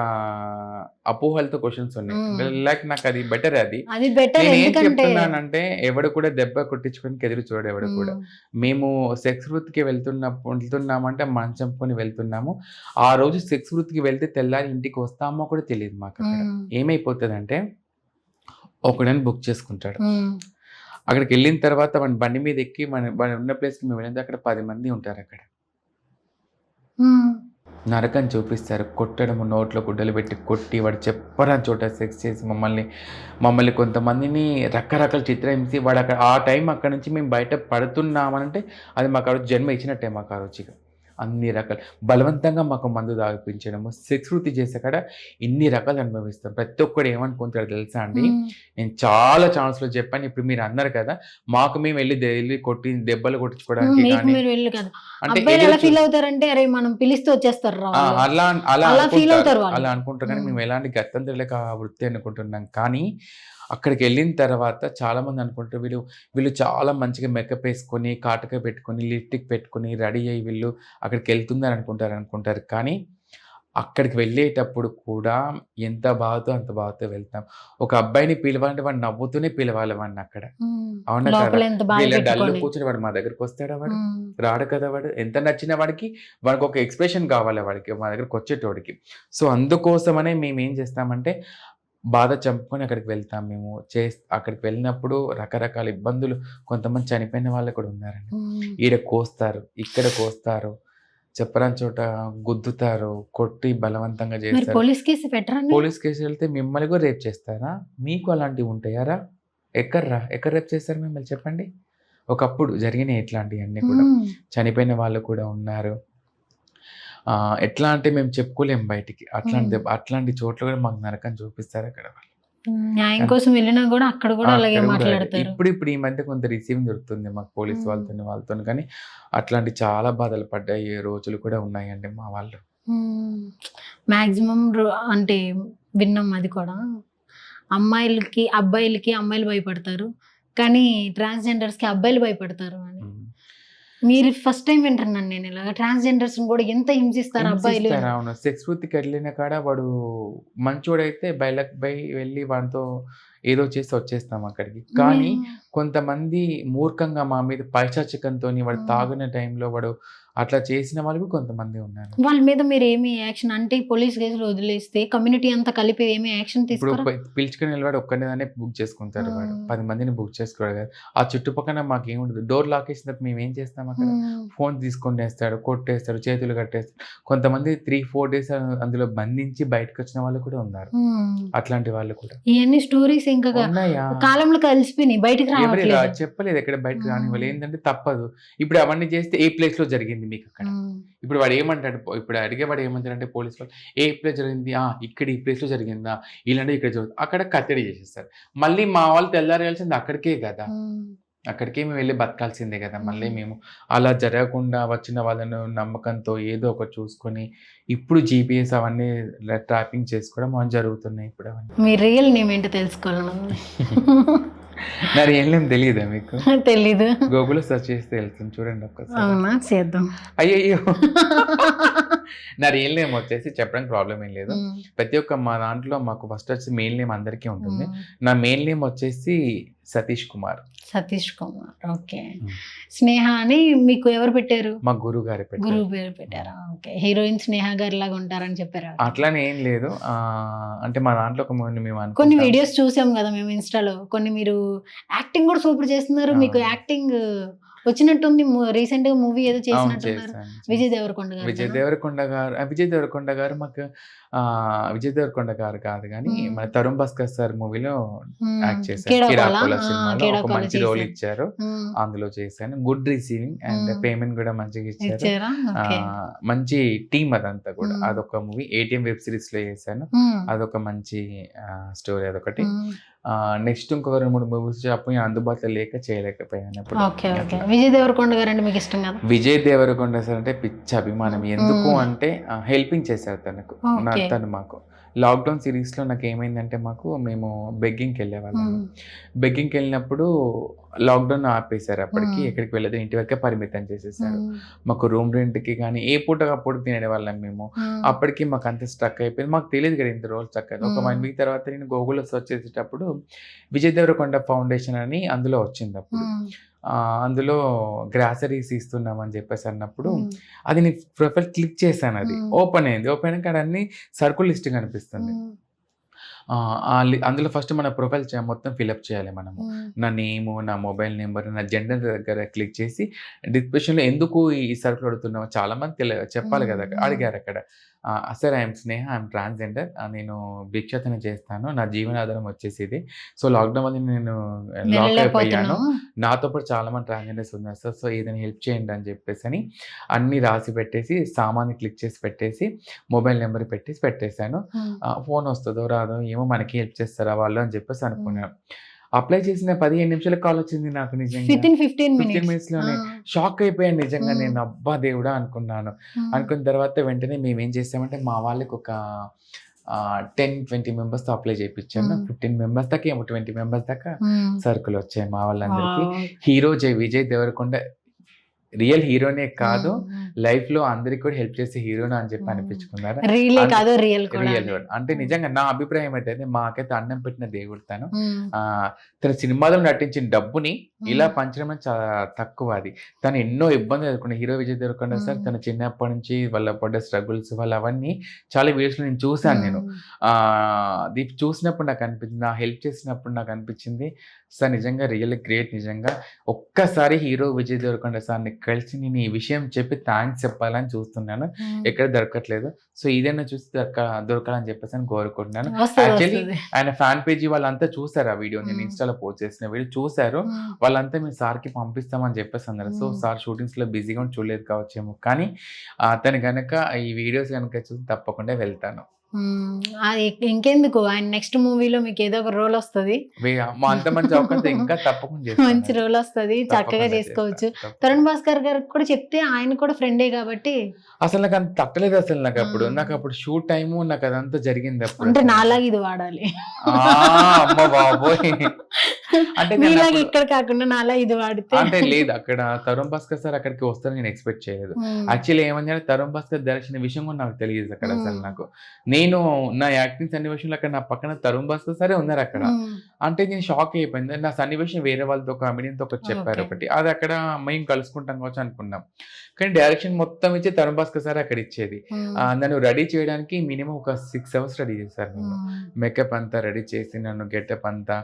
అపోహలతో క్వెషన్స్ ఉన్నాయి. హ్మ్. లైక్ నాకది బెటర్ అది. అది బెటర్ నేనేం ఎందుకంటే చెప్తున్నానంటే ఎవడు కూడా దెబ్బ కొట్టించుకోవడానికి ఎదురు చూడడు ఎవడు కూడా. హ్మ్. మేము సెక్స్ వృత్తికి వెళ్తున్నామంటే మంచంకొని వెళ్తున్నాము. ఆ రోజు సెక్స్ వృత్తికి వెళ్తే తెల్లారి ఇంటికి వస్తామో కూడా తెలీదు మాకక్కడ. హ్మ్. ఏమైపోతదంటే ఒకడని బుక్ చేసుకుంటాడు. హ్మ్. అక్కడికెళ్ళిన తర్వాత వాడి బండి మీద ఎక్కి వాడు ఉన్న ప్లేస్‌కి మేము వెళ్ళిన అక్కడ 10 మంది ఉంటారక్కడ. హ్మ్. నరకం చూపిస్తారు. కొట్టడము, నోట్లో గుడ్డలు పెట్టి కొట్టి, వాడు చెప్పరాని చోట సెక్స్ చేసి మమ్మల్ని కొంతమందిని రకరకాల చిత్రహింసి ఆ టైం అక్కడి నుంచి మేము బయట పడుతున్నామనంటే అది మాకు ఆ రోజు జన్మ ఇచ్చినట్టే మాకు ఆ రోజు ఇక. అన్ని రకాలు బలవంతంగా మాకు మందు తాగిపించడము, సెక్స్ వృత్తి చేసే కాడ ఇన్ని రకాలు అనుభవిస్తాం. ప్రతి ఒక్కడు ఏమనుకుంటాడో తెలుసా అండి? హ్మ్. నేను చాలా ఛాన్స్‌లో చెప్పాను. ఇప్పుడు మీరు అన్నారు కదా! మాకు మేము ఎళ్లి దెబ్బలు కొట్టించుకోవడానికి మీకు గాని మీరు వెళ్లి కదా! అంటే అబ్బాయిలు ఎదురు ఎలా ఫీల్ అవుతారంటే అరే మనం పిలిస్తే వచ్చేస్తారురా ఆ! వాళ్ళు. అలా అలా ఫీల్ అనుకుంటారు. అవుతారు వాళ్ళు. అలా అనుకుంటారు కానీ హ్మ్. మేము ఎలాంటి గత్యంతరం లేక ఆ వృత్తి అనుకుంటున్నాం. కానీ అక్కడికెళ్ళిన తర్వాత చాలామంది అనుకుంటారు వీళ్ళు చాలా మంచిగా మేకప్ ఏసుకొని, కాటుక పెట్టుకొని, లిప్‌స్టిక్ పెట్టుకొని, రెడీ అయ్యి వీళ్ళు అక్కడికెళ్తున్నారు అనుకుంటారు. కానీ అక్కడికి వెళ్ళేటప్పుడు కూడా ఎంత బాధతో అంత బాధతో వెళ్తాం. ఒక అబ్బాయిని పిలవాలంటే వాడు నవ్వుతూనే పిలవాలి వాడినక్కడ. హ్మ్. అవునా కాదా? లోపల ఎంత బాధ వీళ్ళ డల్‌గా పెట్టుకొని. కూర్చొని వాడు మా దగ్గరికొస్తాడా వాడు? హ్మ్. రాడు కదా వాడు. ఎంత నచ్చినా వాడికొక ఎక్స్‌ప్రెషన్ కావాలి వాడికి మా దగ్గరకొచ్చేటోడికి. సో, అందుకోసమనే మేమేం చేస్తామంటే, బాధ చంపుకొని అక్కడికి వెళ్తాం మేము. అక్కడికి వెళ్ళినప్పుడు రకరకాల ఇబ్బందులు కొంతమంది చనిపోయిన వాళ్ళు కూడా ఉన్నారండి. హ్మ్. ఈడ కోస్తారు, ఇక్కడ కోస్తారు, చెప్పరాని చోట గుద్దుతారు, కొట్టి బలవంతంగా మరి చేస్తారు. పోలీస్ కేస్ పెట్టరండి? పోలీస్ కేసెళ్తే మిమ్మల్ని కూడా రేప్ చేస్తారా? మీకు అలాంటివుంటాయారా? ఎక్కడ రేప్ చేస్తారు మిమ్మల్ని చెప్పండి? ఒకప్పుడు జరిగినాయి ఇట్లాంటియన్నీ కూడా. హ్మ్. చనిపోయిన వాళ్ళు కూడా ఉన్నారు. ఎట్లా అంటే మేము చెప్పుకోలేము బయటికి. హ్మ్. అట్లాంటి చోట్ల కూడా మాకు నరకం చూపిస్తారక్కడ వాళ్ళు. న్యాయం కానీ కోసం వెళ్ళినా గూడా అక్కడ గూడా అలాగే అక్కడ కూడా మాట్లాడతారు. ఇప్పుడు ఈ మధ్య కొంత రిసీవింగ్ దొరుకుతుంది మాకు పోలీస్ హ్మ్. వాళ్ళతోని. కానీ అట్లాంటి చాలా బాధలు పడ్డాయి రోజులు కూడా ఉన్నాయండి మా వాళ్ళు. హ్మ్. మాక్సిమం అంటే విన్నాం అది కూడా. అబ్బాయిలు భయపడతారు. కానీ ట్రాన్స్‌జెండర్స్‌కి అబ్బాయిలు భయపడతారు అని. హ్మ్. మీరు ఫస్ట్ టైమ్ వింటున్నాను నేను ఇలాగ. ట్రాన్స్‌జెండర్స్‌ని గూడా ఎంత హింసిస్తారు అబ్బాయిలు హింసిస్తారు. అని. అవును. సెక్స్ వృత్తికెళ్ళిన కాడ వాడు మంచోడైతే వెళ్లి వానితో ఏదో చేసి వచ్చేస్తాం అక్కడికి. కానీ మేము కొంతమంది మూర్ఖంగా మా మీద పైశాచికంతోని వాడు హ్మ్. తాగిన టైంలో అట్లా చేసిన వాళ్ళు కూడా కొంతమంది ఉన్నారు. వాళ్ళ మీద మీరేమి యాక్షన్ అంటే పోలీస్ కేసులో వదిలేస్తే కమ్యూనిటీ అంతా కలిపి ఏమి యాక్షన్ ఇప్పుడు తీసుకోరా? పిలుచుకొని వెళ్ళి ఒక్కడినే బుక్ చేసుకుంటారు వాడు. హ్మ్. 10 మందిని బుక్ చేసుకోడు కదా! ఆ చుట్టుపక్కన మాకేముండదు. డోర్ లాకేసిన తర్వాత మేమేం చేస్తాం అక్కడ? హ్మ్. ఫోన్ తీసుకొనేస్తాడు, కొట్టేస్తాడు, చేతులు కట్టేస్తాడు. కొంతమంది 3, 4 డేస్ అందులో బంధించి బయటకొచ్చిన వాళ్ళు కూడా ఉన్నారు. హ్మ్. అట్లాంటి వాళ్ళు కూడా. ఇయన్నీ స్టోరీస్ ఇంకా ఉన్నాయా? కాలంలో కలిసిపోయినాయి. బయటికి రావట్లేదు. చెప్పలేదు ఎక్కడ బయటకి రానివ్వలే. హ్మ్. ఏందంటే తప్పదు. ఇప్పుడు అవన్నీ చేస్తే ఏ ప్లేస్‌లో జరిగింది మీకక్కడ? హ్మ్. ఇప్పుడు వాడేమంటాడు ఇప్పుడు అడిగేవాడు ఏమంటాడంటే పోలీస్ వాళ్ళు, ఏ ప్లేస్ జరిగింది? ఇక్కడ ఈ ప్లేస్‌లో జరిగిందా? ఇలాంటివి ఇక్కడ జరుగుతుంది. అక్కడ కట్టడి చేసేస్తారు. మళ్ళీ మా వాళ్ళు తెల్లారేయాల్సింది అక్కడికే గదా! హ్మ్. అక్కడికే మేము వెళ్లి బతకాల్సిందే గదా! మళ్ళీ హ్మ్. మేము. అలా జరగకుండా వచ్చిన వాళ్ళను నమ్మకంతో ఏదో ఒకటి చూసుకొని, ఇప్పుడు జీపీఎస్ అవన్నీ ట్రాపింగ్ చేసుకోవడం అవన్నీ జరుగుతున్నాయి ఇప్పుడు అవన్నీ. మీ రియల్ నేమ్ ఏంటో తెలుసుకోవాలనుంది. నా రియల్ నేమ్ తెలీదా మీకు? తెలీదు. గూగుల్‌లో సెర్చ్ చేస్తే తెలుస్తుంది చూడండి ఒక్కసారి. అవునా? చేద్దాం. అయ్యయ్యో! నా రియల్ నేమ్ వచ్చేసి చెప్పడానికి ప్రాబ్లమ్ ఏం లేదు. హ్మ్. ప్రతి ఒక్క మా దాంట్లో మాకు ఫస్ట్ వచ్చి మెయిల్ నేమ్ అందరికీ ఉంటుంది. హ్మ్. నా మెయిల్ నేమ్ వచ్చేసి సతీష్ కుమార్. ఓకే. స్నేహ అని మీకు ఎవరు పెట్టారు? మా గురువు గారు పెట్టారు. గురువు పేరు పెట్టారా? ఓకే. హీరోయిన్ స్నేహ గారి లాగా ఉంటారని చెప్పారా? అట్లానే ఏం లేదు. అంటే మా దాంట్లో ఒక మేము కొన్ని అనుకుంటాం. వీడియోస్ చూసాం కదా మేము ఇన్స్టాలో. కొన్ని మీరు యాక్టింగ్ కూడా సూపర్ చేస్తున్నారు. మీకు యాక్టింగ్ వచ్చినట్టుంది. రీసెంట్ గా మూవీ ఏదో అవును, చేసినట్టున్నారు. చేశాను. విజయ్ దేవరకొండ గారు. విజయ్ దేవరకొండ గారు మాకు విజయ్ దేవరకొండ గారు కాదు కానీ మన తరుణ్ భాస్కర్ సార్ మూవీలో యాక్ట్ చేశారు. కిరాకోల సినిమాలో ఒక మంచి రోల్ ఇచ్చారు, అందులో చేశాను. గుడ్ రిసీవింగ్ అండ్ పేమెంట్ కూడా మంచిగా ఇచ్చారు. మంచి టీమ్ అదంతా కూడా. అదొక మూవీ ATM వెబ్ సిరీస్ లో చేశాను, అదొక మంచి స్టోరీ అదొకటి. నెక్స్ట్ ఇంకొక 2-3 మూవీస్ అప్పుడు అందుబాటులో లేక చేయలేకపోయాను. విజయ్ దేవరకొండ గారు అంటే మీకు ఇష్టం కదా? విజయ్ దేవరకొండ సార్ అంటే పిచ్చి అభిమానం. ఎందుకు అంటే హెల్పింగ్ చేశారు తనకు, తను మాకు లాక్డౌన్ సిరీస్లో నాకు ఏమైందంటే మేము బెగ్గింగ్కి వెళ్ళేవాళ్ళం. బెగ్గింగ్కి వెళ్ళినప్పుడు లాక్డౌన్ ఆపేశారు. అప్పటికి ఎక్కడికి వెళ్ళదు, ఇంటి వరకే పరిమితం చేసేసారు. మాకు రూమ్ రెంట్కి కానీ ఏ పూట అప్పుడు తినేవాళ్ళం మేము. అప్పటికి మాకు అంత స్ట్రక్ అయిపోయింది. మాకు తెలియదు కదా ఇంత రోజులు చక్కగా. ఒక 1 వీక్ తర్వాత నేను గూగుల్లో సెర్చ్ చేసేటప్పుడు విజయ్ దేవరకొండ ఫౌండేషన్ అని అందులో వచ్చింది. అప్పుడు అందులో గ్రాసరీస్ ఇస్తున్నామని చెప్పేసి అన్నప్పుడు అది నేను ప్రొఫైల్ క్లిక్ చేశాను. అది ఓపెన్ అయింది. ఓపెన్ అయినాక అన్ని సర్కుల్ లిస్ట్ కనిపిస్తుంది. అందులో ఫస్ట్ మన ప్రొఫైల్ మొత్తం ఫిల్అప్ చేయాలి మనము. నా నేము, నా మొబైల్ నెంబర్, నా జెండర్ దగ్గర క్లిక్ చేసి డిస్క్రిప్షన్లో ఎందుకు ఈ సర్కుల్ అడుగుతున్నామో చాలా మంది చెప్పాలి కదా. అడిగారు అక్కడ, sir I'm Sneha, I'm transgender, నేను భిక్షాటన చేస్తాను, నా జీవనాధారం వచ్చేసి ఇది. సో లాక్డౌన్ వల్ల నేను లాక్ అయిపోయాను, నాతో పాటు చాలా మంది ట్రాన్స్జెండర్స్ ఉన్నారు సార్, సో ఏదైనా హెల్ప్ చేయండి అని చెప్పేసి అని అన్ని రాసి పెట్టేసి సామాన్ని క్లిక్ చేసి పెట్టేసి మొబైల్ నెంబర్ పెట్టేశాను. ఫోన్ వస్తుందో రాదో ఏమో, మనకి హెల్ప్ చేస్తారా వాళ్ళు అని చెప్పేసి అనుకున్నాను. అప్లై చేసిన 15 నిమిషాలకు కాల్ వచ్చింది నాకు. నిజంగా 15 minutes లోనే షాక్ అయిపోయాను నిజంగా. నేను అబ్బా దేవుడా అనుకున్నాను. అనుకున్న తర్వాత వెంటనే మేము ఏం చేసామంటే మా వాళ్ళకి ఒక 10-20 మెంబర్స్ తో అప్లై చేయించాను. 15 మెంబర్స్ దాకా ఏమో 20 మెంబర్స్ దాకా సర్కుల్ వచ్చాయి మా వాళ్ళందరికీ. హీరో విజయ్ దేవరకొండ రియల్ హీరోనే కాదు, లైఫ్ లో అందరికి కూడా హెల్ప్ చేసే హీరోనా అని చెప్పి అనిపించుకున్నారు. రియల్ అంటే నిజంగా నా అభిప్రాయం అయితే మాకైతే అన్నం పెట్టిన దేవుడు తను. తన సినిమాలో నటించిన డబ్బుని ఇలా పంచడం చాలా తక్కువ. అది తను ఎన్నో ఇబ్బందులు ఎదుర్కొన్న హీరో విజయ్ దేవరకొండ సార్. తన చిన్నప్పటి నుంచి వాళ్ళ పడ్డ స్ట్రగుల్స్ వాళ్ళ అవన్నీ చాలా వీడియోస్ లో నేను చూసాను. నేను అది చూసినప్పుడు నాకు అనిపించింది, నా హెల్ప్ చేసినప్పుడు నాకు అనిపించింది సార్ నిజంగా రియల్ గ్రేట్. నిజంగా ఒక్కసారి హీరో విజయ్ దేవరకొండ సార్ని కలిసి నేను ఈ విషయం చెప్పి థ్యాంక్స్ చెప్పాలని చూస్తున్నాను, ఎక్కడ దొరకట్లేదు. సో ఇదైనా చూసి దొరకాలని చెప్పేసి అని కోరుకుంటున్నాను. యాక్చువల్లీ ఆయన ఫ్యాన్ పేజీ వాళ్ళంతా చూసారు ఆ వీడియో, నేను ఇన్స్టాలో పోస్ట్ చేసిన వీడియో చూసారు. వాళ్ళంతా మేము సార్కి పంపిస్తామని చెప్పేసి అన్నారు. సో సార్ షూటింగ్స్ లో బిజీగా చూడలేదు కావచ్చేమో, కానీ అతను కనుక ఈ వీడియోస్ కనుక చూసి తప్పకుండా వెళ్తాను. ఇంకెందుకు, ఆయన నెక్స్ట్ మూవీలో మీకు ఏదో ఒక రోల్ వస్తుంది, అంత మంచి అవకాశం ఇంకా తప్పకుండా మంచి రోల్ వస్తుంది, చక్కగా చేసుకోవచ్చు. తరుణ్ భాస్కర్ గారికి కూడా చెప్తే ఆయన కూడా ఫ్రెండే కాబట్టి అసలు నాకు అంత తట్టలేదు. అసలు నాకు అప్పుడు షూట్ టైము నాకు అదంతా జరిగింది. అప్పుడు అంటే నాలాగా ఇది వాడాలి, అమ్మ బాబోయ్, అంటే ఇక్కడ కాకుండా నాలా ఇది వాడితే అంటే లేదు. అక్కడ తరుణ్ భాస్కర్ సార్ అక్కడికి వస్తారని నేను ఎక్స్పెక్ట్ చేయలేదు. యాక్చువల్లీ ఏమని తరుణ్ భాస్కర్ డైరెక్షన్ విషయం కూడా నాకు తెలియదు అక్కడ. అసలు నాకు నేను నా యాక్టింగ్ సన్నివేశంలో అక్కడ నా పక్కన తరుణ్ భాస్కర్ సరే ఉన్నారు అక్కడ. అంటే నేను షాక్ అయిపోయింది. నా సన్నివేశం వేరే వాళ్ళతో కామెడీతో ఒకటి చెప్పారు ఒకటి, అది అక్కడ మేము కలుసుకుంటాం కావచ్చు అనుకున్నాం. కానీ డైరెక్షన్ మొత్తం ఇచ్చి తరుణ్ భాస్కర్ సార్ అక్కడ ఇచ్చేది. నన్ను రెడీ చేయడానికి మినిమం ఒక 6 hours రెడీ చేశారు. నన్ను మేకప్ అంతా రెడీ చేసి నన్ను గెటప్ అంతా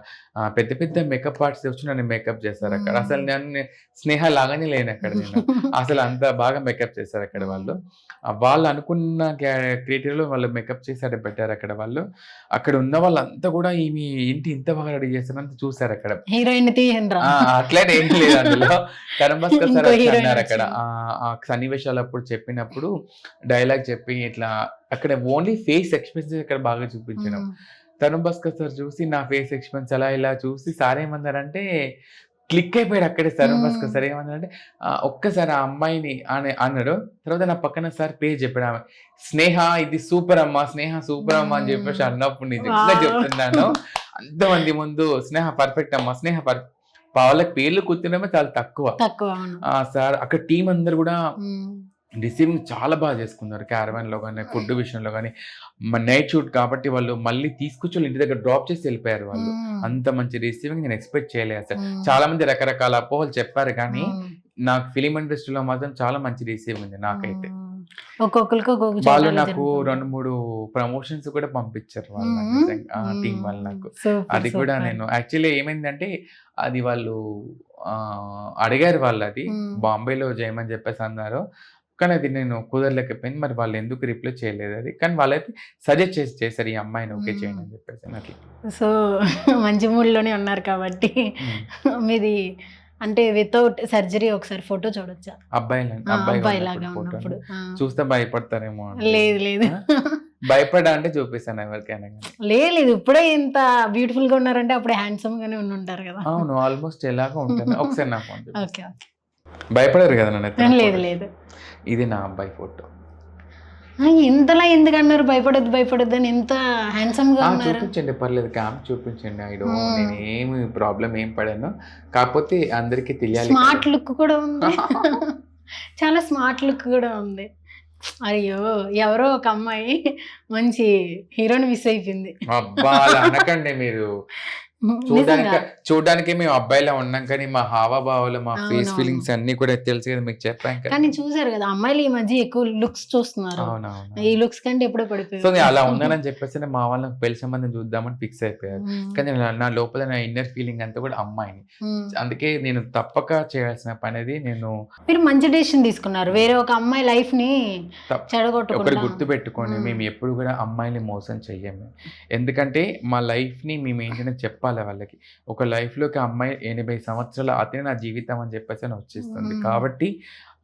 పెద్ద పెద్ద మేకప్ ఆర్టిస్ట్ వచ్చి నన్ను మేకప్ చేస్తారు అక్కడ. అసలు నన్ను స్నేహ లాగానే లేను అక్కడ నేను. అసలు అంత బాగా మేకప్ చేశారు అక్కడ వాళ్ళు. వాళ్ళు అనుకున్న క్రియేటివ్లో వాళ్ళు మేకప్ చేసి అక్కడ పెట్టారు అక్కడ వాళ్ళు. అక్కడ ఉన్న వాళ్ళంతా కూడా ఈమె ఏంటి ఇంత బాగా రెడీ చేస్తారంత చూసారు అక్కడ. హీరోయిన్ అట్లనే ఏం లేదు అందులో. తరుణ్ భాస్కర్ సార్ అన్నారు అక్కడ ఆ సన్నివేశాలు అప్పుడు చెప్పినప్పుడు డైలాగ్ చెప్పి ఇట్లా అక్కడ ఓన్లీ ఫేస్ ఎక్స్ప్రెషన్ అక్కడ బాగా చూపించడం. తరుణ్ భాస్కర్ సార్ చూసి నా ఫేస్ ఎక్స్ప్రెన్స్ అలా ఇలా చూసి సార్ ఏమన్నారంటే క్లిక్ అయిపోయాడు అక్కడే. తరుణ్ భాస్కర్ సార్ ఏమన్నారంటే ఒక్కసారి ఆ అమ్మాయిని అన్నాడు. తర్వాత నా పక్కన సార్ పేరు చెప్పాడు, ఆమె స్నేహ ఇది సూపర్ అమ్మా, స్నేహ సూపర్ అమ్మా అని చెప్పేసి అన్నప్పుడు నిజంగా చెప్తున్నాను అంతమంది ముందు స్నేహ పర్ఫెక్ట్ అమ్మా, స్నేహ పర్ఫెక్ట్. వాళ్ళకి పేర్లు కూర్చుండమే చాలా తక్కువ. సార్ అక్కడ టీం అందరు కూడా రిసీవింగ్ చాలా బాగా చేసుకున్నారు. క్యారవాన్‌లో గాని, ఫుడ్ విషయంలో గాని, నైట్ షూట్ కాబట్టి వాళ్ళు మళ్ళీ తీసుకొచ్చి వాళ్ళ ఇంటి దగ్గర డ్రాప్ చేసి వెళ్ళిపోయారు వాళ్ళు. హ్మ్. అంత మంచి రిసీవింగ్ నేను ఎక్స్‌పెక్ట్ చేయలేదు అసలు. హ్మ్. చాలా మంది రకరకాల అపోహలు చెప్పారు కానీ, అవును. నాకు ఫిల్మ్ ఇండస్ట్రీలో మాత్రం చాలా మంచి రిసీవింగ్ ఉంది నాకైతే. హ్మ్. ఒక్కొక్కరికి ఒక్కొక్క చోట వాళ్ళు అలా నాకు జరుగుతుంటాయి. 2, 3 ప్రమోషన్స్ కూడా పంపించారు వాళ్ళు నాకు హ్మ్. నిజంగా. టీమ్ వాళ్ళు నాకు. సూపర్. అది కూడా సూపర్. నేను యాక్చువల్లీ ఏమైందంటే అది వాళ్ళు అడిగారు వాళ్ళది. హ్మ్. బాంబేలో చేయమని చెప్పేసి అన్నారు. కానీ అది నేను కుదరలేకపోయింది. మరి వాళ్ళు ఎందుకు రిప్లై చేయలేదు అది. కానీ వాళ్ళైతే సజెస్ట్ చేసారు ఈ అమ్మాయిని ఓకే చేయండి అని చెప్పేసి అట్లా. సో, మంచి మూడ్‌లోనే ఉన్నారు కాబట్టి హ్మ్. మీది అంటే వితౌట్ సర్జరీ ఒకసారి ఫోటో చూడొచ్చా? అబ్బాయిగా అబ్బాయిలాగా ఉన్నప్పుడు ఫోటోని ఉన్నప్పుడు. చూస్తే భయపడతారేమో అండి. లేదు లేదు. ఆ! భయపడా అంటే చూపిస్తాను ఎవరికైనా గాని. లేదు. ఇప్పుడే ఇంత బ్యూటిఫుల్‌గా ఉన్నారంటే అప్పుడే హ్యాండ్సమ్‌గానే ఉండుంటారు గదా! అవును. ఆల్‌మోస్ట్ ఎలాగో ఉంటాను. ఒకసారి నా ఫోన్ చూపిస్తా. ఓకే. ఓకే. భయపడరు కదా నన్ను ఎత్తిన లేదు ఫోటో. లేదు. ఇది నా అబ్బాయి ఫోటో. ఇంతలా ఎందుకన్నారు భయపడొద్దు భయపడొద్దని ఇంత హ్యాండ్సమ్‌గా ఉన్నారు? చూపించండి పర్లేదు. చూపించండి. హ్మ్. నేనేమి ప్రాబ్లమ్ ఏం పడను. కాకపోతే అందరికీ తెలియాలి స్మార్ట్ కదా! లుక్ కూడా ఉంది. చాలా స్మార్ట్ లుక్ కూడా ఉంది. అయ్యో! ఎవరో ఒక అమ్మాయి మంచి హీరోని మిస్ అయిపోయింది. అబ్బా! అలా అనకండి మీరు. నిజంగా. చూడ్డానికే మేము అబ్బాయిలా ఉన్నాం కానీ, మా హావభావాలు, మా ఫేస్ అవునవును. ఫీలింగ్స్ అన్నీ కూడా తెలుసు కదా! మీకు చెప్పాం కదా! కానీ చూసారు గదా! అమ్మాయిలు ఈ మధ్య ఎక్కువ లుక్స్ చూస్తున్నారు. అవునవును. ఈ లుక్స్ కంటే ఎప్పుడో సో, పడిపోయారు. నేను అలా ఉన్నానని చెప్పేసి మా వాళ్ళు నాకు పెళ్లి సంబంధం చూద్దామని ఫిక్స్ అయిపోయారు. హ్మ్. కానీ నా లోపల నా ఇన్నర్ ఫీలింగ్ అంతా కూడా అమ్మాయిని. హ్మ్. అందుకే నేను తప్పక చేయాల్సిన పనేది నేను మీరు మంచి డెసిషన్ తీసుకున్నారు. వేరే ఒక అమ్మాయి లైఫ్‌ని తప్ ఒకటి చెడగొట్టకుండా. గుర్తుపెట్టుకోండి. హ్మ్. మేము ఎప్పుడు కూడా అమ్మాయిల్ని మోసం చెయ్యము. ఎందుకంటే మా లైఫ్‌ని మేము ఏంటనే చెప్పాలి వాళ్ళకి. ఒక లైఫ్‌లోకి అమ్మాయి 80 సంవత్సరాలు అదే నా జీవితం అని చెప్పేసి వచ్చేస్తుంది. హ్మ్. కాబట్టి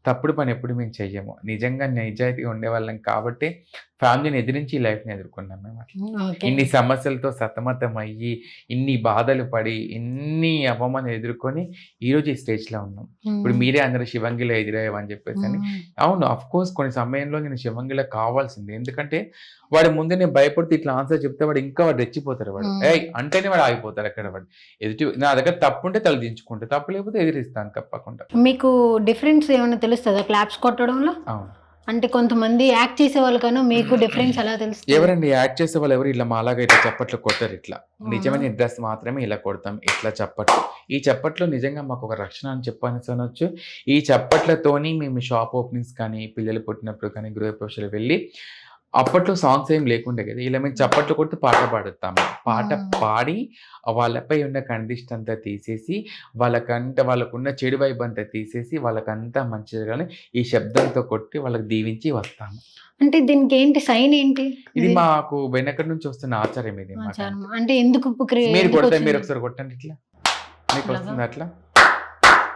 తప్పుడు పని ఎప్పుడు మేము చెయ్యము. నిజంగా నిజాయితీగా ఉండేవాళ్ళం కాబట్టే ఫ్యామిలీని ఎదిరించి ఈ లైఫ్‌ని ఎదుర్కొన్నాం మేము అట్లా. ఓకే. ఇన్ని సమస్యలతో సతమతమయ్యి, ఇన్ని బాధలు పడి, ఇన్ని అవమానాలు ఎదుర్కొని ఈరోజు ఈ స్టేజ్‌లో ఉన్నాం. ఇప్పుడు మీరే అన్నారు శివంగిలో ఎదురయ్యావని చెప్పేసని. హ్మ్. అవును. ఆఫ్‌కోర్స్ కొన్ని సమయంలో నేను శివంగిలో కావాల్సిందే. ఎందుకంటే వాడి ముందు నేను భయపడుతూ ఇట్లా ఆన్సర్ చెప్తే వాడు రెచ్చిపోతాడు వాడు. హ్మ్. ఏయ్! అంటేనే వాడు ఆగిపోతాడు అక్కడ వాడు. నా దగ్గర తప్పుంటే తలదించుకుంటా. తప్పు లేకపోతే ఎదిరిస్తాను తప్పకుండా. మీకు డిఫరెన్స్ ఏమన్నా తెలుస్తదా క్లాప్స్ కొట్టడంలో? అవును. అంటే కొంతమంది యాక్ట్ చేసేవాళ్ళు కన్నా మీకు డిఫరెన్స్ ఎలా తెలుస్తది? ఎవరండి యాక్ట్ చేసేవాళ్ళు ఎవరు ఇలా మాలాగా ఇట్లా చప్పట్లు కొట్టరు ఇట్లా. అవునా? నిజమైన డ్రెస్ మాత్రమే ఇలా కొడతాం. ఇట్లా చప్పట్లు. ఈ చప్పట్లు నిజంగా మాకొక రక్షణ అని చెప్పనొచ్చు. ఈ చప్పట్లతోని మేము షాప్ ఓపెనింగ్స్ కానీ, పిల్లలు పుట్టినప్పుడు కానీ, గృహప్రవేశాలకు వెళ్ళి అప్పట్లో సాంగ్స్ ఏం లేకుండే కదా! ఇలా మేము చప్పట్లు కొడుతూ పాట పాడుతాము. పాట హ్మ్. పాడి వాళ్ళపై ఉన్న కండిషన్ అంతా తీసేసి, వాళ్ళకున్న చెడు వైబ్ అంతా తీసేసి, వాళ్ళకంతా మంచి జరగాలని ఈ శబ్దంతో కొట్టి వాళ్ళకి దీవించి వస్తాము. అంటే దీనికేంటి సైన్ ఏంటి? ఇది మాకు వెనకటి నుంచి వస్తున్న ఆచారం ఇది ఆచారం. మాకంతే. అంటే ఎందుకు మీరు కొడితే ఎందుకొచ్చింది? మీరొకసారి కొట్టండి ఇట్లా. మీకొస్తుందా అట్లా?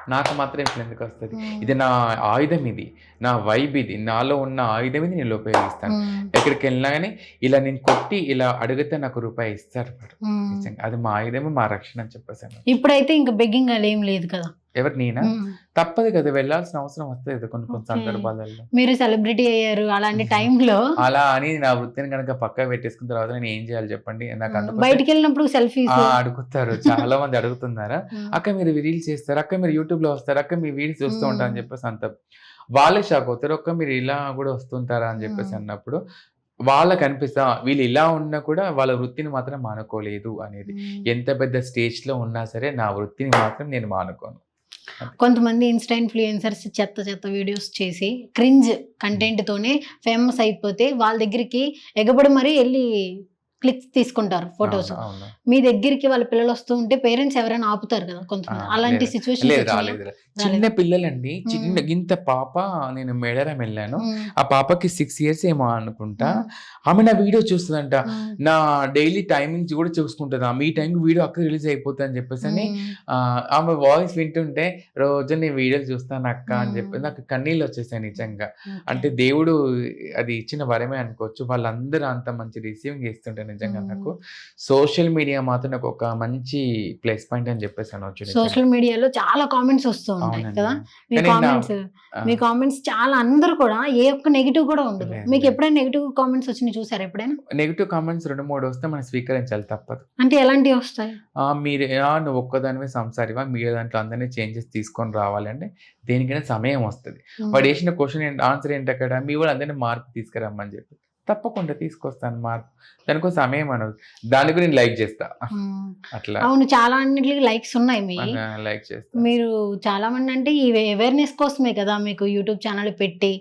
నాకు మాత్రం ఇట్లా ఎందుకొస్తది? హ్మ్. ఇది నా ఆయుధం ఇది. నా వైబ్ ఇది. నాలో ఉన్న ఆయుధం ఇది నేను ఉపయోగిస్తాను. హ్మ్. ఎక్కడికెళ్ళినా గాని ఇలా నేను కొట్టి ఇలా అడిగితే నాకు రూపాయి ఇస్తారు వాడు. హ్మ్. నిజంగా. అది మా ఆయుధము, మా రక్షణ అని చెప్పేసాను. ఇప్పుడైతే ఇంక బెగ్గింగ్ అలా ఏం లేదు కదా! ఎవరు నేనా? హ్మ్. తప్పదు కదా! వెళ్ళాల్సిన అవసరం వస్తది కదా కొన్ని కొన్ని ఓకే. సందర్భాలలో. మీరు సెలబ్రిటీ అయ్యారు. అలాంటి టైంలో అలా అని నా వృత్తిని గనక పక్కకు పెట్టేసుకున్న తర్వాత నేను ఏం చేయాలి చెప్పండి? నాకు అందుకోసం బయటికెళ్ళినప్పుడు సెల్ఫీస్. అడుగుతారు. చాలా మంది అడుగుతున్నారా? అక్క మీరు రీల్స్ చేస్తారా? అక్క మీరు యూట్యూబ్‌లో వస్తారా? అక్క మీ వీడియోస్ చూస్తూ ఉంటా అని చెప్పేసి అంటారు. వాళ్ళే షాక్ అవుతారు. అక్క మీరు ఇలా గూడా వస్తుంటారా? అని చెప్పేసి అన్నప్పుడు వాళ్ళకనిపిస్తా వీళ్ళు ఇలా ఉన్నా కూడా వాళ్ళ వృత్తిని మాత్రం మానుకోలేదు అనేది. ఎంత పెద్ద స్టేజ్‌లో ఉన్నా సరే నా వృత్తిని మాత్రం నేను మానుకోను. కొంతమంది ఇన్‌స్టా ఇన్‌ఫ్లుయెన్సర్స్ చెత్త చెత్త వీడియోస్ చేసి క్రింజ్ కంటెంట్‌తోనే ఫేమస్ అయిపోతే వాళ్ళ దగ్గరికి ఎగబడి మరీ ఎళ్లి క్లిక్స్ తీసుకుంటారు ఫోటోస్. అవును. అవును. మీ దగ్గరికి వాళ్ళ పిల్లలు వస్తూ ఉంటే పేరెంట్స్ ఎవరైనా ఆపుతారు కదా కొంతమంది. అలాంటి లేదు. సిట్యుయేషన్స్ లేదు. వచ్చినాయా? రాలేదు. చిన్న పిల్లలండి. హ్మ్. ఇంత పాప నేను మేడారం ఎళ్ళాను. హ్మ్. ఆ పాపకి 6 ఇయర్స్ ఏమో అనుకుంటా. హ్మ్. ఆమె నా వీడియో చూస్తదంట. హ్మ్. నా డైలీ టైమింగ్స్ గూడా చూసుకుంటది. మీ టైంకి వీడియో అక్క రిలీజ్ అయిపోతది అని చెప్పేసని ఆమె వాయిస్ వింటుంటే రోజు నీ వీడియోలు చూస్తానక్క అని చెప్పి నాకు కన్నీళ్ళొచ్చేసాయి నిజంగా. ఓకే. అంటే దేవుడు అది ఇచ్చిన వరమే అనుకోవచ్చు. వాళ్ళందరూ అంత మంచి రిసీవింగ్ ఇస్తుంటే నిజంగా నాకు. సోషల్ మీడియా మాత్రం నాకు ఒక మంచి ప్లస్ పాయింట్ అని చెప్పేసి అనొచ్చు నిజంగా. సోషల్ మీడియాలో చాలా కామెంట్స్ వస్తూ ఉంటాయి అవునండి. కదా! మీ కానీ కామెంట్స్ ఆ! మీ కామెంట్స్ చాలా అందరూ కూడా ఏ ఒక్క నెగెటివ్ కూడా ఉండదు. లేదు, మీకు లేదు. ఎప్పుడైనా నెగెటివ్ కామెంట్స్ వచ్చినయి చూసారా ఎప్పుడైనా? నెగెటివ్ కామెంట్స్ 2, 3 వస్తే మనం స్వీకరించాలి తప్పదు. అంటే ఎలాంటివి వస్తాయి? నువ్వు ఒక్కదానివే సంసారివా? మిగతా దాంట్లో అందరిని చేంజెస్ తీసుకొని రావాలి అంటే దేనికైనా సమయం వస్తది. వాడు ఏసిన క్వెషన్ ఆన్సర్ ఏంటక్కడ? మీ వాళ్ళు అందరిని మార్పు తీసుకురమ్మని చెప్పి. తప్పకుండా తీసుకొస్తాను మార్పు. దానికో సమయం అనదు. దానికి నేను లైక్ చేస్తా. హ్మ్. అట్లా అవును. చాలా అన్నిట్లికి లైక్స్ ఉన్నాయి మీయి. లైక్ చేస్తా. మీరు చాలా మందంటే ఈ అవేర్‌నెస్ కోసమే కదా మీకు యూట్యూబ్ ఛానెల్ పెట్టి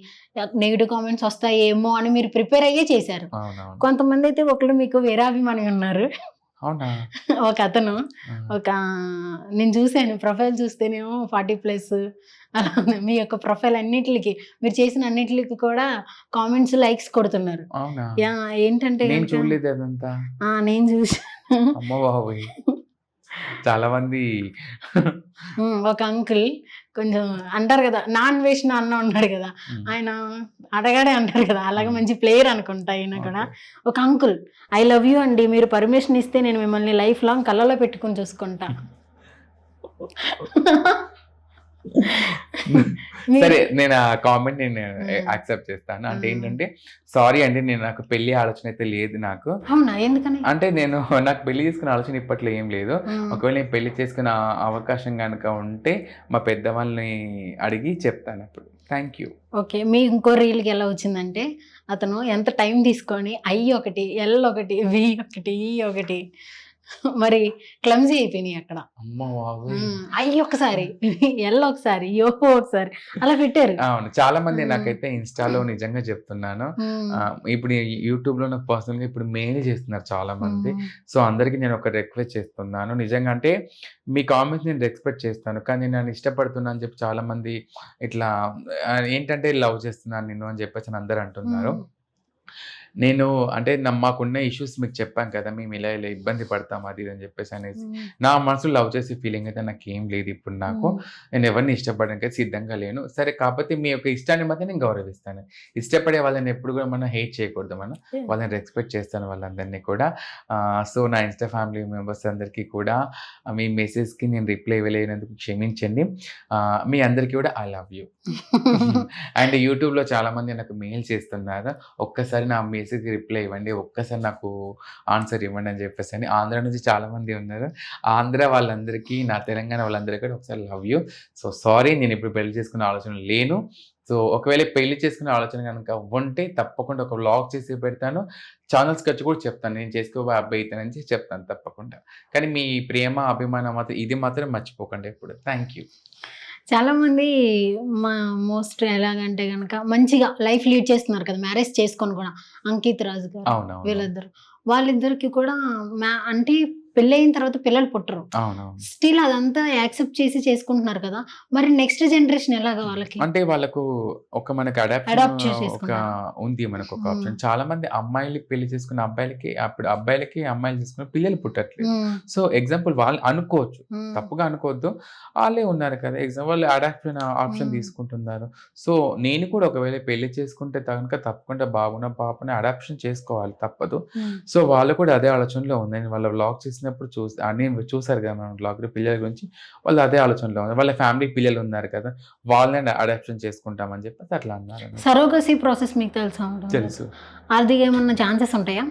నెగెటివ్ కామెంట్స్ వస్తాయేమో అని మీరు ప్రిపేర్ అయ్యే చేశారు. అవునవును. కొంతమందైతే ఒకళ్ళు మీకు వీరాభిమాని ఉన్నారు. అవునా? ఒకతను ఒక నేను చూసాను ప్రొఫైల్ చూస్తేనేమో 40+ అలా ఉంది. మీ యొక్క ప్రొఫైల్ అన్నిట్లికి మీరు చేసిన అన్నిట్లికి కూడా కామెంట్స్, లైక్స్ కొడుతున్నారు. అవునా? యాహ్! ఏంటంటే నేను గనుక చూడలేదు అదంతా. నేను చూసాను. అమ్మ బాబోయ్! చాలా మంది ఒక అంకుల్ కొంచెం అంటారు కదా! నాన్ వేసిన అన్న ఉన్నాడు కదా! ఆయన అడగాడే అంటారు కదా! అలాగే మంచి ప్లేయర్ అనుకుంటా ఈయన కూడా. ఓకే. ఒక అంకుల్ ఐ లవ్ యూ అండి. మీరు పర్మిషన్ ఇస్తే నేను మిమ్మల్ని లైఫ్ లాంగ్ కళ్ళలో పెట్టుకొని చూసుకుంటా. సరే, నేను ఆ కామెంట్ నేను హ్మ్. యాక్సెప్ట్ చేస్తాను. అంటే హ్మ్. ఏంటంటే, సారీ అండి, నాకు పెళ్లి ఆలోచన అయితే లేదు నాకు. అవునా? ఎందుకని? అంటే నాకు పెళ్లి చేసుకునే ఆలోచన ఇప్పట్లో ఏం లేదు. ఒకవేళ నేను పెళ్లి చేసుకునే అవకాశం గనుక ఉంటే మా పెద్దవాళ్ళని అడిగి చెప్తాను అప్పుడు. Thank you. ఓకే. మీ ఇంకో రీల్‌కి ఎలా వచ్చిందంటే అతను ఎంత టైం తీసుకొని ఐ ఒకటి, ఎల్ ఒకటి, వి ఒకటి, ఈ ఒకటి మరి క్లమ్జీ అయిపోయినాయి అక్కడ. అమ్మ బాబోయ్! ఐ ఒకసారి, ఎల్ ఒకసారి, యో ఒకసారి అలా పెట్టారు. అవును. చాలా మంది హ్మ్. నాకైతే ఇన్‌స్టాలో నిజంగా చెప్తున్నాను. హ్మ్. ఇప్పుడు యూట్యూబ్‌లో నాకు పర్సనల్‌గా ఇప్పుడు మెయిల్ చేస్తున్నారు చాలా మంది. హ్మ్. సో, అందరికి నేను ఒక రిక్వెస్ట్ చేస్తున్నాను. నిజంగా అంటే మీ కామెంట్స్ నేను రెస్పెక్ట్ చేస్తాను. కానీ నేను నన్ను ఇష్టపడుతున్నా అని చెప్పి చాలా మంది ఇట్లా ఏంటంటే లవ్ చేస్తున్నాను నిన్ను అని చెప్పేసి అందరూ అంటున్నారు. హ్మ్. నేను అంటే మాకున్న ఇష్యూస్ మీకు చెప్పాను కదా! మేము ఇలా ఇలా ఇబ్బంది పడతాం అది ఇది అని చెప్పేసి అనేసి. హ్మ్. నా మనసులో లవ్ చేసే ఫీలింగ్ అయితే నాకేం లేదు ఇప్పుడు నాకు. హ్మ్. నేను ఎవరిని ఇష్టపడడానికి సిద్ధంగా లేను. సరే, కాకపోతే మీ యొక్క ఇష్టాన్ని మాత్రం నేను గౌరవిస్తాను. ఇష్టపడే వాళ్ళని ఎప్పుడు కూడా మనం హేట్ చేయకూడదు మనం. వాళ్ళని రెస్పెక్ట్ చేస్తాను వాళ్ళందరినీ కూడా. సో, నా ఇన్‌స్టా ఫ్యామిలీ మెంబర్స్ అందరికీ కూడా మీ మెసేజ్‌కి నేను రిప్లై ఇవ్వలేనందుకు క్షమించండి. మీ అందరికీ కూడా ఐ లవ్ యూ. అండ్ యూట్యూబ్‌లో చాలామంది నాకు మెయిల్ చేస్తున్నారు. ఒక్కసారి నా మెసేజ్‌కి రిప్లై ఇవ్వండి. ఒక్కసారి నాకు ఆన్సర్ ఇవ్వండి అని చెప్పేసని. ఆంధ్ర నుంచి చాలామంది ఉన్నారు. ఆంధ్ర వాళ్ళందరికీ, నా తెలంగాణ వాళ్ళందరికీ కూడా ఒకసారి లవ్ యూ. సో, సారీ, నేను ఇప్పుడు పెళ్లి చేసుకునే ఆలోచనలో లేను. సో, ఒకవేళ పెళ్లి చేసుకునే ఆలోచన గనుక ఉంటే తప్పకుండా ఒక వ్లాగ్ చేసి పెడతాను. ఛానెల్స్‌కి వచ్చి కూడా చెప్తాను. నేను చేసుకోబోయే అబ్బాయి ఇతనని చెప్తాను తప్పకుండా. కానీ మీ ప్రేమ, అభిమానం మాత్రం ఇది మాత్రం మర్చిపోకండి ఎప్పుడు. Thank you. చాలామంది మా మోస్ట్‌లీ ఎలాగంటే గనక మంచిగా లైఫ్ లీడ్ చేస్తున్నారు కదా! మ్యారేజ్ చేసుకొని కూడా. అంకిత్ రాజు గారు అవునవును. వీళ్ళిద్దరు. వాళ్ళిద్దరికి కూడా అంటే పెళ్లయిన తర్వాత పిల్లలు పుట్టరు. అవునవును. స్టిల్ అదంతా యాక్సెప్ట్ చేసి చేసుకుంటున్నారు కదా! మరి నెక్స్ట్ జనరేషన్ ఎలాగా వాళ్ళకి? అంటే వాళ్ళకు మనకి అడాప్ట్ ఒక చేసేసుకుంటారా? ఉంది మనకొక హ్మ్. ఆప్షన్. చాలా మంది అమ్మాయిలు పెళ్లి చేసుకున్న అబ్బాయిలకి అప్పుడు అబ్బాయిలకి అమ్మాయిలు చేసుకున్న పిల్లలు పుట్టట్లేదు. హ్మ్. సో, ఎగ్జాంపుల్ వాళ్ళు అనుకోవచ్చు. హ్మ్. తప్పుగా అనుకోవద్దు. ఆళ్ళే ఉన్నారు కదా! వాళ్ళు అడాప్షన్ ఆప్షన్ హ్మ్. తీసుకుంటున్నారు. సో, నేను కూడా ఒకవేళ పెళ్లి చేసుకుంటే గనుక తప్పకుండా బాబునో, పాపనో అడాప్షన్ చేసుకోవాలి తప్పదు. హ్మ్. సో, వాళ్ళు కూడా అదే ఆలోచనలో ఉంది. నేను వాళ్ళ వ్లాగ్ చేసినప్పుడు నేను చూసారు కదా! మన వ్లాగ్‌లో పిల్లల గురించి. వాళ్ళు అదే ఆలోచనలో ఉన్నారు. వాళ్ళ ఫ్యామిలీకి పిల్లలు ఉన్నారు కదా! వాళ్ళని అడాప్షన్ చేసుకుంటామని చెప్పేసి అట్లా అన్నారన్నమాట. సరోగసీ ప్రాసెస్ మీకు తెలుసా? తెలుసు. అది ఏమన్నా ఛాన్సెస్ ఉంటాయా?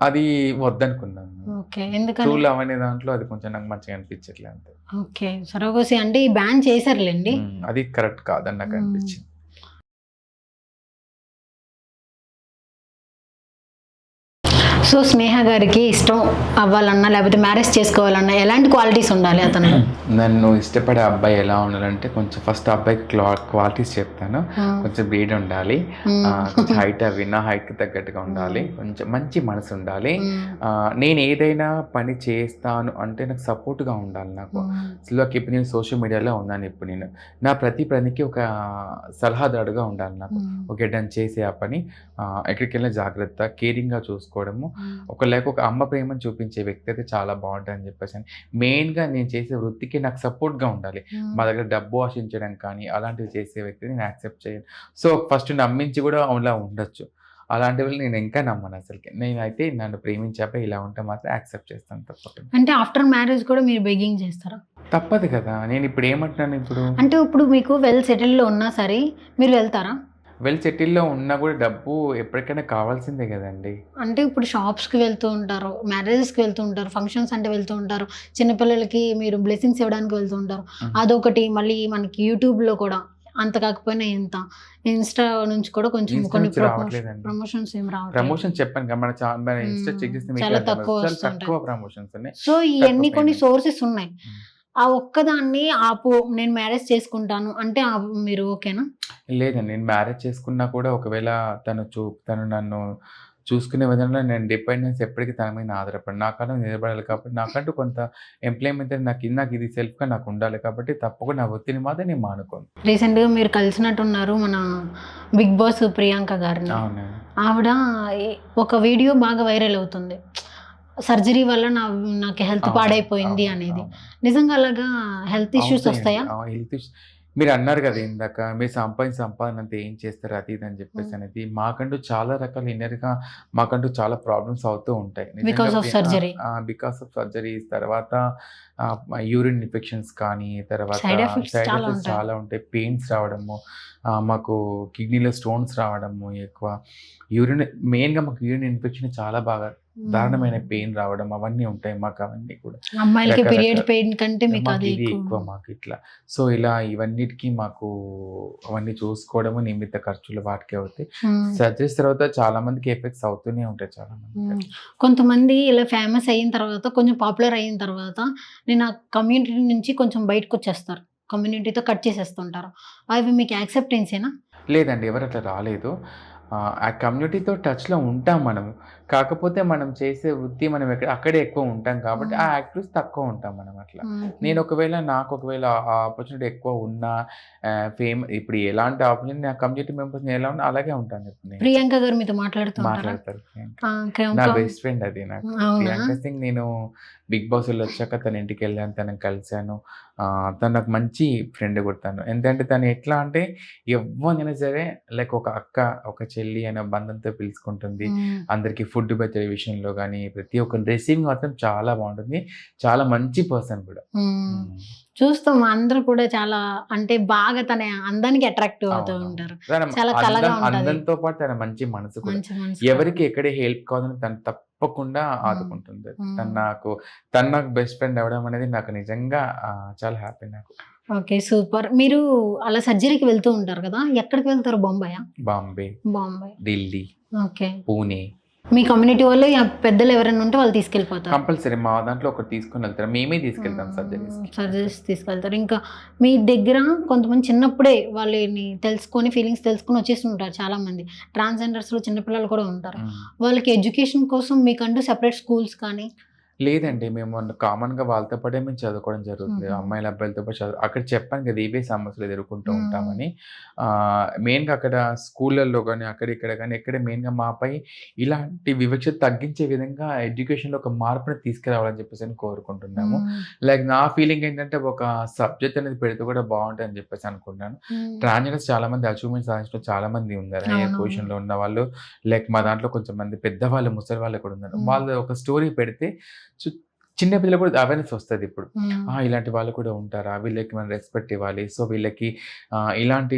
అది వద్దనుకున్నాను. ఓకే. ట్రూ ఎందుకని? లవ్ అనే దాంట్లో అది కొంచెం నాకు మంచిగా అనిపించట్లే అంతే. ఓకే. సరోగసీ అంటే ఈ బ్యాన్ చేశారులెండి. అది కరెక్ట్ కాదని నాకు హ్మ్. అనిపించింది. సో, స్నేహ గారికి ఇష్టం అవ్వాలన్నా, లేకపోతే మ్యారేజ్ చేసుకోవాలన్నా ఎలాంటి క్వాలిటీస్ ఉండాలి అతనిలో? నన్ను ఇష్టపడే అబ్బాయి ఎలా ఉండాలంటే కొంచెం ఫస్ట్ అబ్బాయికి క్వాలిటీస్ చెప్తాను. కొంచెం బ్రీడ్ ఉండాలి. కొంచెం హైట్ నా హైట్‌కి తగ్గట్టుగా ఉండాలి. కొంచెం మంచి మనసు ఉండాలి. నేను ఏదైనా పని చేస్తాను అంటే నాకు సపోర్ట్‌గా ఉండాలి నాకు. ఇప్పుడు నేను సోషల్ మీడియాలో ఉన్నాను ఇప్పుడు నేను. నా ప్రతి పనికి ఒక సలహాదారుడుగా ఉండాలి నాకు. ఓకే, డన్ చేసే ఆ పని ఎక్కడికెళ్ళినా జాగ్రత్త, కేరింగ్‌గా చూసుకోవడము. ఒక అమ్మ ప్రేమను చూపించే వ్యక్తి అయితే చాలా బావుంటదని చెప్పేసని. మెయిన్‌గా నేను చేసే వృత్తికి నాకు సపోర్ట్‌గా ఉండాలి. మా దగ్గర డబ్బు ఆశించడం కానీ, అలాంటివి చేసే వ్యక్తిని నేను యాక్సెప్ట్ చేయను. సో, ఫస్ట్ నమ్మించి కూడా అలా ఉండొచ్చు. అలాంటి వాళ్ళు నేను ఇంకా నమ్మను అసలుకి. నేనైతే నన్ను ప్రేమించే అబ్బాయి ఇలా ఉంటే మాత్రం యాక్సెప్ట్ చేస్తాను తప్పకుండా. అంటే ఆఫ్టర్ మ్యారేజ్ కూడా మీరు బెగ్గింగ్ చేస్తారా? తప్పదు కదా! నేనిప్పుడు ఏమంటున్నాను ఇప్పుడు, అంటే ఇప్పుడు మీకు వెల్ సెటిల్డ్‌లో ఉన్నా సరే మీరు వెళ్తారా? వెల్ సెటిల్‌లో ఉన్నా కూడా డబ్బు ఎప్పటికైనా కావాల్సిందే గదండీ! అంటే ఇప్పుడు షాప్స్‌కి వెళ్తూ ఉంటారు, మ్యారేజెస్‌కి వెళ్తూ ఉంటారు, ఫంక్షన్స్ అంటే వెళ్తూ ఉంటారు, చిన్నపిల్లలకి మీరు బ్లెస్సింగ్స్ ఇవ్వడానికి వెళ్తూ ఉంటారు. హ్మ్. అదొకటి మళ్ళీ మనకి యూట్యూబ్‌లో కూడా అంత కాకపోయినా ఇంత ఇన్‌స్టా నుంచి కూడా కొంచెం ఇన్‌స్టా కొన్ని నుంచి రావట్లేదండి. ప్రమోషన్స్ ఏమి రావట్లేదు. ప్రమోషన్ చెప్పాను కదా! మన ఇన్‌స్టా చెక్ చేస్తే మీకే చాలా అర్థమవుతది. తక్కువ చాలా వస్తుంటాయి. తక్కువ ప్రమోషన్స్ ఉన్నాయి. సో తక్కువ ఇయన్నీ కొన్ని పేమెంట్. సోర్సెస్ ఉన్నాయి. హ్మ్. ఆ ఒక్కదాన్ని ఆపు నేను మ్యారేజ్ చేసుకుంటాను అంటే మీరు ఓకేనా? లేదండి. నేను మ్యారేజ్ చేసుకున్నా కూడా ఒకవేళ తను నన్ను చూసుకునే విధంలో నేను డిపెండెన్స్ ఎప్పటికి తన మీద ఆధారపడను. నా కాళ్ళ మీద నిలబడాలి కాబట్టి నాకంటూ కొంత ఎంప్లాయ్‌మెంట్ నాకిది సెల్ఫ్‌గా నాకుండాలి కాబట్టి తప్పకుండా నా వృత్తిని మాత్రం నేను మానుకోను. రీసెంట్‌గా మీరు కలిసినట్టున్నారు మన 'బిగ్ బాస్' ప్రియాంక గారిని. అవునండి. ఆవిడ ఎ ఒక వీడియో బాగా వైరల్ అవుతుంది. సర్జరీ వల్ల నాకు హెల్త్ అవును. పాడైపోయింది అవును. అనేది. అవును. నిజంగా అలాగా హెల్త్ ఇష్యూస్ అవుతాయండి. వస్తాయా? హెల్త్ ఇష్యూ మీరన్నారు గదా! ఇందాక మీరు సంపాదనంతా ఏం చేస్తారు అది ఇది అని హ్మ్. జెప్పేసనేది. మాకంటూ చాలా రకాల ఇన్నర్‌గా మాకంటూ చాలా ప్రాబ్లమ్స్ అవుతూ ఉంటాయి. నిజంగా because of surgery. Because of surgeries తర్వాత యూరిన్ ఇన్ఫెక్షన్స్ కానీ, తర్వాత సైడ్ ఎఫెక్ట్స్ సైడ్ చాలా ఎఫెక్ట్స్ ఉంటాయి. చాలా ఉంటాయి. పెయిన్స్ రావడము, మాకు కిడ్నీలో స్టోన్స్ రావడము ఎక్కువ. మెయిన్‌గా మాకు యూరిన్ ఇన్ఫెక్షన్ చాలా బాగా దారుణమైన హ్మ్. పెయిన్ రావడం అవన్నీ ఉంటాయి మాకవన్నీ కూడా. అమ్మాయిలకి పీరియడ్ రకరకాల పెయిన్ కంటే మీకు అది మాకిది ఎక్కువ. ఎక్కువ మాకిట్లా. సో, ఇలా ఇవన్నిటికి మాకు అవన్నీ చూసుకోవడము, నిమిత్త ఖర్చులు వాటికే అవుతాయి. హ్మ్. సర్జరీస్ తర్వాత చాలా మందికి ఎఫెక్ట్స్ అవుతూనే ఉంటాయి చాలా మందికి హ్మ్. అట్లా. కొంతమంది ఇలా ఫేమస్ అయిన తర్వాత, కొంచెం పాపులర్ అయిన తర్వాత, నేను ఆ కమ్యూనిటీ నుంచి కొంచెం బయటకొచ్చేస్తారు. కమ్యూనిటీతో కట్ చేసేస్తుంటారు. అవి మీకు యాక్సెప్టెన్సేనా? లేదండి. ఎవరట్లా రాలేదు. ఆ కమ్యూనిటీతో టచ్‌లో ఉంటాం మనము. కాకపోతే మనం చేసే వృత్తి మనం అక్కడే ఎక్కువ ఉంటాం కాబట్టి, ఆ హ్మ్. యాక్టివిటీస్ తక్కువ ఉంటాం మనం అట్లా. హుహు. నాకొకవేళ ఆ ఆపర్చునిటీ ఎక్కువ ఉన్నా ఇప్పుడు ఎలాంటి ఆపర్చునిటీ నా కమ్యూనిటీ మెంబర్స్ నేను ఎలా ఉన్నా అలాగే ఉంటాను ఇప్పుడు నేను. ప్రియాంక గారు మీతో మాట్లాడుతూ ఉంటారా? మాట్లాడతారు ప్రియాంక. ఆ! కం నా కం బెస్ట్ ఫ్రెండ్ అది నాకు. అవునా? ప్రియాంక సింగ్ నేను 'బిగ్ బాస్' వెళ్ళొచ్చాక తన ఇంటికెళ్ళాను. తనని కలిసాను. తను నాకు మంచి ఫ్రెండ్ కూడా తను. ఎందుకంటే తను ఎట్లా అంటే ఎవ్వరినైనా సరే లైక్ ఒక అక్క, ఒక చెల్లి అనే బంధంతో పిలుచుకుంటుంది. హ్మ్. అందరికి ఫుడ్ పెట్టే విషయంలో గానీ, ప్రతి ఒక్క రిసీవింగ్ మాత్రం చాలా బావుంటుంది. చాలా మంచి పర్సన్ కూడా. హ్మ్. హ్మ్. చూస్తాం అందరూ కూడా చాలా అంటే బాగా తన అందానికి అట్రాక్టివ్ అవుతూ అవునవును. ఉంటారు. తన చాలా కళగా ఉంటది. అందంతో పాటు తన మంచి మనసు కూడా. మంచి మనసు కూడా. ఎవరికి ఎక్కడ హెల్ప్ కావాలన్నా తను తప్పకుండా హ్మ్. ఆదుకుంటుంది. హ్మ్. తను నాకు బెస్ట్ ఫ్రెండ్ అవ్వడం అనేది నాకు నిజంగా చాలా హ్యాపీ నాకు. ఓకే. సూపర్. మీరు అలా సర్జరీకి వెళ్తూ ఉంటారు కదా! ఎక్కడికి వెళ్తారు? బొంబాయా? బాంబే, బాంబే. ఢిల్లీ, ఓకే. పూణే మీ కమ్యూనిటీ వాళ్ళు పెద్దలు ఎవరైనా ఉంటే వాళ్ళు తీసుకెళ్ళిపోతారు. కంపల్సరీ మా దాంట్లో ఒకటి తీసుకొనెళ్తారు. మేమే తీసుకెళ్తాం సర్జరీస్‌కి అట్లా. సర్జరీస్ తీసుకెళ్తారు. ఇంకా మీ దగ్గర కొంతమంది చిన్నప్పుడే వాళ్ళని తెలుసుకొని ఫీలింగ్స్ తెలుసుకొని వచ్చేస్తుంటారు చాలామంది. ట్రాన్స్‌జెండర్స్‌లో చిన్న పిల్లలు కూడా ఉంటారు. హ్మ్. వాళ్ళకి ఎడ్యుకేషన్ కోసం మీకంటూ సెపరేట్ స్కూల్స్ కానీ లేదండి. మేము కామన్‌గా వాళ్ళతో పాటే మేము చదువుకోవడం జరుగుతుంది. హుహు. అమ్మాయిలు, అబ్బాయిలతో పాటు అక్కడ చెప్పాను కదా! ఇవే సమస్యలు ఎదుర్కొంటూ హ్మ్. ఉంటామని. మెయిన్‌గా అక్కడ స్కూళ్ళల్లో గాని, అక్కడ ఇక్కడ గాని ఎక్కడ మెయిన్‌గా మాపై ఇలాంటి వివక్షత తగ్గించే విధంగా ఎడ్యుకేషన్‌లో ఒక మార్పుని తీసుకురావాలని చెప్పేసని కోరుకుంటున్నాము. హ్మ్. లైక్ నా ఫీలింగ్ ఏంటంటే ఒక సబ్జెక్ట్ అనేది పెడితే కూడా బావుంటదని చెప్పేసి అనుకుంటున్నాను. హ్మ్. ట్రాన్స్‌జెండర్స్ చాలామంది అచీవ్‌మెంట్ సాధించిన చాలామంది ఉన్నారు. హైయర్ అవునవును. పొజిషన్‌లో ఉన్నవాళ్ళు లైక్ మా దాంట్లో కొంచెం మంది పెద్దవాళ్ళు, ముసలివాళ్ళు కూడా ఉన్నారు. హ్మ్. వాళ్ళు ఒక స్టోరీ పెడితే చి చిన్న పిల్లలకు కూడా అవేర్‌నెస్ వస్తదిప్పుడు. హ్మ్. ఇలాంటి వాళ్ళు కూడా ఉంటారా? వీళ్ళకి మనం రెస్పెక్ట్ ఇవ్వాలి. సో, వీళ్ళకి ఇలాంటి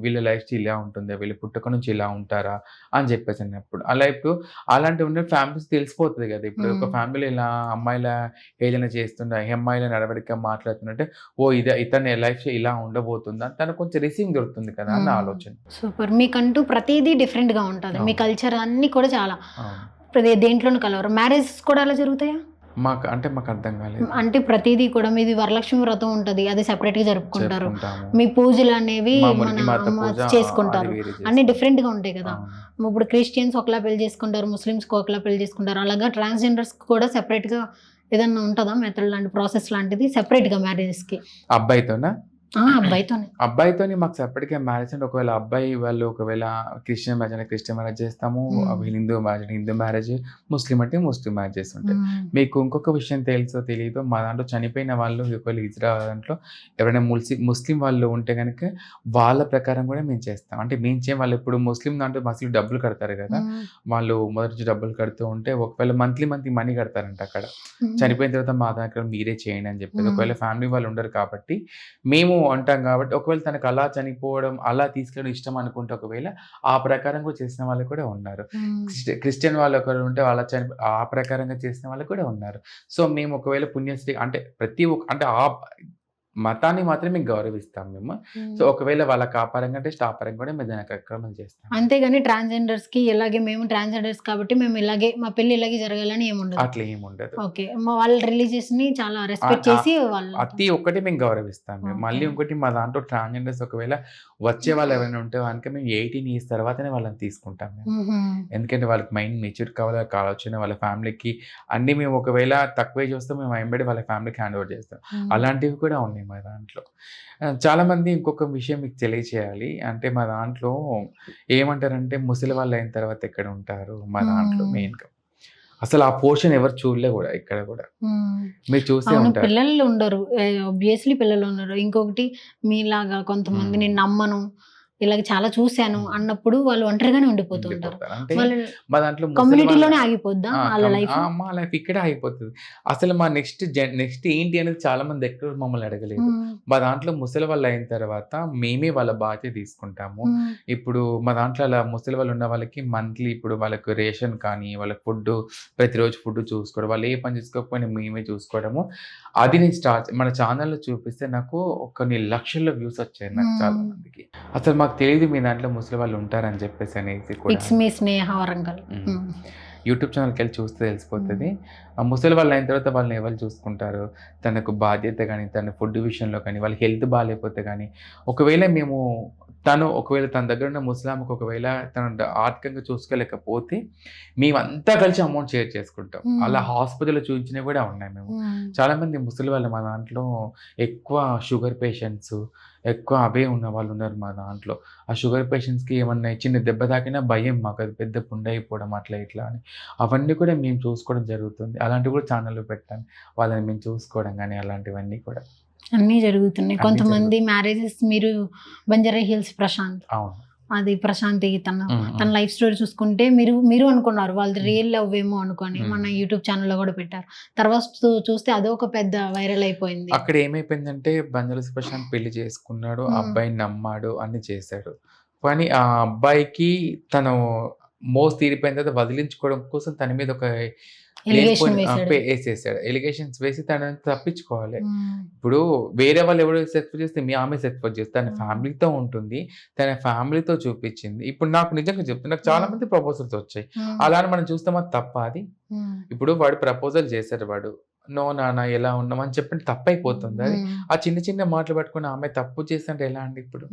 వీళ్ళ లైఫ్ స్టైల్ ఇలా ఉంటుందా? వీళ్ళు పుట్టక నుంచి ఇలా ఉంటారా? అని చెప్పేసన్నప్పుడు. అలా ఇప్పుడు అలాంటివి ఉన్న ఫ్యామిలీస్ తెలిసిపోతది గదా! ఇప్పుడు ఒక హ్మ్. ఫ్యామిలీలో ఇలా అమ్మాయిల హేళన చేస్తుండ, అమ్మాయిల నడవడిక మాట్లాడుతుందంటే, ఓహ్! ఇతని లైఫ్ ఇలా ఉండబోతుందా? తనకు కొంచెం రిసీవింగ్ దొరుకుతుంది కదా! అన్న హ్మ్. ఆలోచన. సూపర్. మీకంటూ ప్రతీదీ డిఫరెంట్‌గా ఉంటది. మీ అవును. కల్చర్ అన్నీ కూడా చాలా అవును. దేంట్లోనూ కలవరు. మ్యారేజెస్ కూడా అలా జరుగుతాయా? మాకర్థం కాలేదు. అంటే ప్రతీదీ కూడా మీది వరలక్ష్మి వ్రతం ఉంటది. అది సెపరేట్‌గా జరుపుకుంటారు. జరుపుకుంటాము. మీ పూజలనేవి మా మన మురికిమాత అమ్మ పూజ అది చేసుకుంటారు. వేరే అన్నీ చేసుకుంటాం. డిఫరెంట్‌గా ఉంటాయి కదా! అవును. ఇప్పుడు క్రిస్టియన్స్ ఒకలా పెళ్లి చేసుకుంటారు. ముస్లిమ్స్‌కి ఒకలా పెళ్లి చేసుకుంటారు. అలాగా ట్రాన్స్‌జెండర్స్‌కి కూడా సెపరేట్‌గా ఏదన్నా ఉంటదా మెథడ్ లాంటి ప్రాసెస్ లాంటిది సెపరేట్‌గా మ్యారేజెస్‌కి? అబ్బాయితోనా? అబ్బాయితోనే. అబ్బాయితోని మాకు సెపరేట్‌గా మ్యారేజ్ అంటే ఒకవేళ అబ్బాయి వాళ్ళు ఒకవేళ క్రిస్టియన్ మ్యారేజ్ అంటే క్రిస్టియన్ మ్యారేజ్ చేస్తాము. హిందూ మ్యారేజ్ అంటే హిందూ మ్యారేజ్, ముస్లిం అంటే ముస్లిం మ్యారేజెస్ ఉంటాయి. మీకు ఇంకొక విషయం తెలుసో తెలీదో మా దాంట్లో చనిపోయిన వాళ్ళు ఒకవేళ హిజ్రా దాంట్లో ఎవరైనా ముస్లిం వాళ్ళు ఉంటే గనుక వాళ్ళ ప్రకారం కూడా మేము చేస్తాం. అంటే మేము చేయం వాళ్ళు ఇప్పుడు ముస్లిం దాంట్లో మసీదు డబ్బులు కడతారు కదా! వాళ్ళు మొదటి నుంచి డబ్బులు కడుతూ ఉంటే ఒకవేళ మంత్లీ మనీ కడతారంట అక్కడ. చనిపోయిన తర్వాత మా దగ్గర మీరే చేయండి అని చెప్పేసి. ఒకవేళ ఫ్యామిలీ వాళ్ళు ఉండరు కాబట్టి మేము అంటాం కాబట్టి ఒకవేళ తనకు అలా చనిపోవడం, అలా తీసుకెళ్ళడం ఇష్టం అనుకుంటే ఒకవేళ ఆ ప్రకారం కూడా చేసిన వాళ్ళు కూడా ఉన్నారు. క్రిస్టియన్ వాళ్ళు ఒకరు ఉంటే వాళ్ళ ఆ ప్రకారంగా చేసిన వాళ్ళు కూడా ఉన్నారు. సో, మేము ఒకవేళ పుణ్యశ్రీ అంటే ప్రతి ఒక్క అంటే ఆ మతాన్ని మాత్రమే గౌరవిస్తాం మేము. సో, ఒకవేళ వాళ్ళకి ఆ పరంగా అంటే ఆ పరంగా కూడా మేము దానికి కార్యక్రమాలు చేస్తాం. అంతేగాని ట్రాన్స్‌జెండర్స్‌కి ఇలాగే మేము ట్రాన్స్‌జెండర్స్ కాబట్టి మేము ఇలాగే మా పెళ్లి ఇలాగే జరగాలని ఏముండదు. అట్లా ఏముండదు. ఓకే. వాళ్ళ రిలీజియస్‌ని చాలా రెస్పెక్ట్ చేసి వాళ్ళు అతి ఒక్కటి మేము గౌరవిస్తాం మేము. మళ్ళీ ఇంకోటి మా దాంట్లో ట్రాన్స్‌జెండర్స్ ఒకవేళ వచ్చే వాళ్ళు ఎవరైనా ఉంటే కనుక మేము 18 ఇయర్స్ తర్వాతనే వాళ్ళని తీసుకుంటాం మేము. ఎందుకంటే వాళ్ళకి మైండ్ మెచ్యూర్ కావాలి, వాళ్ళకి ఆలోచన, వాళ్ళ ఫ్యామిలీకి అన్నీ మేము ఒకవేళ తక్కువే చూస్తాం మేము వెంబడి వాళ్ళ ఫ్యామిలీకి హ్యాండ్ ఓవర్ చేస్తాం. అలాంటివి కూడా ఉన్నాయి మా దాంట్లో. చాలామంది ఇంకొక విషయం మీకు తెలియచేయాలి. అంటే మా దాంట్లో ఏమంటారంటే ముసలి వాళ్ళు అయిన తర్వాత ఎక్కడ ఉంటారు మా దాంట్లో మెయిన్‌గా. అసలు ఆ పోర్షన్ ఎవరు చూడలే కూడా ఇక్కడ కూడా. మీరు చూసే ఉంటారు. పిల్లలు ఉండరు. ఆబ్వియస్లీ పిల్లలు ఉండరు. ఇంకొకటి మీలాగా కొంతమంది నేను నమ్మను, ఇలాగ చాలా చూశాను అన్నప్పుడు వాళ్ళు ఒంటరిగానే ఉండిపోతూ ఉంటారు. అంటే వాళ్ళ మా దాంట్లో కమ్యూనిటీలోనే ఆగిపోద్దా వాళ్ళ లైఫ్? మా లైఫ్ ఇక్కడే ఆగిపోతుంది. అసలు మా నెక్స్ట్ ఏంటి అనేది చాలా మంది ఎక్కడ మమ్మల్ని అడగలేదు. మా దాంట్లో ముసలి వాళ్ళు అయిన తర్వాత మేమే వాళ్ళ బాధ్యత తీసుకుంటాము. ఇప్పుడు మా దాంట్లో అలా ముసలి వాళ్ళు ఉన్న వాళ్ళకి మంత్లీ ఇప్పుడు వాళ్ళకి రేషన్ కానీ, వాళ్ళకి ప్రతిరోజు ఫుడ్ చూసుకోవడం, వాళ్ళు ఏ పని చేసుకోకపోయినా మేమే చూసుకోవడము. అది నేను మన ఛానల్‌లో చూపిస్తే నాకు కొన్ని లక్షల్లో వ్యూస్ వచ్చాయి నాకు చాలా మందికి. అసలు మాకు తెలీదు మీ దాంట్లో ముసలి వాళ్ళు ఉంటారని చెప్పేసి అనేసి కూడా. It's me Sneha Warangal. YouTube ఛానల్‌కి వెళ్ళి చూస్తే తెలిసిపోతుంది. ఆ ముసలి వాళ్ళు అయిన తర్వాత వాళ్ళని ఎవరు చూసుకుంటారు, తనకు బాధ్యత కానీ, తన ఫుడ్ విషయంలో కానీ, వాళ్ళకి హెల్త్ బాగాలేకపోతే కానీ, ఒకవేళ ఒకవేళ తన దగ్గర ఉన్న ముసలామెకు ఒకవేళ తను ఆర్థికంగా చూసుకోలేకపోతే మేమంతా కలిసి అమౌంట్ షేర్ చేసుకుంటాం. అలా హాస్పిటల్‌లో చూపించినవి కూడా ఉన్నాయి మేము. చాలామంది ముసలి వాళ్ళు మా దాంట్లో ఎక్కువ షుగర్ పేషెంట్స్ ఎక్కువ అవే ఉన్న వాళ్ళు ఉన్నారు మా దాంట్లో. ఆ షుగర్ పేషెంట్స్‌కి ఏమన్నా చిన్న దెబ్బ తాకినా భయం మాకు, అది పెద్ద పుండు అయిపోవడం అట్లా ఇట్లా అని. అవన్నీ కూడా మేము చూసుకోవడం జరుగుతుంది. అలాంటివి కూడా ఛానల్‌లో పెట్టాను. వాళ్ళని మేము చూసుకోవడం కానీ అలాంటివన్నీ కూడా. అన్నీ జరుగుతున్నాయి. కొంతమంది మ్యారేజెస్ మీరు బంజారా హిల్స్ ప్రశాంత్. అవును. అది ప్రశాంతి తన లైఫ్ స్టోరీ చూసుకుంటే మీరు అనుకున్నారు వాళ్ళది రియల్ లవ్ ఏమో అనుకోని మన యూట్యూబ్ ఛానల్లో కూడా పెట్టారు. తర్వాత చూస్తే అదొక పెద్ద వైరల్ అయిపోయింది. అక్కడ ఏమైపోయిందంటే బంజారా ప్రశాంత్ పెళ్లి చేసుకున్నాడు, అబ్బాయిని నమ్మాడు, అన్ని చేశాడు. కానీ ఆ అబ్బాయికి తను మోసు తీరిపోయిన తర్వాత వదిలించుకోవడం కోసం తన మీద ఒక వేసేసాడు. ఎలిగేషన్స్ వేసి తనని తప్పించుకోవాలి. ఇప్పుడు వేరే వాళ్ళు ఎవరో సెక్స్ చేస్తే ఆమె సెక్స్ చేస్తే తన ఫ్యామిలీతో ఉంటుంది, తన ఫ్యామిలీతో చూపించింది. ఇప్పుడు నాకు నిజంగా చెప్తున్నా, నాకు చాలా మంది ప్రపోజల్స్ వచ్చాయి. అలానే మనం చూస్తామా తప్ప అది? ఇప్పుడు వాడు ప్రపోజల్ చేశాడు, వాడు నో నాన్న ఎలా ఉన్నాం అని చెప్పి తప్పైపోతుంది. అది ఆ చిన్న చిన్న మాటలు పట్టుకుని ఆమె తప్పు చేస్తుంటే ఎలా అండి? ఇప్పుడు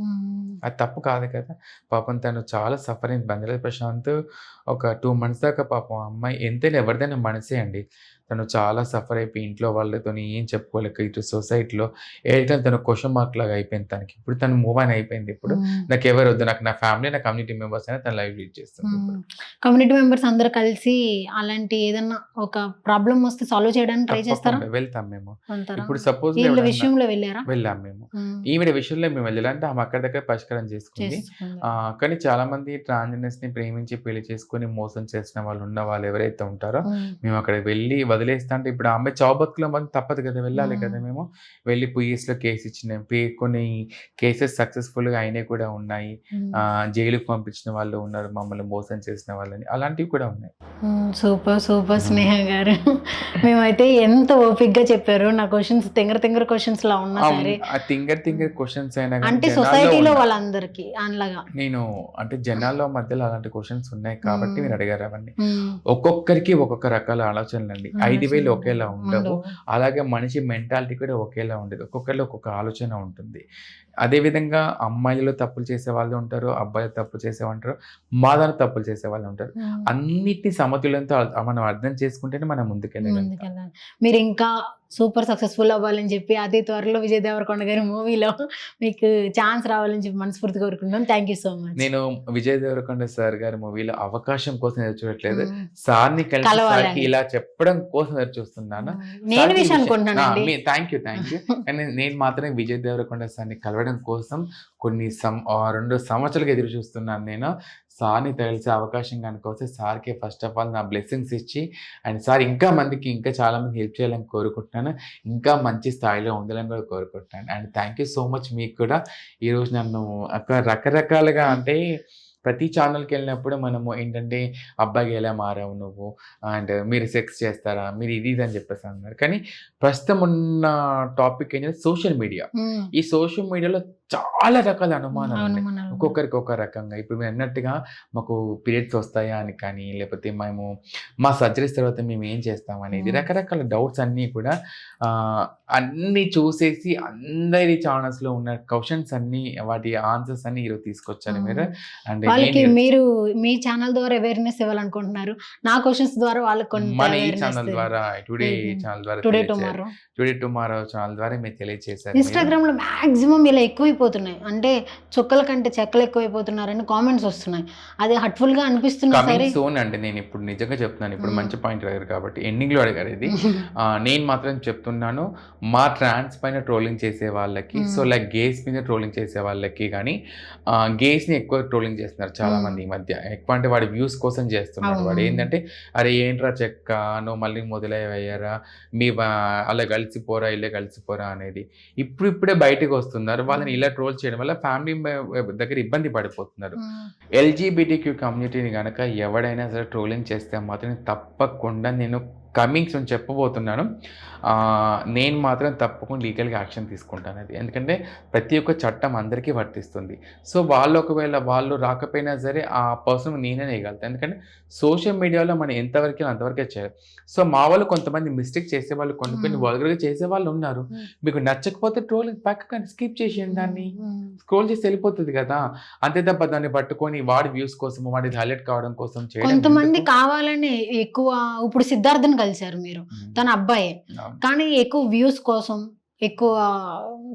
అది తప్పు కాదు కదా. పాపం తను చాలా సఫర్ అయింది. బంజారా ప్రశాంత్ ఒక 2 months దాకా పాపం అమ్మాయి ఎంతైనా ఎవరిదైనా మనసే అండి. తను చాలా సఫర్ అయిపోయి ఇంట్లో వాళ్ళతో ఏం చెప్పుకోలేక ఇటు సొసైటీలో తను క్వశ్చన్ మార్క్ లాగా అయిపోయింది తనకి. ఇప్పుడు తను మూవ్ ఆన్ అయిపోయింది. ఇప్పుడు నాకు ఎవరు వద్దు, నాకు నా ఫ్యామిలీ, నా కమ్యూనిటీ మెంబర్స్ అయినా తన లైఫ్ లీడ్ చేస్తుంది. కమ్యూనిటీ మెంబర్స్ అందరూ కలిసి అలాంటి ఏదన్నా ఒక ప్రాబ్లం వస్తే సాల్వ్ చేయడానికి ట్రై చేస్తారా? వెళ్తాం మేము. ఇప్పుడు సపోజ్ విషయంలో వెళ్ళారా? వెళ్ళాం మేము. ఈవిడ విషయంలో మేము వెళ్ళాలంటే ఆమె అక్కడ దగ్గర పరిష్కారం చేసుకుంది. కానీ చాలా మంది ట్రాన్స్జెండర్స్ ని ప్రేమించి పెళ్లి చేసుకుని మోసం చేసిన వాళ్ళు ఉన్న వాళ్ళు ఎవరైతే ఉంటారో మేము అక్కడ వెళ్ళి వదిలేస్తా అంటే ఇప్పుడు ఆమె చావు బతుకులో మంది తప్పదు కదా, వెళ్ళాలి కదా. మేము వెళ్ళి పోలీసులో కేసు ఇచ్చినాం. కొన్ని కేసెస్ సక్సెస్ఫుల్ గా అయినవి కూడా ఉన్నాయి. జైలుకి పంపించిన వాళ్ళు ఉన్నారు, మమ్మల్ని మోసం చేసిన వాళ్ళని, అలాంటివి కూడా ఉన్నాయి. సూపర్ స్నేహ గారు, మేమైతే ఎంత ఓపిక్ గా చెప్పారు. నా క్వశ్చన్స్ తింగర క్వశ్చన్స్ లా ఉన్నా సరే, ఆ తింగర్ క్వశ్చన్స్ అయినా అంటే సొసైటీలో వాళ్ళందరికీ అలాగా నేను అంటే జనాల్లో మధ్యలో అలాంటి క్వశ్చన్స్ ఉన్నాయి కాబట్టి మీరు అడిగారు అవన్నీ. ఒక్కొక్కరికి ఒక్కొక్క రకాల ఆలోచనలు అండి. 5,000 ఒకేలా ఉండవు. అలాగే మనిషి మెంటాలిటీ కూడా ఒకేలా ఉండదు. ఒక్కొక్కరిలో ఒక్కొక్క ఆలోచన ఉంటుంది. అదేవిధంగా అమ్మాయిలలో తప్పులు చేసే వాళ్ళు ఉంటారు, అబ్బాయిలు తప్పు చేసేవాళ్ళు ఉంటారు, మా దాంట్లో తప్పులు చేసేవాళ్ళు ఉంటారు. అన్నిటిని సమతుల్యంతో మనం అర్థం చేసుకుంటేనే మనం ముందుకెళ్ళగలుగుతాం. ముందుకెళ్ళాలి. మీరు ఇంకా సూపర్ సక్సెస్‌ఫుల్ అవ్వాలని చెప్పి అతి త్వరలో విజయ్ దేవరకొండ గారి మూవీలో మీకు ఛాన్స్ రావాలని చెప్పి మనస్ఫూర్తిగా కోరుకుంటున్నాను. Thank you so much. నేను విజయ్ దేవరకొండ సార్ గారి మూవీలో అవకాశం కోసం ఎదురు చూడట్లేదు. హ్మ్. సార్‌ని కలిసి కలవాలని. సార్‌కి ఇలా చెప్పడం కోసం ఎదురు చూస్తున్నాను. నేను సార్‌కి ఈ విష్ విషయం అనుకుంటున్నానండి. Thank you. కానీ నేను మాత్రం విజయ్ దేవరకొండ సార్‌ని కలవడం కోసం కొన్ని 2 సంవత్సరాలుగా ఎదురు చూస్తున్నాను నేను. సార్‌ని కలిసే అవకాశం గనుక వస్తే సార్‌కి ఫస్ట్ ఆఫ్ ఆల్ నా బ్లెస్సింగ్స్ ఇచ్చి అండ్ సార్ ఇంకా మందికి ఇంకా చాలా మందికి హెల్ప్ చేయాలని కోరుకుంటున్నాను. ఇంకా మంచి స్థాయిలో ఉండాలని కూడా కోరుకుంటున్నాను. And thank you so much మీకు కూడా. ఈరోజు నన్ను రకరకాలుగా అంటే ప్రతి ఛానల్‌కెళ్ళినప్పుడు మనము ఏంటంటే, "అబ్బాయిగా ఎలా మారావు నువ్వు? అండ్ మీరు సెక్స్ చేస్తారా? మీరు ఇది ఇది" అని చెప్పేసి అన్నారు. కానీ ప్రస్తుతం ఉన్న టాపిక్ ఏంటంటే సోషల్ మీడియా. హ్మ్. ఈ సోషల్ మీడియాలో చాలా రకాల అనుమానాలున్నాయి. అనుమానాలు. ఒక్కొక్కరికి ఒక రకంగా. ఇప్పుడు మీరన్నట్టుగా మాకు పీరియడ్స్ వస్తాయా అని కానీ, లేకపోతే మేము మా సర్జరీస్ తర్వాత మేము ఏం చేస్తాం అనేది రకరకాల డౌట్స్ అన్నీ కూడా అన్నీ చూసేసి అందరి ఛానల్స్‌లో ఉన్న క్వెషన్స్ అన్నీ వాటి ఆన్సర్స్ అన్నీ ఈరోజు తీసుకొచ్చారు మీరు. అండ్ వాళ్ళకి మీరు మీ ఛానల్ ద్వారా అవేర్‌నెస్ ఇవ్వాలనుకుంటున్నారు. నా క్వెషన్స్ ద్వారా వాళ్ళకి కొంత మన ఈ అవేర్‌నెస్ ఛానల్ ద్వారా టుడే Mhm. ఛానల్ ద్వారా టుడే తెలియజేశారు. టుమారో. టుడే టుమారో ఛానల్ ద్వారా మీరు తెలియజేశారు మీరు. ఇన్‌స్టాగ్రామ్‌లో మాక్సిమం ఇలా ఎక్కువైపోతున్నాయి. అంటే చుక్కల కంటే చెక్కలు ఎక్కువైపోతున్నారని కామెంట్స్ వస్తున్నాయి. అది హర్ట్‌ఫుల్‌గా అనిపిస్తున్నా సరే కమింగ్ సూన్ అండి. నేను ఇప్పుడు నిజంగా చెప్తున్నాను. ఇప్పుడు మంచి పాయింట్ అడిగారు కాబట్టి ఎండింగ్‌లో అడిగారు ఇది. నేను మాత్రం చెప్తున్నాను, మా ట్రాన్స్ పైన ట్రోలింగ్ చేసే వాళ్ళకి, సో లైక్ గేస్ మీద ట్రోలింగ్ చేసే వాళ్ళకి కానీ గేస్‌ని ఎక్కువ ట్రోలింగ్ చేస్తున్నారు చాలామంది ఈ మధ్య. ఎక్కువ అంటే వాడి వ్యూస్ కోసం చేస్తున్నాడు. వాడు ఏంటంటే, "అరే ఏంట్రా చెక్క, నువ్వు మళ్ళీ మొదలయ్యారా, అలా కలిసిపోరా, ఇలా కలిసిపోరా" అనేది. ఇప్పుడే బయటకు వస్తున్నారు. వాళ్ళని ఇలా ట్రోల్ చేయడం వల్ల ఫ్యామిలీ దగ్గర ఇబ్బంది పడిపోతున్నారు. ఎల్‌జీబీటీక్యూ కమ్యూనిటీని గనక ఎవడైనా సరే ట్రోలింగ్ చేస్తే మాత్రం తప్పకుండా నేను కమింగ్ సూన్ చెప్పబోతున్నాను. నేను మాత్రం తప్పకుండా లీగల్‌గా యాక్షన్ తీసుకుంటాను అది. ఎందుకంటే ప్రతి ఒక్క చట్టం అందరికీ వర్తిస్తుంది. సో ఒకవేళ వాళ్ళు రాకపోయినా సరే ఆ పర్సన్ నేనే వేయగలుగుతాను. ఎందుకంటే సోషల్ మీడియాలో మనం ఎంతవరకు అంతవరకే చేయాలి. సో మా వాళ్ళు కొంతమంది మిస్టేక్ చేసేవాళ్ళు కొన్ని వల్గర్‌గా చేసేవాళ్ళు ఉన్నారు. మీకు నచ్చకపోతే ట్రోలింగ్ పక్కన స్కిప్ చేసేయండి దాన్ని. స్క్రోల్ చేసి వెళ్ళిపోతుంది కదా! అంతే తప్ప దాన్ని పట్టుకొని వాడి వ్యూస్ కోసం, వాడిది హైలైట్ కావడం కోసం చేయడం కొంతమంది ఎందుకు? కావాలని ఎక్కువ ఇప్పుడు సిద్ధార్థ్‌ని కలిసారు మీరు. తన అబ్బాయే. కానీ ఎక్కువ వ్యూస్ కోసం, ఎక్కువ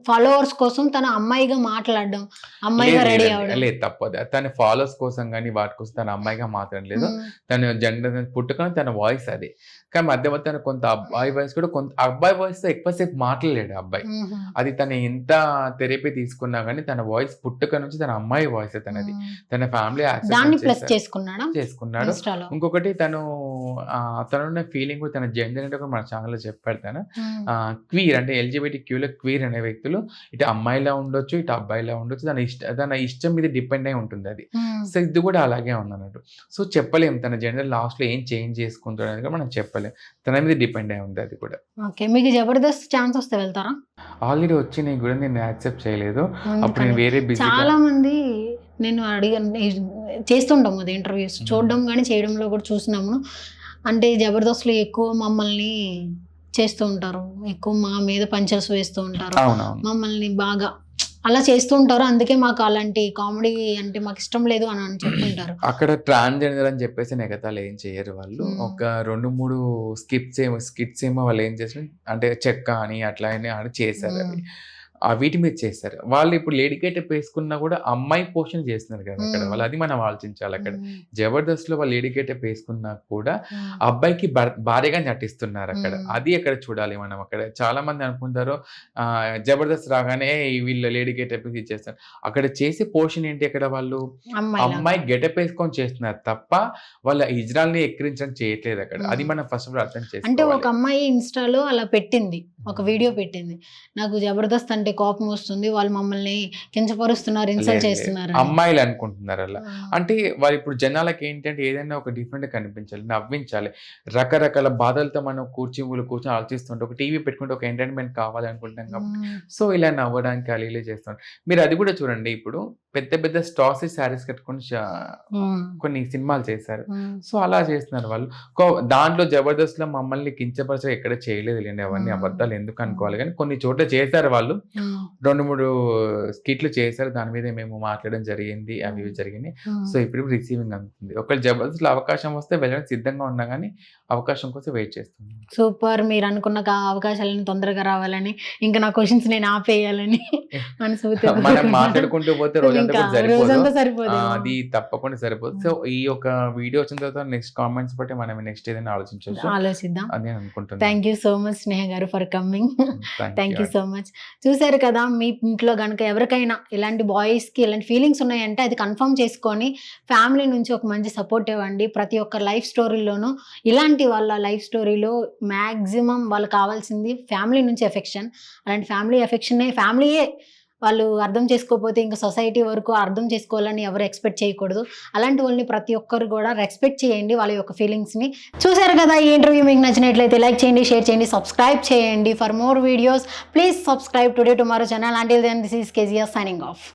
ఫాలోవర్స్ కోసం తన అమ్మాయిగా మాట్లాడడం, అమ్మాయిగా రెడీ అవ్వడం. లేదు తప్పదు. తన ఫాలోవర్స్ కోసం గాని వాటి కోసం తన అమ్మాయిగా మాట్లాడలేదు. తను జెండర్ పుట్టుకని తన వాయిస్ అది. కానీ మధ్య కొంత అబ్బాయి వాయిస్ కూడా కొంత అబ్బాయి వాయిస్‌తో ఎక్కువసేపు మాట్లాడలేడు ఆ అబ్బాయి. అది తను ఎంత థెరపీ తీసుకున్నా గానీ తన వాయిస్ పుట్టుక నుంచి తన అమ్మాయి వాయిసే తనది. తన ఫ్యామిలీ దాన్ని ప్లస్ యాక్సెప్ట్ చేసుకున్నాడు. ఇన్‌స్టాలో. ఇంకొకటి తనున్న ఫీలింగ్ కూడా తన జెండర్ అంటే కూడా మన ఛానల్‌లో చెప్పాడు తను. క్వీర్ అంటే ఎల్‌జీబీటీక్యూలో క్వీర్ అనే వ్యక్తులు ఇటు అమ్మాయిలా ఉండొచ్చు, ఇటు అబ్బాయిలా ఉండొచ్చు. తన ఇష్టం మీద డిపెండ్ అయి ఉంటుంది అది. సో ఇది కూడా అలాగే ఉందన్నట్టు. సో చెప్పలేం తన జెండర్ లాస్ట్‌లో ఏం చేంజ్ చేసుకుంటాడు అనేది కూడా మనం చెప్పలేం. తన మీద డిపెండ్ అయి ఉంది అది కూడా. ఓకే. మీకు జబర్దస్త్ ఛాన్స్ వస్తే వెళ్తారా? ఆల్రెడీ వచ్చినయి కూడా నేను యాక్సెప్ట్ చేయలేదు. అప్పుడు నేను వేరే బిజీగా చాలా మంది నేను అడిగాను చేస్తుంటాం అది ఇంటర్వ్యూస్ చూడడం కానీ చేయడంలో కూడా చూసినాము. అంటే జబర్దస్త్లో ఎక్కువ మమ్మల్ని చేస్తూ ఉంటారు, ఎక్కువ మా మీద పంచెస్ వేస్తూ ఉంటారు, అవునవును. మమ్మల్ని బాగా అలా చేస్తూ ఉంటారు. అందుకే మాకు అలాంటి కామెడీ అంటే మాకు ఇష్టం లేదు అని చెప్తుంటారు. అక్కడ ట్రాన్స్‌జెండర్ అని చెప్పేసి ఎగతాళి ఏం చేయరు వాళ్ళు. ఒక 2, 3 స్కిట్స్ ఏమో వాళ్ళు ఏం చేసారు అంటే చెక్క అని అట్లా అని చేశారు అవి. వీటి మీద చేశారు. వాళ్ళు ఇప్పుడు లేడీ గెటప్ వేసుకున్నా కూడా అమ్మాయి పోర్షన్ చేస్తున్నారు కదా అక్కడ. వాళ్ళు అది మనం ఆలోచించాలి అక్కడ. జబర్దస్త్‌లో వాళ్ళు లేడీ గెటప్ వేసుకున్నా కూడా అబ్బాయికి భార్యగా నటిస్తున్నారు అక్కడ. అది అక్కడ చూడాలి మనం అక్కడ. చాలా మంది అనుకుంటారు జబర్దస్త్ రాగానే వీళ్ళు లేడీ గెటప్ ఇచ్చేస్తారు. అక్కడ చేసే పోర్షన్ ఏంటి అక్కడ వాళ్ళు అమ్మాయి గెటప్ వేసుకొని చేస్తున్నారు తప్ప వాళ్ళ హిజ్రాల్ని ఎక్కిరించడం చేయట్లేదు అక్కడ. అది మనం ఫస్ట్ ఆఫ్ ఆల్ అర్థం అంటే చేసుకోవాలి. ఒక అమ్మాయి ఇన్‌స్టాలో అలా పెట్టింది, ఒక వీడియో పెట్టింది. నాకు జబర్దస్త్ అంటే కోపం వస్తుంది, వాళ్ళు మమ్మల్ని కించపరుస్తున్నారు, ఇన్సల్ట్ చేస్తున్నారు అని. అమ్మాయిలు అనుకుంటున్నారు అలా. అంటే వాళ్ళు ఇప్పుడు జనాలకి ఏంటంటే ఏదైనా ఒక డిఫరెంట్ కనిపించాలి, నవ్వించాలి. రకరకాల బాధలతో మనం కూర్చొని ఆలోచిస్తుంటే ఒక టీవీ పెట్టుకుంటే ఒక ఎంటర్టైన్మెంట్ కావాలి అనుకుంటాం కాబట్టి సో ఇలా నవ్వడానికి అలీలే చేస్తాం. మీరు అది కూడా చూడండి. ఇప్పుడు పెద్ద స్టార్స్ శారీస్ కట్టుకొని కొన్ని సినిమాలు చేశారు. సో అలా చేస్తున్నారు వాళ్ళు. దాంట్లో జబర్దస్త్ లో మమ్మల్ని కించపరచ ఎక్కడ చేయలేదు లేండి. అవన్నీ అబద్ధాలు ఎందుకు అనుకోవాలి, కానీ కొన్ని చోట్ల చేశారు వాళ్ళు. 2-3 స్కిట్లు చేశారు, దాని మీద మేము మాట్లాడడం జరిగింది, అవి ఇవి జరిగినాయి. సో ఇప్పుడు రిసీవింగ్ అందుతుంది. ఒకవేళ జబర్దస్త్లో అవకాశం వస్తే వెళ్ళడానికి సిద్ధంగా ఉన్నా, కానీ అవకాశం కోసం వెయిట్ చేస్తున్నాం. సూపర్. మీరు అనుకున్న అవకాశాలను తొందరగా రావాలని, ఇంకా నా క్వశ్చన్స్ నేను ఆపేయాలని మనస్ఫూర్తిగా మనం మాట్లాడుకుంటూ పోతే రోజంతా కూడా రోజంతా సరిపోదు. సరిపోదు. అది తప్పకుండా సరిపోదు. సో ఈ యొక్క వీడియో వచ్చిన తర్వాత నెక్స్ట్ కామెంట్స్ బట్టి మనం నెక్స్ట్ ఏదైనా ఆలోచించవచ్చు ఆలోచిద్దాం. అని నేను అనుకుంటున్నాను. థ్యాంక్ యూ సో మచ్ స్నేహ గారు for coming. Thank you so much. చూసారు కదా, మీ ఇంట్లో కనుక ఎవరికైనా ఇలాంటి బాయ్స్కి ఇలాంటి ఫీలింగ్స్ ఉన్నాయంటే అది కన్ఫర్మ్ చేసుకొని ఫ్యామిలీ నుంచి ఒక మంచి సపోర్ట్ ఇవ్వండి. ప్రతి ఒక్క లైఫ్ స్టోరీలోనూ ఇలాంటి వాళ్ళ లైఫ్ స్టోరీలో మ్యాక్సిమం వాళ్ళకి కావాల్సింది ఫ్యామిలీ నుంచి ఎఫెక్షన్. అలాంటి ఫ్యామిలీయే వాళ్ళు అర్థం చేసుకోకపోతే ఇంకా సొసైటీ వరకు అర్థం చేసుకోవాలని ఎవరు ఎక్స్పెక్ట్ చేయకూడదు. అలాంటి వాళ్ళని ప్రతి ఒక్కరు కూడా రెస్పెక్ట్ చేయండి, వాళ్ళ యొక్క ఫీలింగ్స్ని. చూసారు కదా, ఈ ఇంటర్వ్యూ మీకు నచ్చినట్లయితే లైక్ చేయండి, షేర్ చేయండి, సబ్స్క్రైబ్ చేయండి. For more videos please subscribe today tomorrow channel. Until then this is Kezia signing of.